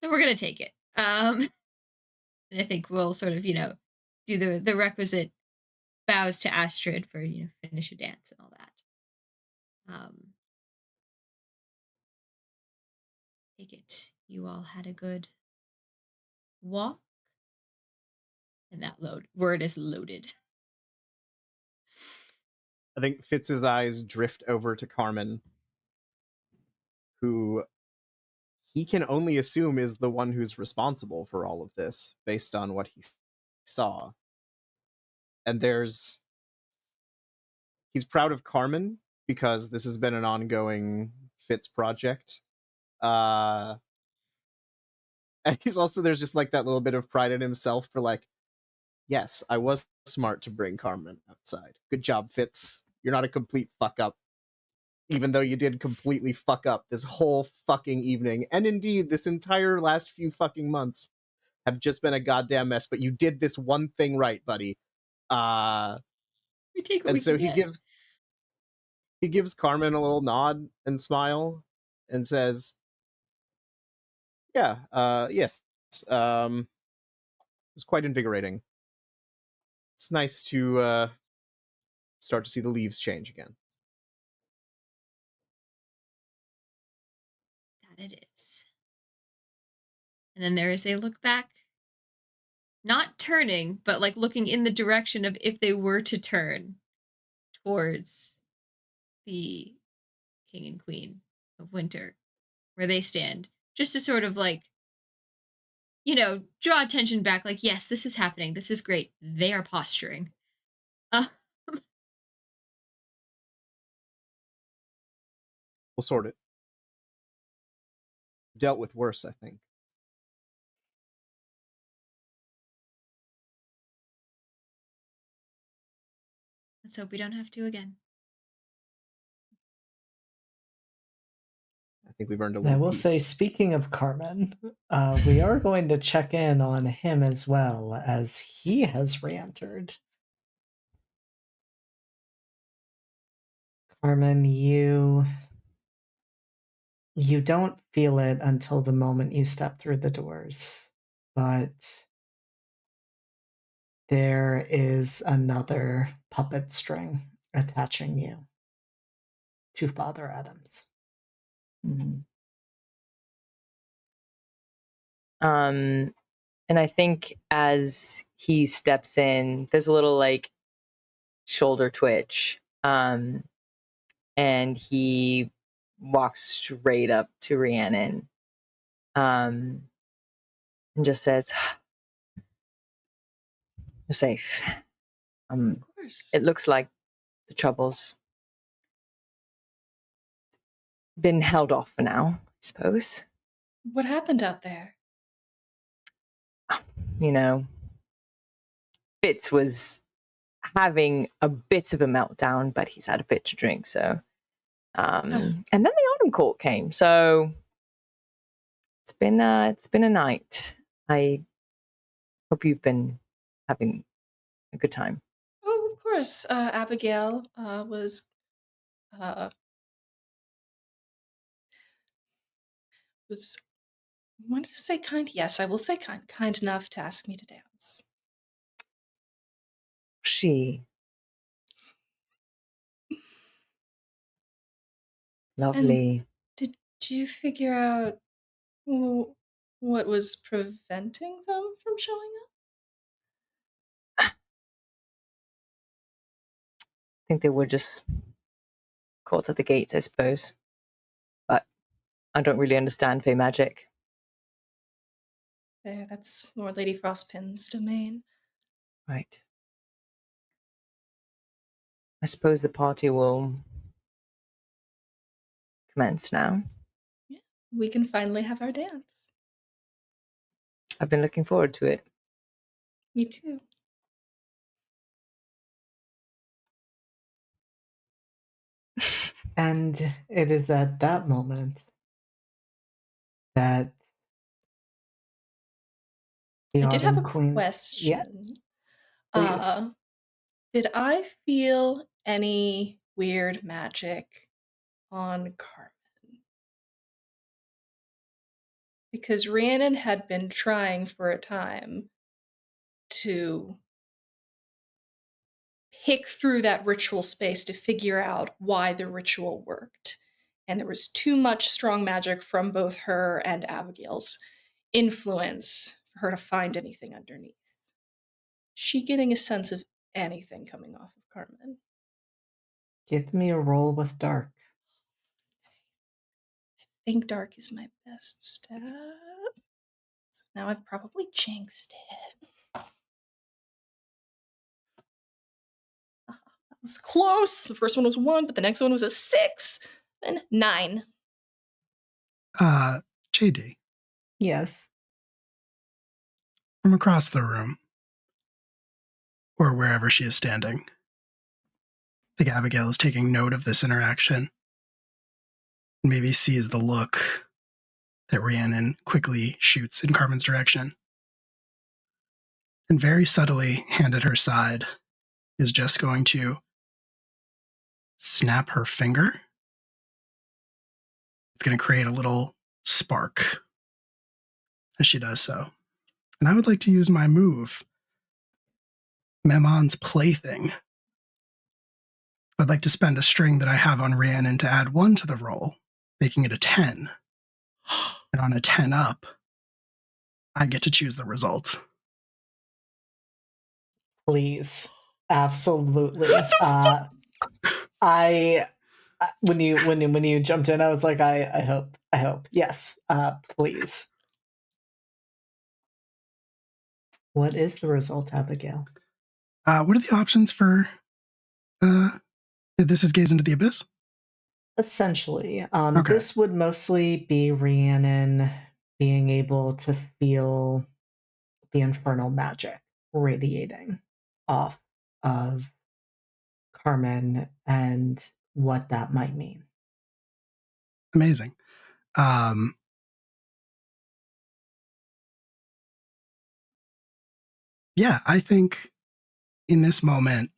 So we're gonna take it. And I think we'll sort of, do the requisite bows to Astrid for, finish a dance and all that. Take it. You all had a good walk. And that word is loaded. I think Fitz's eyes drift over to Carmen, who he can only assume is the one who's responsible for all of this based on what he saw. And he's proud of Carmen because this has been an ongoing Fitz project. And he's also, there's just like that little bit of pride in himself for like, yes, I was smart to bring Carmen outside. Good job, Fitz. You're not a complete fuck up. Even though you did completely fuck up this whole fucking evening. And indeed, this entire last few fucking months have just been a goddamn mess, but you did this one thing right, buddy. We take what we so can he gives Carmen a little nod and smile and says, yeah, yes. It was quite invigorating. It's nice to start to see the leaves change again. That it is. And then there is a look back. Not turning, but like looking in the direction of if they were to turn towards the king and queen of winter, where they stand, just to sort of like, draw attention back. Like, yes, this is happening. This is great. They are posturing. We'll sort it. Dealt with worse, I think. Let's hope we don't have to again. I think we've earned a little I will peace. say, speaking of Carmen, we are going to check in on him as well, as he has re-entered. Carmen, you don't feel it until the moment you step through the doors, but there is another puppet string attaching you to Father Adams. And I think as he steps in, there's a little like shoulder twitch. And he walks straight up to Rhiannon. And just says, "You're safe." Of course. It looks like the trouble's been held off for now, I suppose. What happened out there? Fitz was having a bit of a meltdown, but he's had a bit to drink, so. And then the autumn court came, so it's been a night. I hope you've been having a good time. Oh, of course. Abigail was wanted to say kind. Yes, I will say kind. Kind enough to ask me to dance. She. Lovely. And did you figure out what was preventing them from showing up? I think they were just caught at the gates, I suppose. But I don't really understand Fey magic. There, that's more Lady Frostpin's domain. Right. I suppose the party will commence now. Yeah, we can finally have our dance. I've been looking forward to it. Me too. And it is at that moment that the I did have a Autumn question. Yeah, did I feel any weird magic on Carmen? Because Rhiannon had been trying for a time to pick through that ritual space to figure out why the ritual worked. And there was too much strong magic from both her and Abigail's influence for her to find anything underneath. She getting a sense of anything coming off of Carmen? Give me a roll with dark. I think dark is my best stat. So now I've probably jinxed it. That was close. The first one was 1, but the next one was a 6. And 9. JD. Yes. From across the room, or wherever she is standing, I think Abigail is taking note of this interaction. Maybe sees the look that Rhiannon quickly shoots in Carmen's direction. And very subtly, hand at her side, is just going to snap her finger. It's going to create a little spark as she does so. And I would like to use my move, Mamon's Plaything, I'd like to spend a string that I have on Rhiannon to add 1 to the roll, making it a 10. And on a 10 up, I get to choose the result. Please. Absolutely. When you jumped in, I was like, I hope. Yes. Please. What is the result, Abigail? What are the options for this is Gaze into the Abyss? Essentially, Okay. this would mostly be Rhiannon being able to feel the infernal magic radiating off of Carmen and what that might mean. Amazing. Yeah, I think in this moment,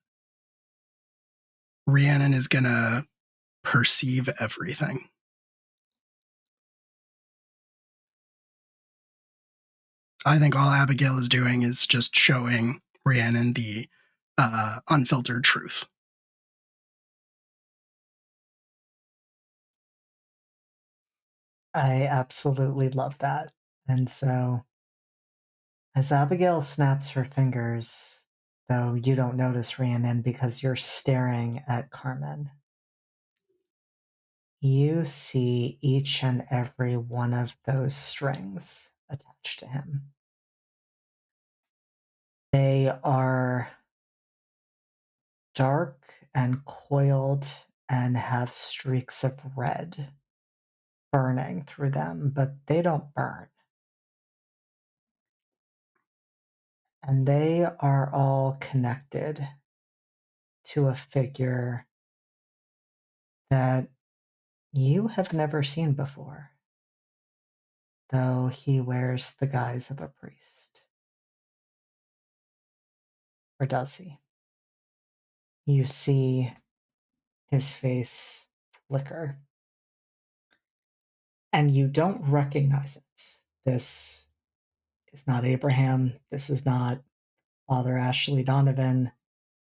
Rhiannon is going to perceive everything. I think all Abigail is doing is just showing Rhiannon the unfiltered truth. I absolutely love that. And so, as Abigail snaps her fingers, though you don't notice Rhiannon because you're staring at Carmen, you see each and every one of those strings attached to him. They are dark and coiled and have streaks of red burning through them, but they don't burn. And they are all connected to a figure that you have never seen before, though he wears the guise of a priest. Or does he? You see his face flicker, and you don't recognize it. This is not Abraham. This is not Father Ashley Donovan.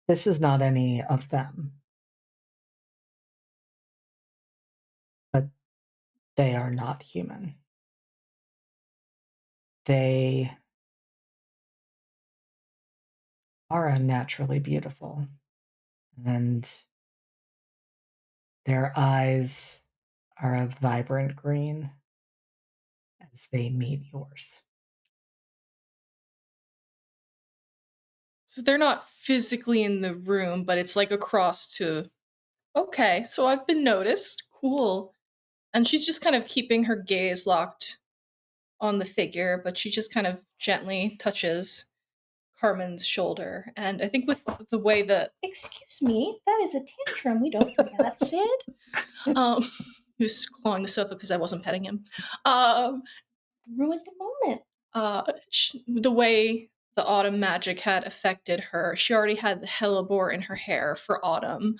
This is not any of them. But they are not human. They are unnaturally beautiful. And their eyes are a vibrant green as they meet yours. So they're not physically in the room, but it's like across to. Okay, so I've been noticed. Cool. And she's just kind of keeping her gaze locked on the figure, but she just kind of gently touches Carmen's shoulder. And I think with the way that, excuse me, that is a tantrum. We don't do that, Sid. Who's clawing the sofa because I wasn't petting him. Ruined the moment. The way the autumn magic had affected her, she already had the hellebore in her hair for autumn.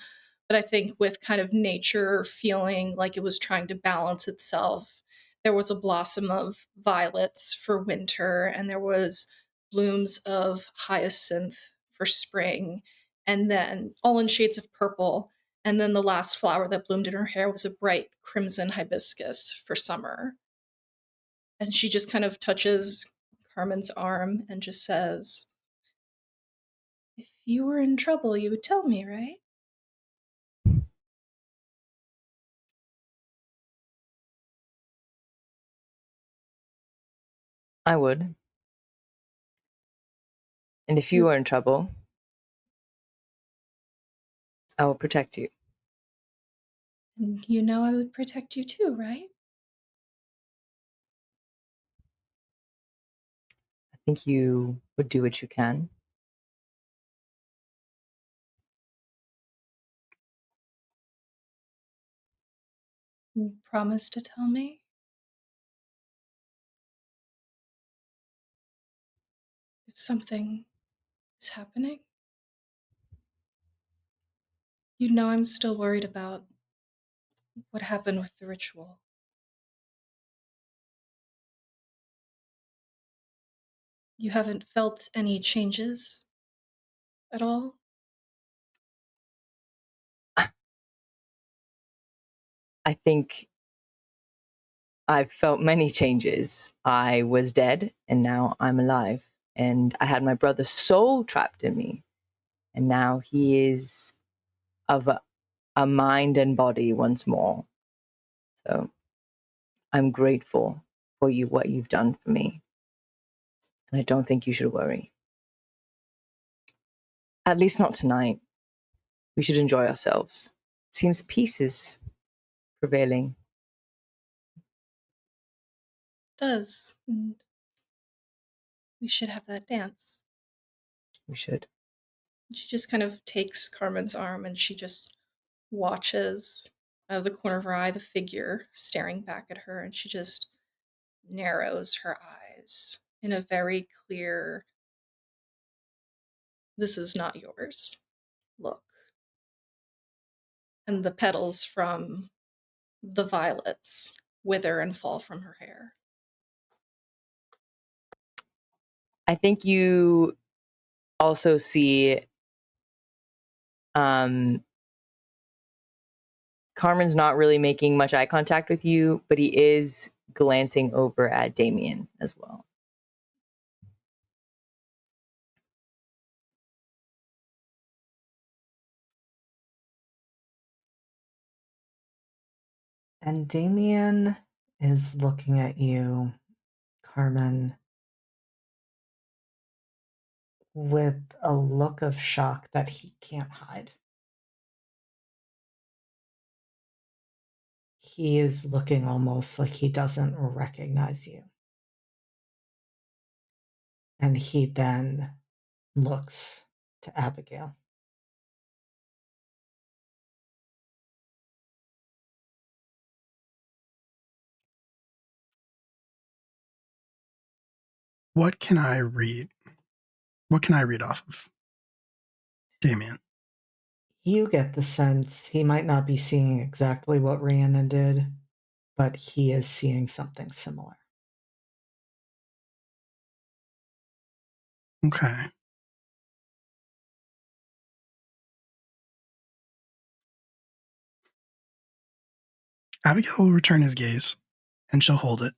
But I think with kind of nature feeling like it was trying to balance itself, there was a blossom of violets for winter, and there was blooms of hyacinth for spring, and then all in shades of purple. And then the last flower that bloomed in her hair was a bright crimson hibiscus for summer. And she just kind of touches Carmen's arm and just says, if you were in trouble, you would tell me, right? I would. And if you are in trouble, I will protect you. And you know I would protect you too, right? I think you would do what you can. You promise to tell me? If something is happening? You know I'm still worried about what happened with the ritual. You haven't felt any changes at all? I think I've felt many changes. I was dead and now I'm alive. And I had my brother's soul trapped in me. And now he is of a mind and body once more. So I'm grateful for you, what you've done for me. And I don't think you should worry. At least not tonight. We should enjoy ourselves. Seems peace is prevailing. Does. And we should have that dance. We should. She just kind of takes Carmen's arm and she just watches out of the corner of her eye the figure staring back at her, and she just narrows her eyes in a very clear, "This is not yours" look. And the petals from the violets wither and fall from her hair. I think you also see Carmen's not really making much eye contact with you, but he is glancing over at Damien as well. And Damien is looking at you, Carmen, with a look of shock that he can't hide. He is looking almost like he doesn't recognize you. And he then looks to Abigail. What can I read? What can I read off of Damien? You get the sense he might not be seeing exactly what Rhiannon did, but he is seeing something similar. Okay. Abigail will return his gaze, and she'll hold it.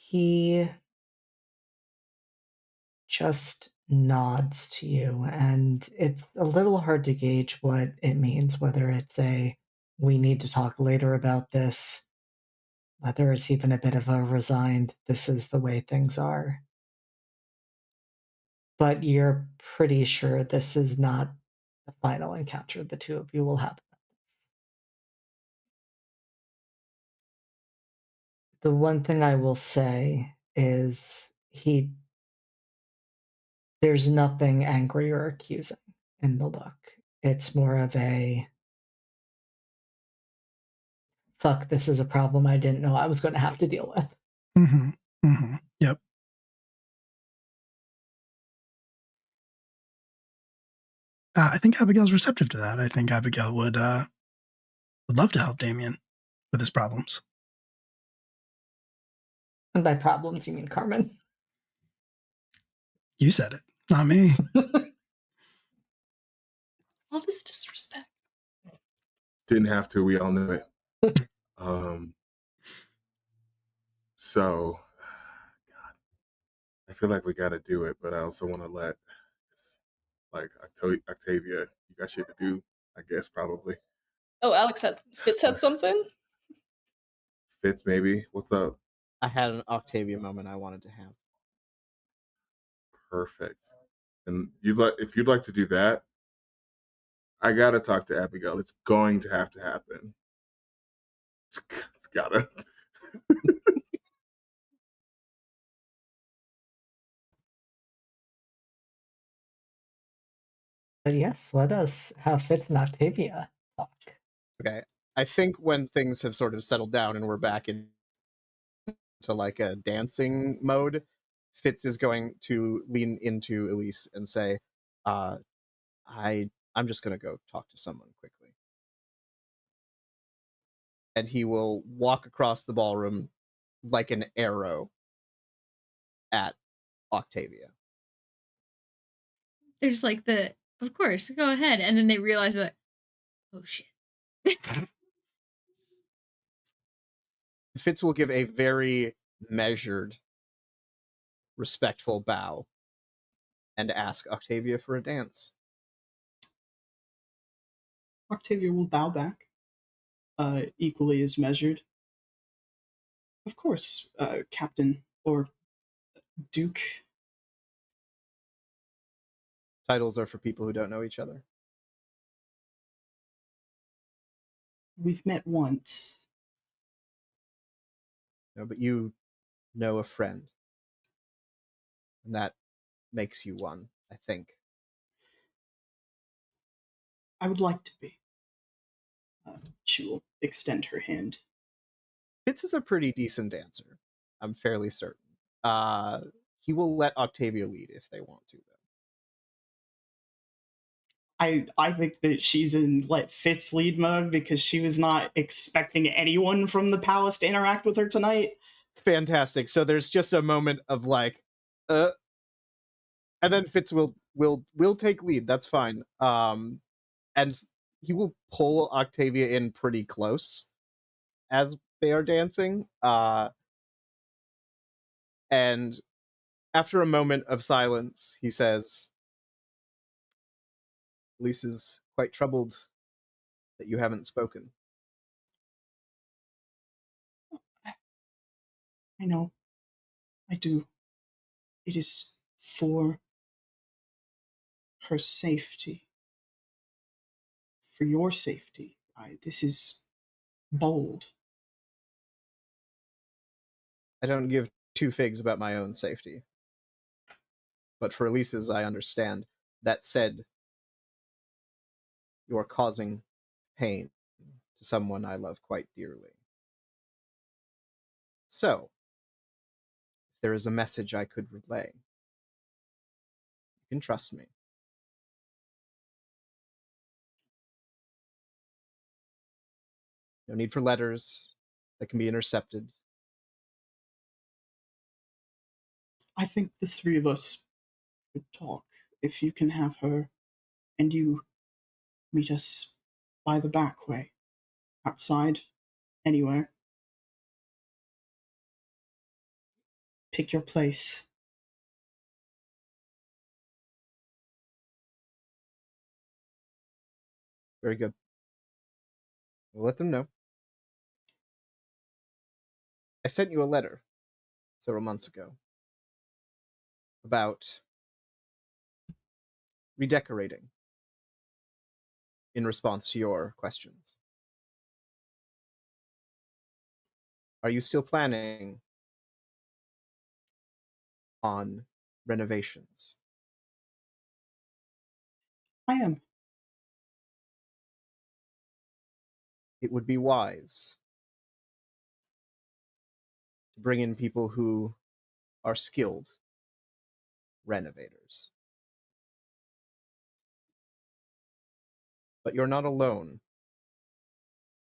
He just nods to you, and it's a little hard to gauge what it means, whether it's a "we need to talk later about this," whether it's even a bit of a resigned "this is the way things are." But you're pretty sure this is not the final encounter the two of you will have about this. The one thing I will say is there's nothing angry or accusing in the look. It's more of a "fuck, this is a problem I didn't know I was going to have to deal with." Mm-hmm. Mm-hmm. Yep. I think Abigail's receptive to that. I think Abigail would love to help Damien with his problems. And by problems, you mean Carmen. You said it, not me. All this disrespect. Didn't have to. We all knew it. So, God, I feel like we got to do it, but I also want to let, like, Octavia, you got shit to do, I guess, probably. Oh, Fitz had something? Fitz, maybe. What's up? I had an Octavia moment I wanted to have. Perfect. And if you'd like to do that, I gotta talk to Abigail. It's going to have to happen. It's gotta. But yes, let us have Fitz and Octavia talk. Okay. I think when things have sort of settled down and we're back into like a dancing mode, Fitz is going to lean into Elise and say, I'm just gonna go talk to someone quickly. And he will walk across the ballroom like an arrow at Octavia. there's like of course, go ahead. And then they realize that, oh shit. Fitz will give a very measured, respectful bow and ask Octavia for a dance. Octavia will bow back, equally as measured. Of course, Captain or Duke. Titles are for people who don't know each other. We've met once. No, but you know a friend. And that makes you one, I think. I would like to be. She will extend her hand. Fitz is a pretty decent dancer. I'm fairly certain. He will let Octavia lead if they want to, though. I think that she's in let Fitz lead mode because she was not expecting anyone from the palace to interact with her tonight. Fantastic. So there's just a moment of like, and then Fitz will take lead. That's fine. And he will pull Octavia in pretty close as they are dancing. And after a moment of silence, he says, Lisa's quite troubled that you haven't spoken. I know. I do. It is for her safety. For your safety. This is bold. I don't give two figs about my own safety. But for Elisa's, I understand. That said, you are causing pain to someone I love quite dearly. So, if there is a message I could relay, you can trust me. No need for letters that can be intercepted. I think the three of us could talk. If you can have her and you meet us by the back way. Outside. Anywhere. Pick your place. Very good. We'll let them know. I sent you a letter several months ago about redecorating in response to your questions. Are you still planning on renovations? I am. It would be wise to bring in people who are skilled renovators. But you're not alone.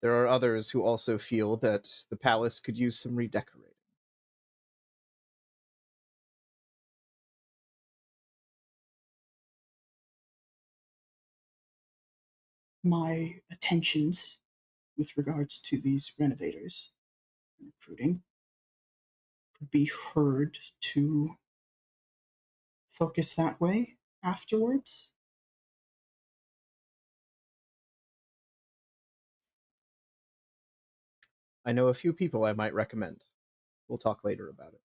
There are others who also feel that the palace could use some redecorating. My attentions with regards to these renovators and recruiting could be heard to focus that way afterwards. I know a few people I might recommend. We'll talk later about it.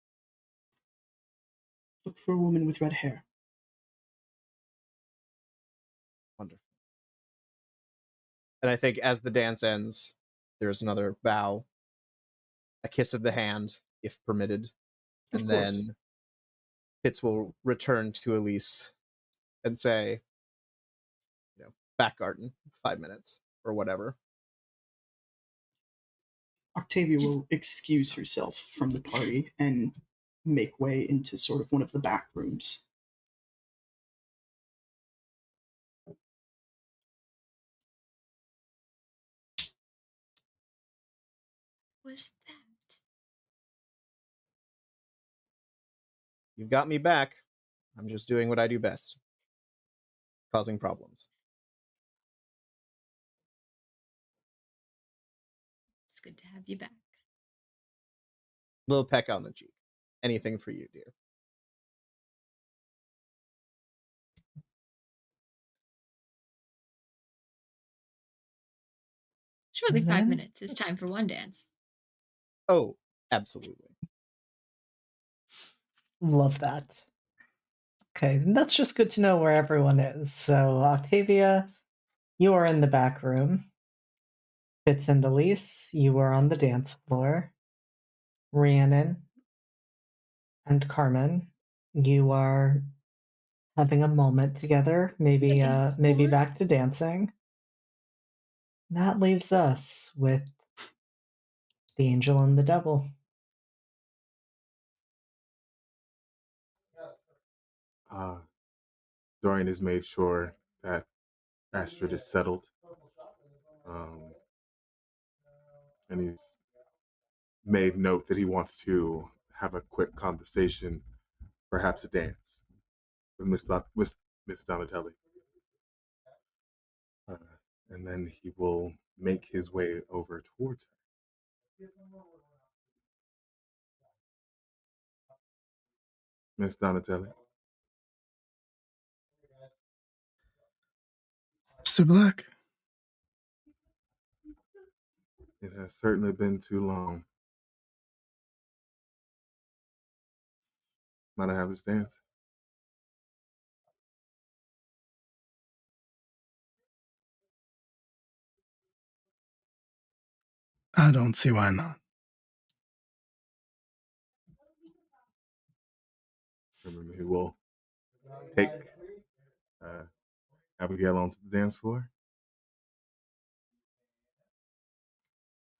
Look for a woman with red hair. Wonderful. And I think as the dance ends, there's another bow, a kiss of the hand, if permitted, and then Fitz will return to Elise and say, back garden, 5 minutes, or whatever. Octavia will excuse herself from the party and make way into sort of one of the back rooms. Was that? You've got me back. I'm just doing what I do best. causing problems. It's good to have you back. Little peck on the cheek. Anything for you, dear. Surely 5 minutes is time for one dance. Oh, absolutely. Love that. Okay, that's just good to know where everyone is. So, Octavia, you are in the back room. Fitz and Elise, you are on the dance floor. Rhiannon and Carmen, you are having a moment together. Maybe maybe back to dancing. That leaves us with the angel and the devil. Dorian has made sure that Astrid is settled. And he's made note that he wants to have a quick conversation, perhaps a dance, with Miss Donatelli. And then he will make his way over towards her. Miss Donatelli. Mr. Black. It has certainly been too long. Might I have this dance? I don't see why not. Remember, he will take Abigail onto the dance floor.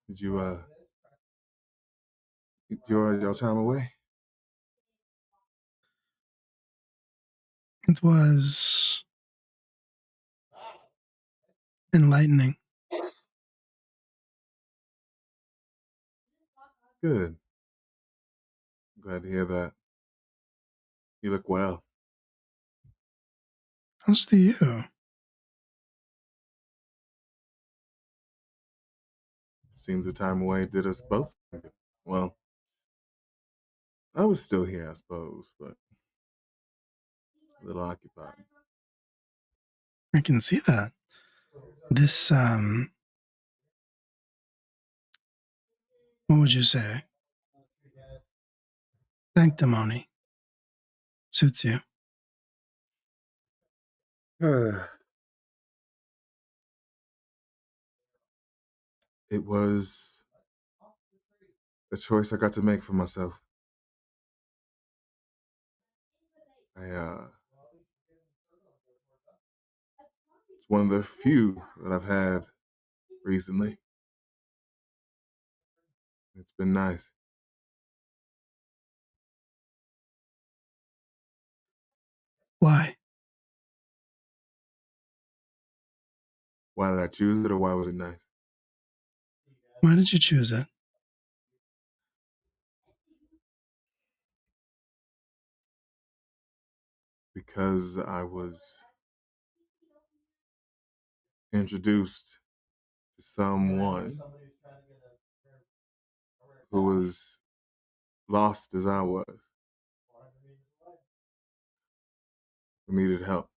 Did you enjoy your time away? It was enlightening. Good. Glad to hear that. You look well. How's to you? Seems the time away did us both. Well, I was still here, I suppose, but a little occupied. I can see that. This, what would you say? Sanctimony suits you. It was a choice I got to make for myself. It's one of the few that I've had recently. It's been nice. Why? Why did I choose it, or why was it nice? Why did you choose it? Because I was introduced to someone who was lost as I was, who needed help.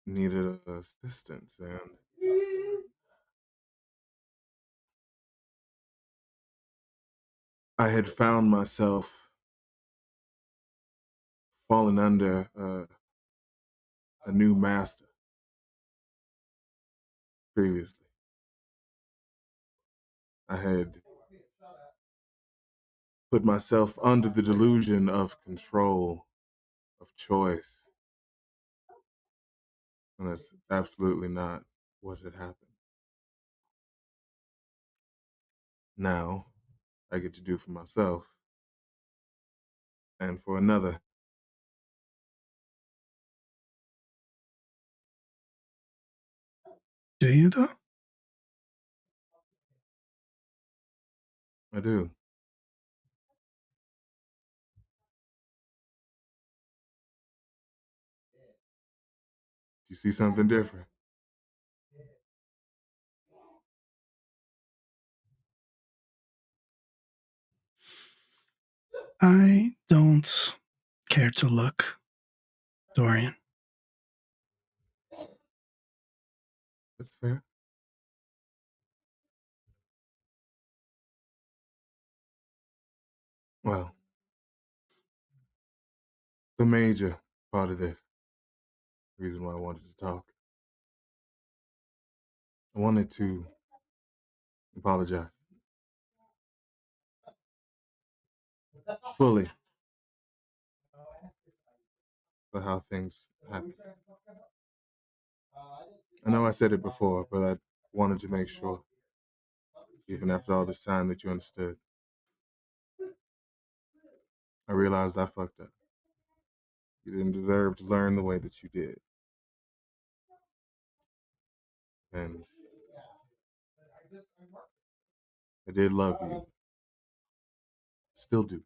Needed assistance, and I had found myself falling under a new master previously. I had put myself under the delusion of control, of choice, and that's absolutely not what had happened. Now, I get to do for myself and for another. Do you, though? I do. You see something different? I don't care to look, Dorian. That's fair. Well, the major part of this, reason why I wanted to talk, I wanted to apologize fully for how things happened. I know I said it before, but I wanted to make sure, even after all this time, that you understood. I realized I fucked up. You didn't deserve to learn the way that you did. And I did love you. Still do.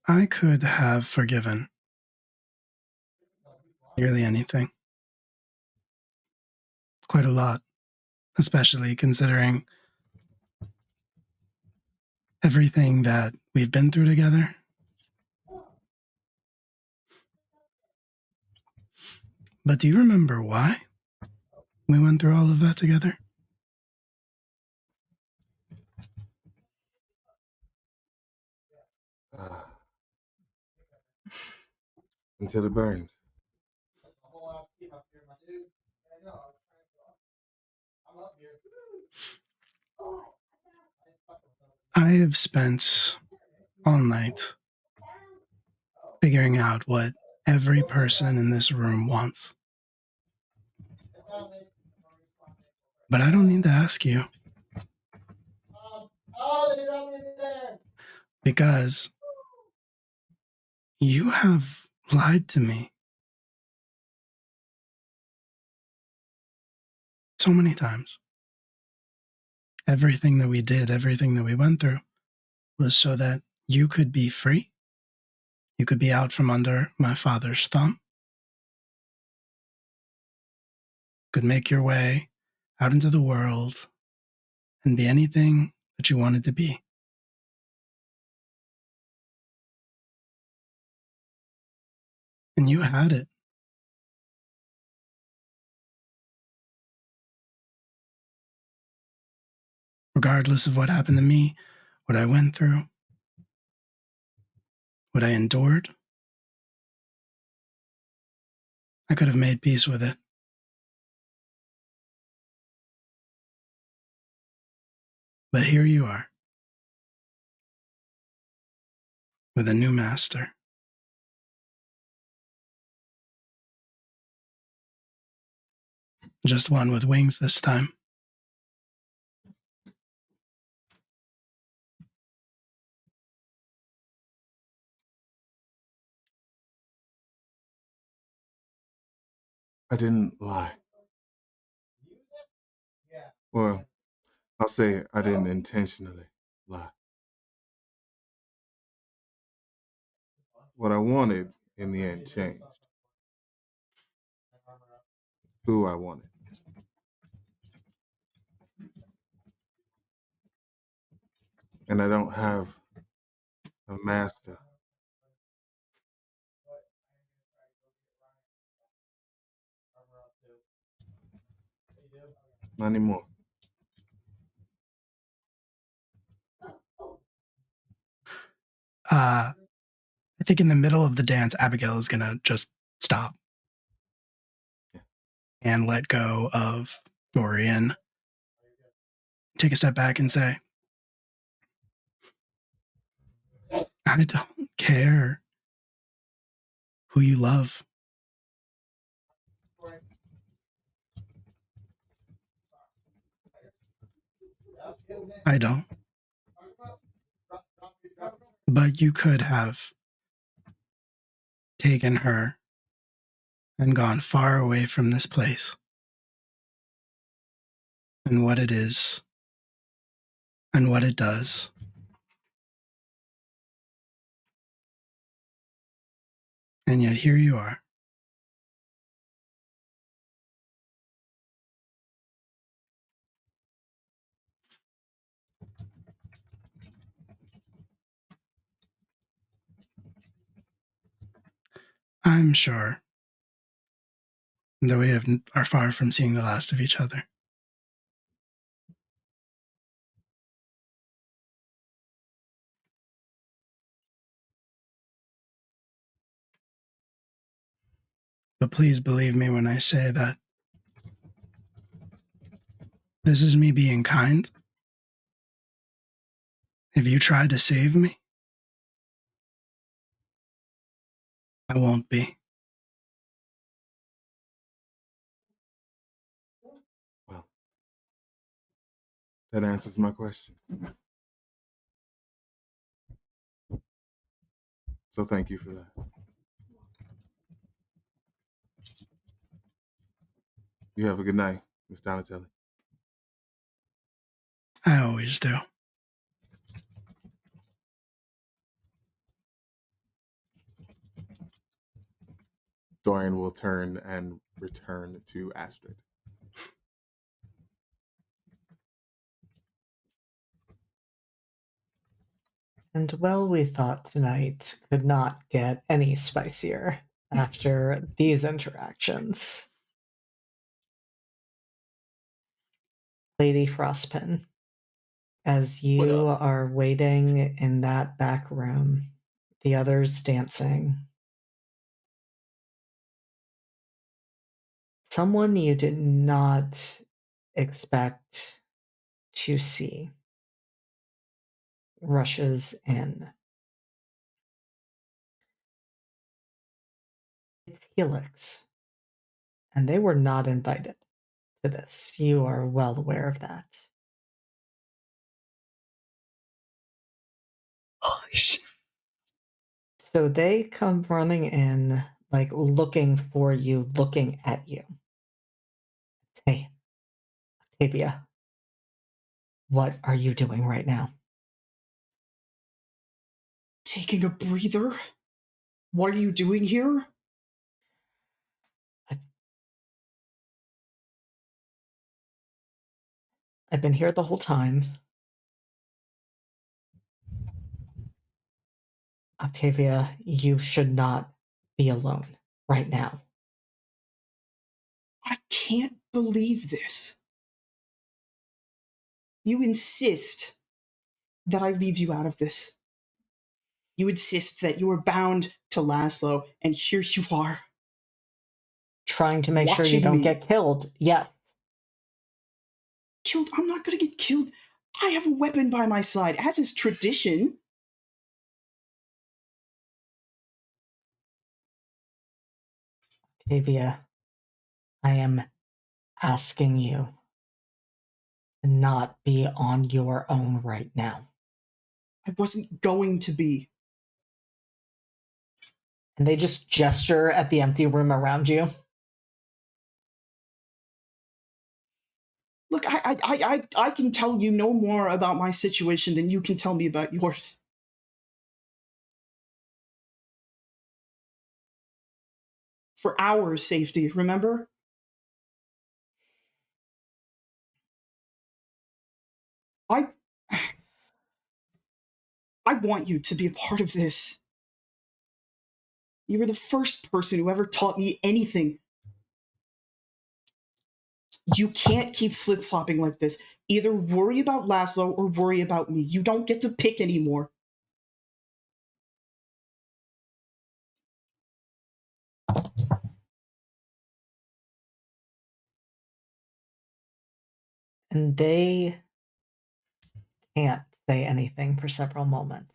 I could have forgiven nearly anything. Quite a lot, especially considering everything that we've been through together. But do you remember why we went through all of that together? Uh, until it burns. I have spent all night figuring out what every person in this room wants. But I don't need to ask you. Because you have lied to me so many times. Everything that we did, everything that we went through was so that you could be free. You could be out from under my father's thumb. Could make your way out into the world and be anything that you wanted to be. And you had it. Regardless of what happened to me, what I went through, what I endured, I could have made peace with it. But here you are, with a new master. Just one with wings this time. I didn't lie. Well, I'll say I didn't intentionally lie. What I wanted in the end changed. Who I wanted. And I don't have a master. Not anymore. I think in the middle of the dance, Abigail is going to just stop and let go of Dorian. Take a step back and say, I don't care who you love. I don't. But you could have taken her and gone far away from this place. and what it is and what it does. And yet here you are. I'm sure that we are far from seeing the last of each other. But please believe me when I say that this is me being kind. If you try to save me, I won't be. Well, that answers my question. So thank you for that. You have a good night, Miss Donatelli. I always do. Dorian will turn and return to Astrid. And well, we thought tonight could not get any spicier after these interactions. Lady Frostpin, as you are waiting in that back room, the others dancing, someone you did not expect to see rushes in. It's Helix, and they were not invited to this. You are well aware of that. Holy shit. So they come running in, like looking for you, looking at you. Hey, Octavia, what are you doing right now? Taking a breather? What are you doing here? I've been here the whole time. Octavia, you should not be alone right now. I can't believe this. You insist that I leave you out of this. You insist that you are bound to Laszlo, and here you are. Trying to make sure you Watching don't me. get killed. Yes. Killed? I'm not gonna get killed. I have a weapon by my side, as is tradition. Octavia, I am asking you to not be on your own right now. I wasn't going to be. And they just gesture at the empty room around you. Look, I can tell you no more about my situation than you can tell me about yours. For our safety, remember? I want you to be a part of this. You were the first person who ever taught me anything. You can't keep flip-flopping like this. Either worry about Laszlo or worry about me. You don't get to pick anymore. And they can't say anything for several moments.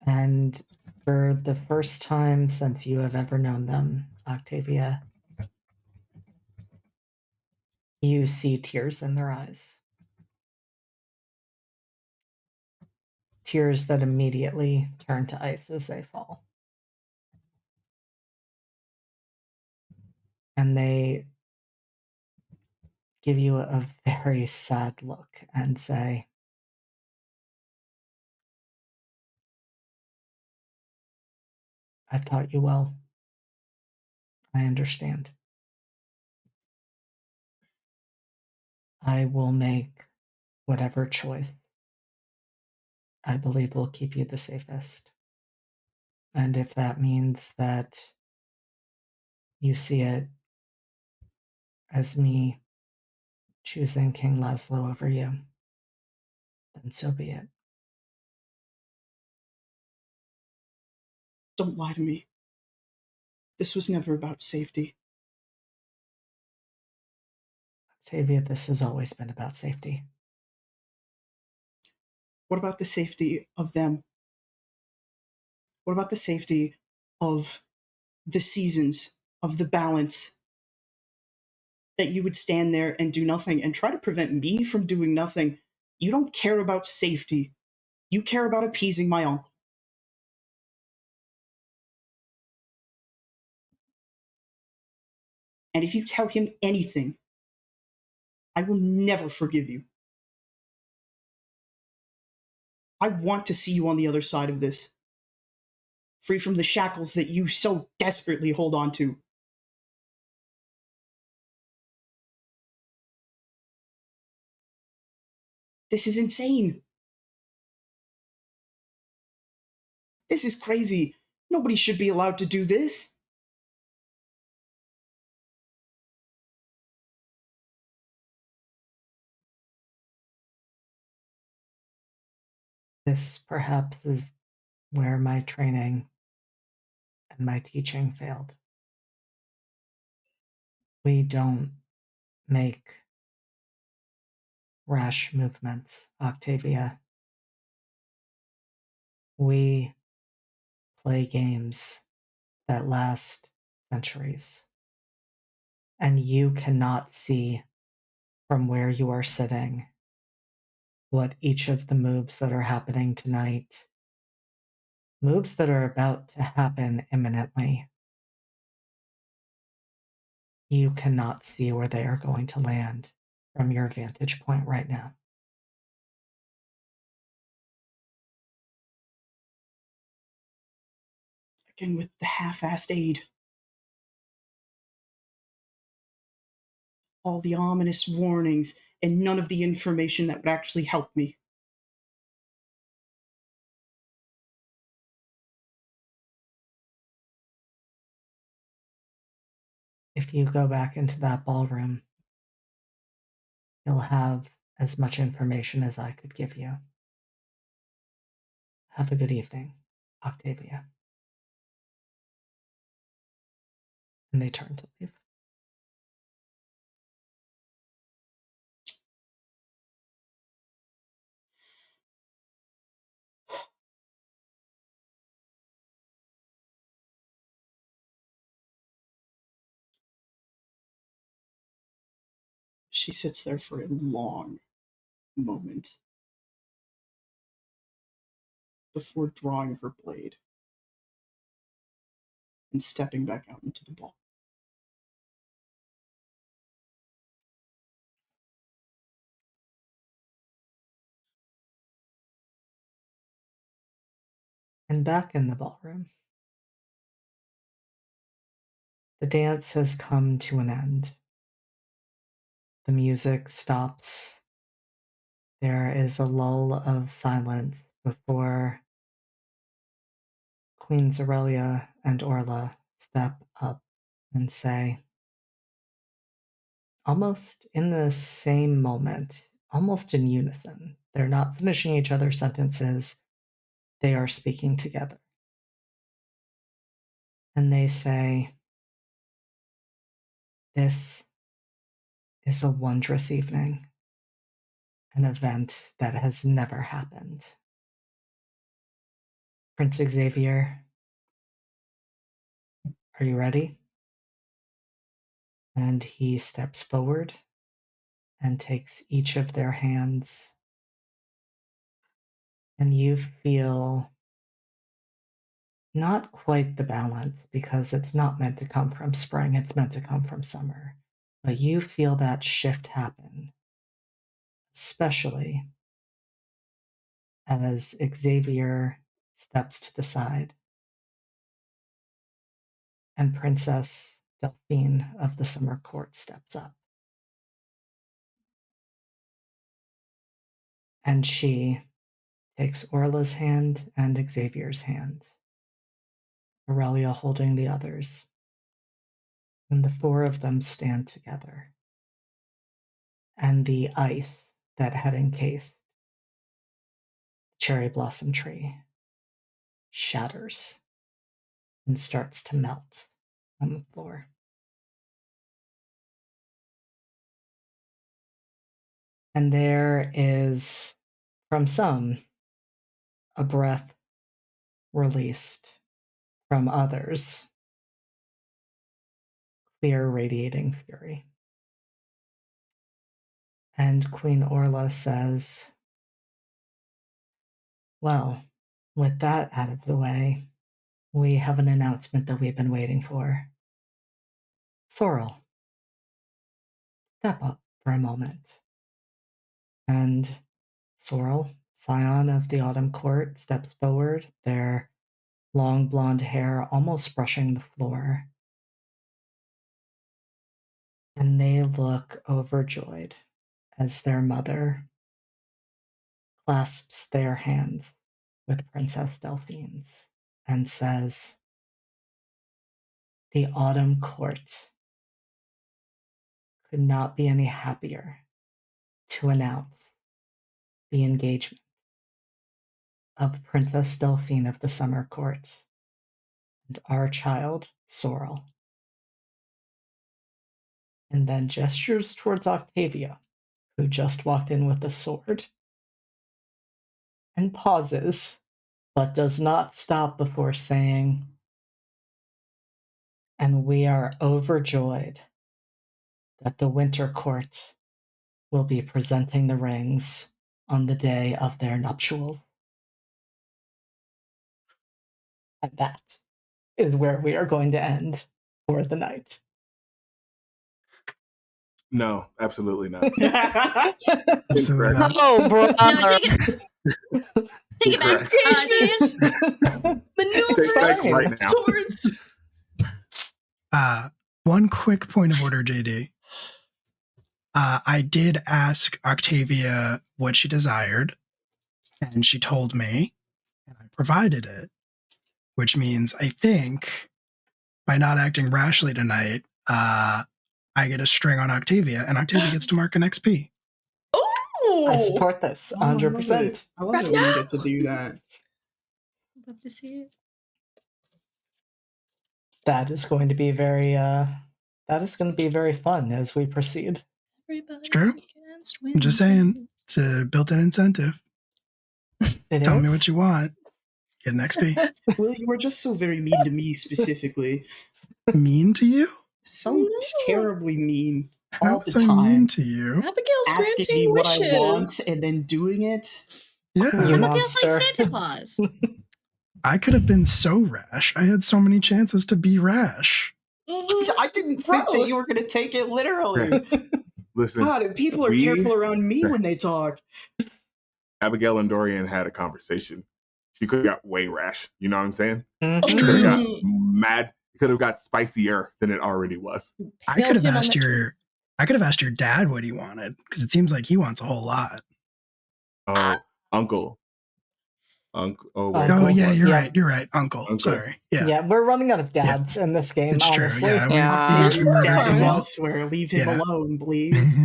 And for the first time since you have ever known them, Octavia, you see tears in their eyes. Tears that immediately turn to ice as they fall. And they give you a very sad look and say, I've taught you well. I understand. I will make whatever choice I believe will keep you the safest. And if that means that you see it as me choosing King Laszlo over you, then so be it. Don't lie to me. This was never about safety. Octavia, this has always been about safety. What about the safety of them? What about the safety of the seasons, of the balance? That you would stand there and do nothing and try to prevent me from doing nothing. You don't care about safety. You care about appeasing my uncle. And if you tell him anything, I will never forgive you. I want to see you on the other side of this, free from the shackles that you so desperately hold on to. This is insane. This is crazy. Nobody should be allowed to do this. This perhaps is where my training and my teaching failed. We don't make rash movements, Octavia. We play games that last centuries. And you cannot see from where you are sitting what each of the moves that are happening tonight, moves that are about to happen imminently, you cannot see where they are going to land from your vantage point right now. Again, with the half-assed aid. All the ominous warnings and none of the information that would actually help me. If you go back into that ballroom, you'll have as much information as I could give you. Have a good evening, Octavia. And they turn to leave. She sits there for a long moment before drawing her blade and stepping back out into the ball. And back in the ballroom, the dance has come to an end. The music stops. There is a lull of silence before Queen Zorelia and Orla step up and say, almost in the same moment, almost in unison, they're not finishing each other's sentences, they are speaking together. And they say, this is a wondrous evening, an event that has never happened. Prince Xavier, are you ready? And he steps forward and takes each of their hands. And you feel not quite the balance because it's not meant to come from spring, it's meant to come from summer. But you feel that shift happen, especially as Xavier steps to the side and Princess Delphine of the Summer Court steps up. And she takes Orla's hand and Xavier's hand, Aurelia holding the others. And the four of them stand together. And the ice that had encased the cherry blossom tree shatters and starts to melt on the floor. And there is, from some, a breath released, from others, clear radiating fury. And Queen Orla says, well, with that out of the way, we have an announcement that we've been waiting for. Sorrel, step up for a moment. And Sorrel, scion of the Autumn Court, steps forward, their long blonde hair almost brushing the floor. And they look overjoyed as their mother clasps their hands with Princess Delphine's and says, the Autumn Court could not be any happier to announce the engagement of Princess Delphine of the Summer Court and our child, Sorrel. And then gestures towards Octavia, who just walked in with a sword, and pauses, but does not stop before saying, and we are overjoyed that the Winter Court will be presenting the rings on the day of their nuptials. And that is where we are going to end for the night. No, absolutely not. Absolutely not. Oh, bro. No, take it back. Take back right now. Swords. One quick point of order, JD. I did ask Octavia what she desired, and she told me, and I provided it, which means I think by not acting rashly tonight, I get a string on Octavia, and Octavia gets to mark an XP. Oh, I support this 100%. I love it when you get to do that. Love to see it. That is going to be very fun as we proceed. everybody's True. against I'm just saying, it's a built-in incentive. Tell me what you want. Get an XP. Will, you were just so very mean to me specifically. Mean to you? So terribly mean How all the was I time. mean to you? Abigail's Asking granting me what wishes. I want and then doing it. Yeah. You Abigail's like monster. Santa Claus. I could have been so rash. I had so many chances to be rash. I didn't think that you were going to take it literally. Listen, God, and people are we- careful around me when they talk. Abigail and Dorian had a conversation. She could have got way rash. You know what I'm saying? Mhm. She could have got mad. It could have got spicier than it already was. I could have asked your dad what he wanted, because it seems like he wants a whole lot. Oh, uncle. Oh, wait, Oh, Oh which yeah, one? you're right, Uncle. Sorry. Yeah. Yeah, we're running out of dads in this game, It's true, honestly. yeah. Yeah. There's we no murdered fun. them all. Elsewhere, leave him Yeah. alone, please.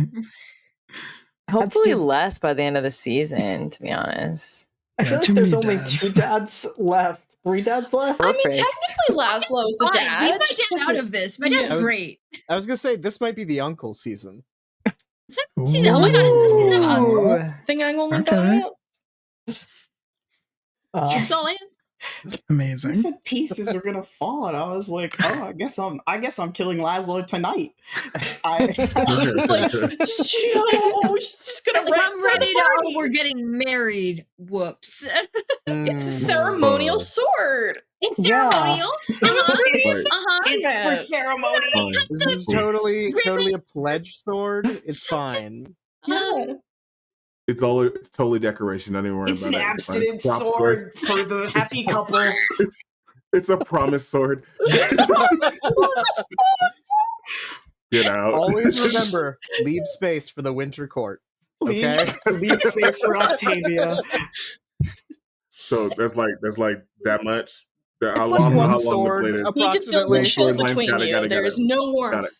Hopefully Steve- less by the end of the season, to be honest. I Yeah, feel like too there's many only dads. 2 dads left. 3 dads left? I mean, Perfect. technically, Laszlo's a Fine, dad. leave my just dad 'cause out his- of this. My dad's Yeah. great. I was gonna say this might be the uncle season. Season, oh my god, is this season of Ooh. Thing I only Okay. got out. Uh, Troops all in? Amazing. You said pieces are gonna fall, and I was like, oh, I guess I'm killing Laszlo tonight. Just like, she's just gonna Like, I'm ready to. party. Oh, we're getting married. Whoops. It's a ceremonial sword. It's Yeah. ceremonial. It was for the It's for ceremony. This is totally a pledge sword. It's fine. No. It's totally decoration. Don't even worry It's about an it. abstinent Prop sword for the happy couple. It's a promise sword. Get out. Always remember, leave space for the winter court. Okay. Leave space for Octavia. So that's like that much. How like long? one How long the sword, plate is? Need to fill approximately. the chill Sword length, between got it, you. got it, got There it. is no warmth. Got it.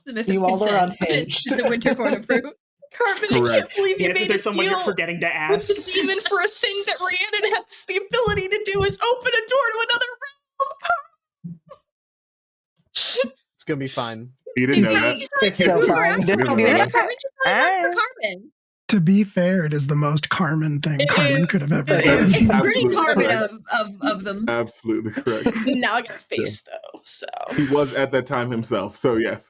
Submit You the all are consent. unhinged. Did the winter court approve? Carmen, I can't Correct. believe you Yes, if made a there's someone you're deal forgetting to with ask. the demon for a thing that Rhiannon has the ability to do is open a door to another room. It's gonna be fine. You didn't know Carmen that? just wanted It's to so move fine. around. You didn't know Carmen that? just wanted to for Carmen. To be fair, it is the most Carmen thing It Carmen is. could have ever It done. is. Pretty Absolutely Carmen correct. of them. Absolutely correct. Now I got a face though, so. He was at that time himself, so yes.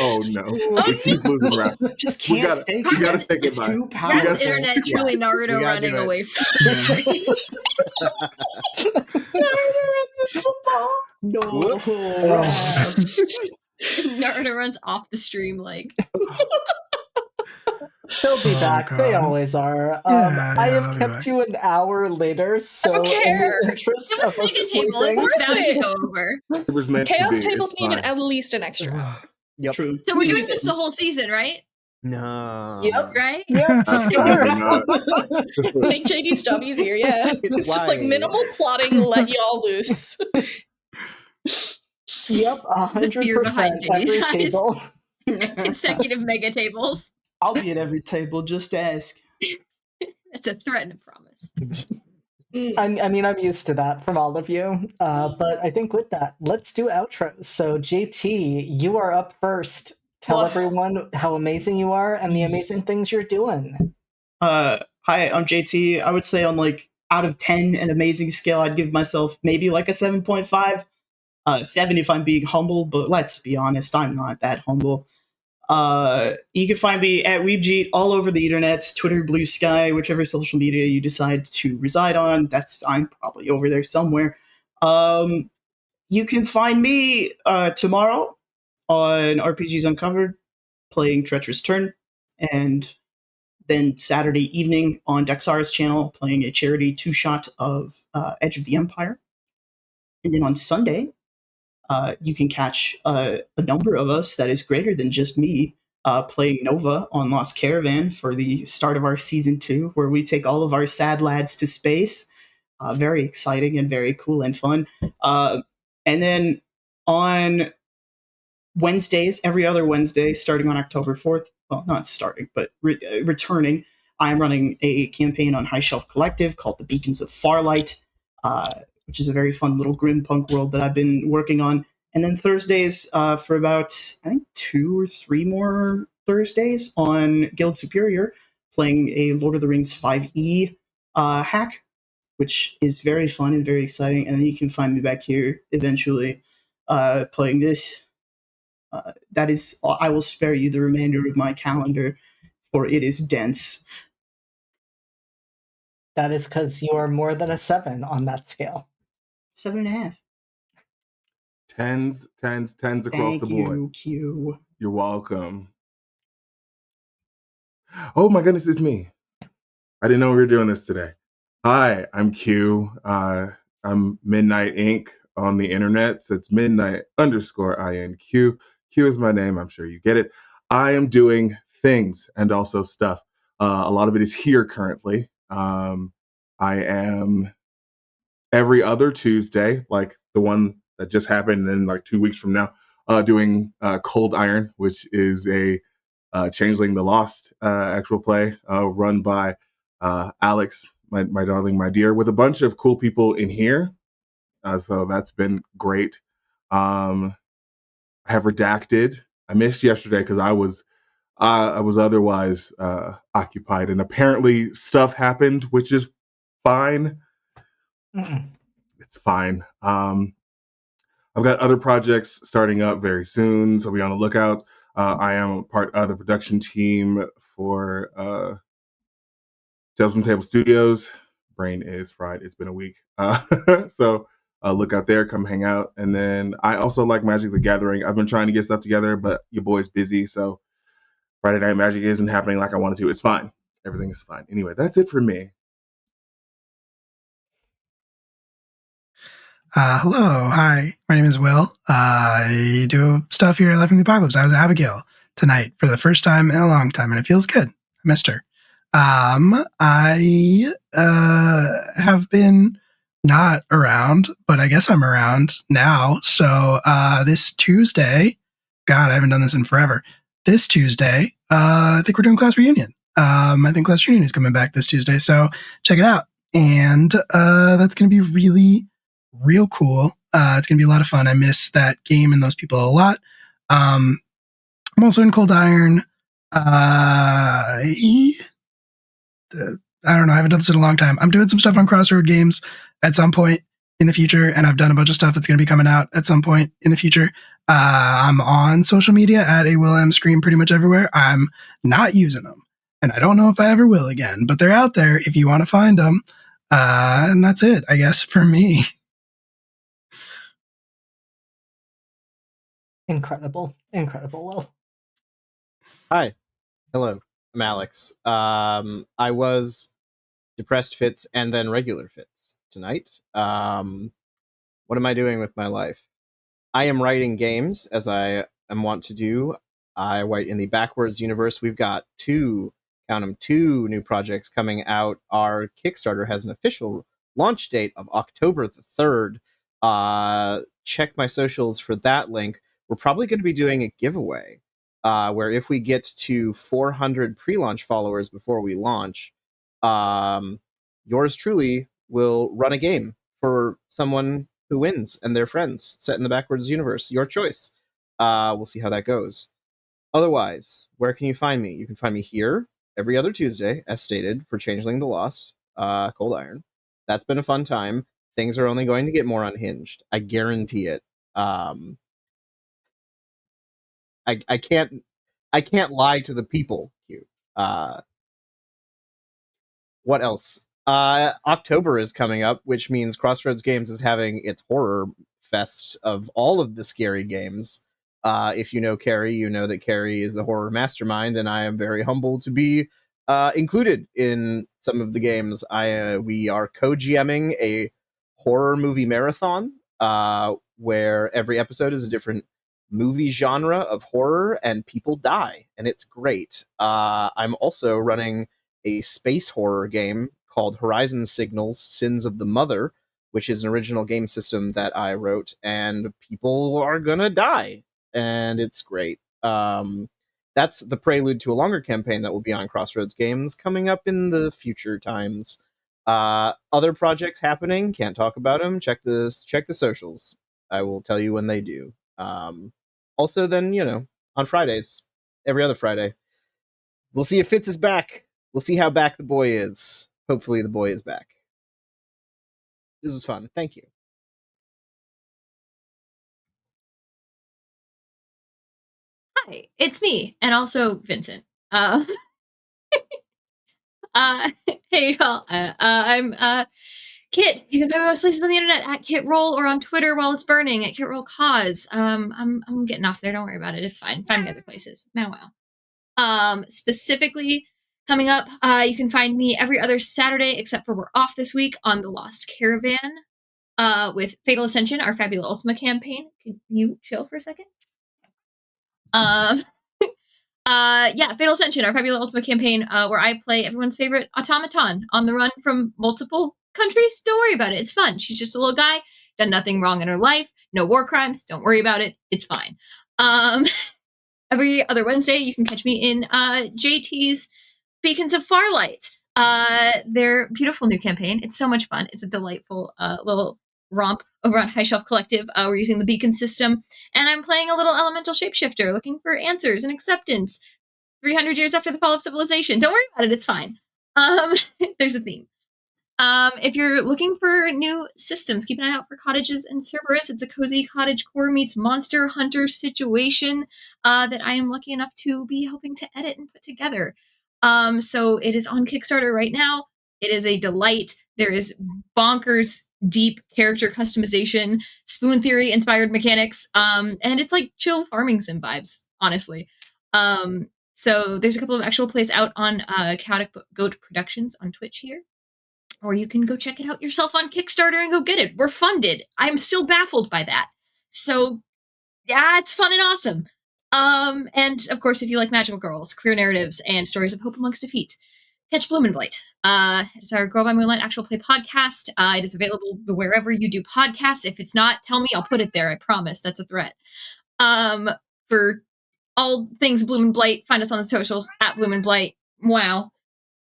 Oh no, Oh, we keep losing rap. Just We can't gotta, stay we gotta connected. say It's goodbye. too We Yes, gotta say, internet yeah. truly We Naruto gotta running do it. away from the stream. No, Whoop. Raph. Naruto runs off the stream like They'll be Oh, back. They God. always are. Yeah, I they'll have be kept back. you an hour later, so don't in care. the interest it was of us mega table. It sleeping, was bound to Worth it. go over. it was meant Chaos to be. tables It's need fine. at least an extra hour. Yep. True. So we're doing Use this it. the whole season, right? No. Yep. Right? Yep, sure. Absolutely not. Make JD's job easier, yeah. It's just like Why? minimal plotting, let y'all loose. Yep, The fear 100% behind JD's every eyes. table. Consecutive mega tables. I'll be at every table. Just ask. It's a threat and a promise. I mean, I'm used to that from all of you. But I think with that, let's do outros. So, JT, you are up first. Tell Well- everyone how amazing you are and the amazing things you're doing. Hi, I'm JT. I would say on like out of 10 an amazing scale, I'd give myself maybe like a 7.5. 7 if I'm being humble, but let's be honest, I'm not that humble. You can find me at Weebjeet all over the internet, Twitter, Blue Sky, whichever social media you decide to reside on. I'm probably over there somewhere. You can find me tomorrow on RPGs Uncovered, playing Treacherous Turn, and then Saturday evening on Dexar's channel, playing a charity 2-shot of Edge of the Empire. And then on Sunday, you can catch a number of us that is greater than just me playing Nova on Lost Caravan for the start of our season 2, where we take all of our sad lads to space. Very exciting and very cool and fun. And then on Wednesdays, every other Wednesday, starting on October 4th, well, not starting, but returning, I'm running a campaign on High Shelf Collective called The Beacons of Farlight, which is a very fun little grim punk world that I've been working on. And then Thursdays, for about, I think, 2 or 3 more Thursdays on Guild Superior, playing a Lord of the Rings 5e hack, which is very fun and very exciting. And then you can find me back here eventually playing this. That is, I will spare you the remainder of my calendar, for it is dense. That is because you are more than a 7 on that scale. 7.5. Tens across Thank the board. you, Q. You're welcome. Oh my goodness, it's me. I didn't know we were doing this today. Hi, I'm Q. I'm Midnight Inc. on the internet. So it's Midnight_INQ. Q is my name. I'm sure you get it. I am doing things and also stuff. A lot of it is here currently. I am every other Tuesday, like the one that just happened, and like 2 weeks from now, doing Cold Iron, which is a Changeling the Lost actual play run by Alex, my darling, my dear, with a bunch of cool people in here. So that's been great. I have Redacted. I missed yesterday because I was otherwise occupied, and apparently stuff happened, which is fine. It's fine. I've got other projects starting up very soon, so be on the lookout. I am part of the production team for Tales from Table Studios. Brain is fried. It's been a week. So look out there, come hang out. And then I also like Magic the Gathering. I've been trying to get stuff together, but your boy's busy, so Friday Night Magic isn't happening like I wanted to. It's fine. Everything is fine. Anyway, that's it for me. Hello, hi. My name is Will. I do stuff here at Life in the Apocalypse. I was Abigail tonight for the first time in a long time, and it feels good. I missed her. I have been not around, but I guess I'm around now. So this Tuesday, God, I haven't done this in forever. This Tuesday, I think we're doing class reunion. I think class reunion is coming back this Tuesday, so check it out. And that's going to be really real cool. It's going to be a lot of fun. I miss that game and those people a lot. I'm also in Cold Iron. I don't know. I haven't done this in a long time. I'm doing some stuff on Crossroad Games at some point in the future, and I've done a bunch of stuff that's going to be coming out at some point in the future. I'm on social media at a Will M Scream pretty much everywhere. I'm not using them, and I don't know if I ever will again, but they're out there if you want to find them. And that's it, I guess, for me. Incredible. Will. Hi. Hello. I'm Alex. I was depressed Fitz and then regular Fitz tonight. What am I doing with my life? I am writing games, as I am wont to do. I write in the Backwards universe. We've got two new projects coming out. Our Kickstarter has an official launch date of October the 3rd. Check my socials for that link. We're probably going to be doing a giveaway where if we get to 400 pre-launch followers before we launch, yours truly will run a game for someone who wins and their friends set in the Backwards universe. Your choice. We'll see how that goes. Otherwise, where can you find me? You can find me here every other Tuesday, as stated, for Changeling the Lost, Cold Iron. That's been a fun time. Things are only going to get more unhinged. I guarantee it. I can't lie to the people, Hugh. What else? October is coming up, which means Crossroads Games is having its horror fest of all of the scary games. If you know Carrie, you know that Carrie is a horror mastermind, and I am very humbled to be included in some of the games. We are co-GMing a horror movie marathon where every episode is a different movie genre of horror, and people die, and it's great. I'm also running a space horror game called Horizon Signals Sins of the Mother, which is an original game system that I wrote, and people are gonna die, and it's great. That's the prelude to a longer campaign that will be on Crossroads Games coming up in the future times. Other projects happening, can't talk about them. Check the socials. I will tell you when they do. Also, then, on Fridays, every other Friday, we'll see if Fitz is back. We'll see how back the boy is. Hopefully the boy is back. This is fun. Thank you. Hi, it's me, and also Vincent. Hey y'all. I'm Kit. You can find me most places on the internet at Kit Roll or on Twitter while it's burning at Kit Roll Cause. I'm getting off there. Don't worry about it. It's fine. Find me other places. Wow. Specifically coming up, you can find me every other Saturday except for we're off this week on the Lost Caravan with Fatal Ascension, our Fabula Ultima campaign. Can you chill for a second? Yeah, Fatal Ascension, our Fabula Ultima campaign, where I play everyone's favorite automaton on the run from multiple countries. Don't worry about it. It's fun. She's just a little guy, done nothing wrong in her life, no war crimes. Don't worry about it. It's fine. Every other Wednesday, you can catch me in JT's Beacons of Farlight. Their beautiful new campaign. It's so much fun. It's a delightful little romp over on High Shelf Collective. We're using the beacon system, and I'm playing a little elemental shapeshifter looking for answers and acceptance 300 years after the fall of civilization. Don't worry about it. It's fine. There's a theme. If you're looking for new systems, keep an eye out for Cottages and Cerberus. It's a cozy cottage core meets Monster Hunter situation that I am lucky enough to be helping to edit and put together. So it is on Kickstarter right now. It is a delight. There is bonkers deep character customization, Spoon Theory inspired mechanics, and it's like chill farming sim vibes, honestly. So there's a couple of actual plays out on Chaotic Goat Productions on Twitch here. Or you can go check it out yourself on Kickstarter and go get it. We're funded. I'm still baffled by that. So, yeah, it's fun and awesome. And of course, if you like magical girls, queer narratives, and stories of hope amongst defeat, catch Bloomenblight. It's our Girl by Moonlight actual play podcast. It is available wherever you do podcasts. If it's not, tell me. I'll put it there. I promise. That's a threat. For all things Bloomenblight, find us on the socials at Bloomenblight. Wow.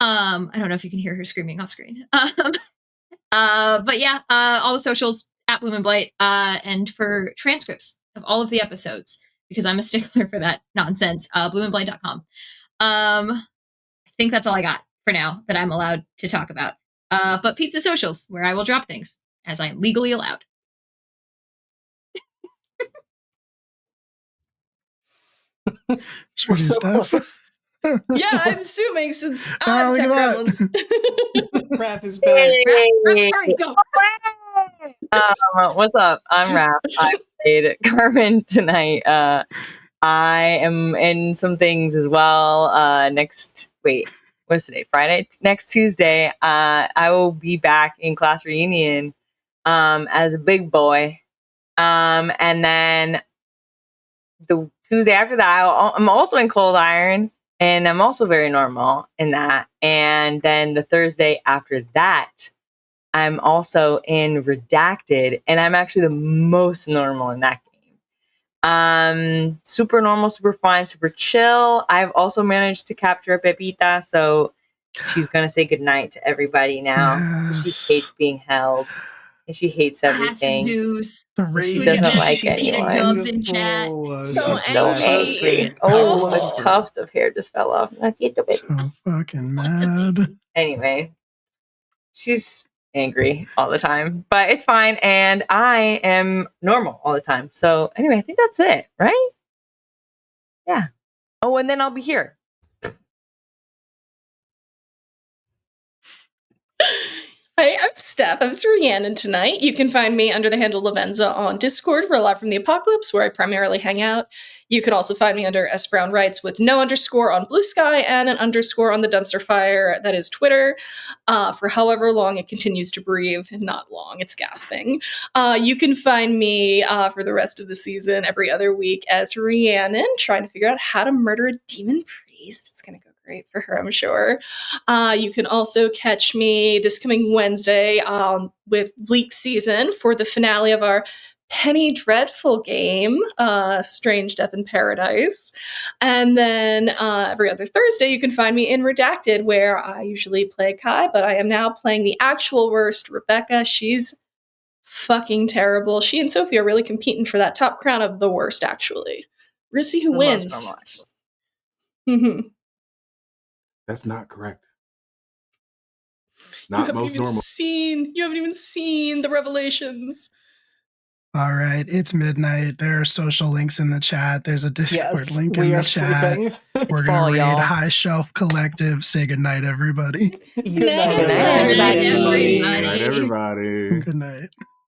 I don't know if you can hear her screaming off screen. But yeah, all the socials at Bloomenblight, and for transcripts of all of the episodes, because I'm a stickler for that nonsense, bloomenblight.com. I think that's all I got for now that I'm allowed to talk about. But peep the socials, where I will drop things, as I am legally allowed. We're so close. Yeah, I'm assuming since I'm look Tech at Gremlins. Raph is back. Raph, all right, go. What's up? I'm Raph. I played Carmen tonight. I am in some things as well. What's today? Friday? Next Tuesday, I will be back in class reunion as a big boy. And then the Tuesday after that, I'm also in Cold Iron, and I'm also very normal in that. And then the Thursday after that, I'm also in Redacted, and I'm actually the most normal in that game. Super normal, super fine, super chill. I've also managed to capture a Pepita, so she's gonna say goodnight to everybody now. Yes. She hates being held, and she hates everything. Passive news. She doesn't like anyone. anyone. Dubs in chat. So She's so angry. Oh, a tuft of hair just fell off. So fucking mad. Anyway, she's angry all the time, but it's fine, and I am normal all the time. So anyway, I think that's it, right? Yeah. Oh, and then I'll be here. Hi, I'm Steph. I'm Rhiannon tonight. You can find me under the handle Lavenza on Discord for Live from the Apocalypse, where I primarily hang out. You can also find me under S Brown Writes with no underscore on Blue Sky and an underscore on the Dumpster Fire, that is Twitter, for however long it continues to breathe. Not long, it's gasping. You can find me for the rest of the season every other week as Rhiannon, trying to figure out how to murder a demon priest. It's going to go great for her, I'm sure. You can also catch me this coming Wednesday with Bleak Season for the finale of our Penny Dreadful game, Strange Death in Paradise. And then every other Thursday, you can find me in Redacted, where I usually play Kai, but I am now playing the actual worst, Rebecca. She's fucking terrible. She and Sophie are really competing for that top crown of the worst, actually. We're gonna see who wins. Mm-hmm. That's not correct. You haven't even seen the revelations. All right, it's midnight. There are social links in the chat. There's a Discord link in the chat. We're gonna read High Shelf Collective. Say goodnight, everybody. Good night, everybody. Good night, everybody. Good night.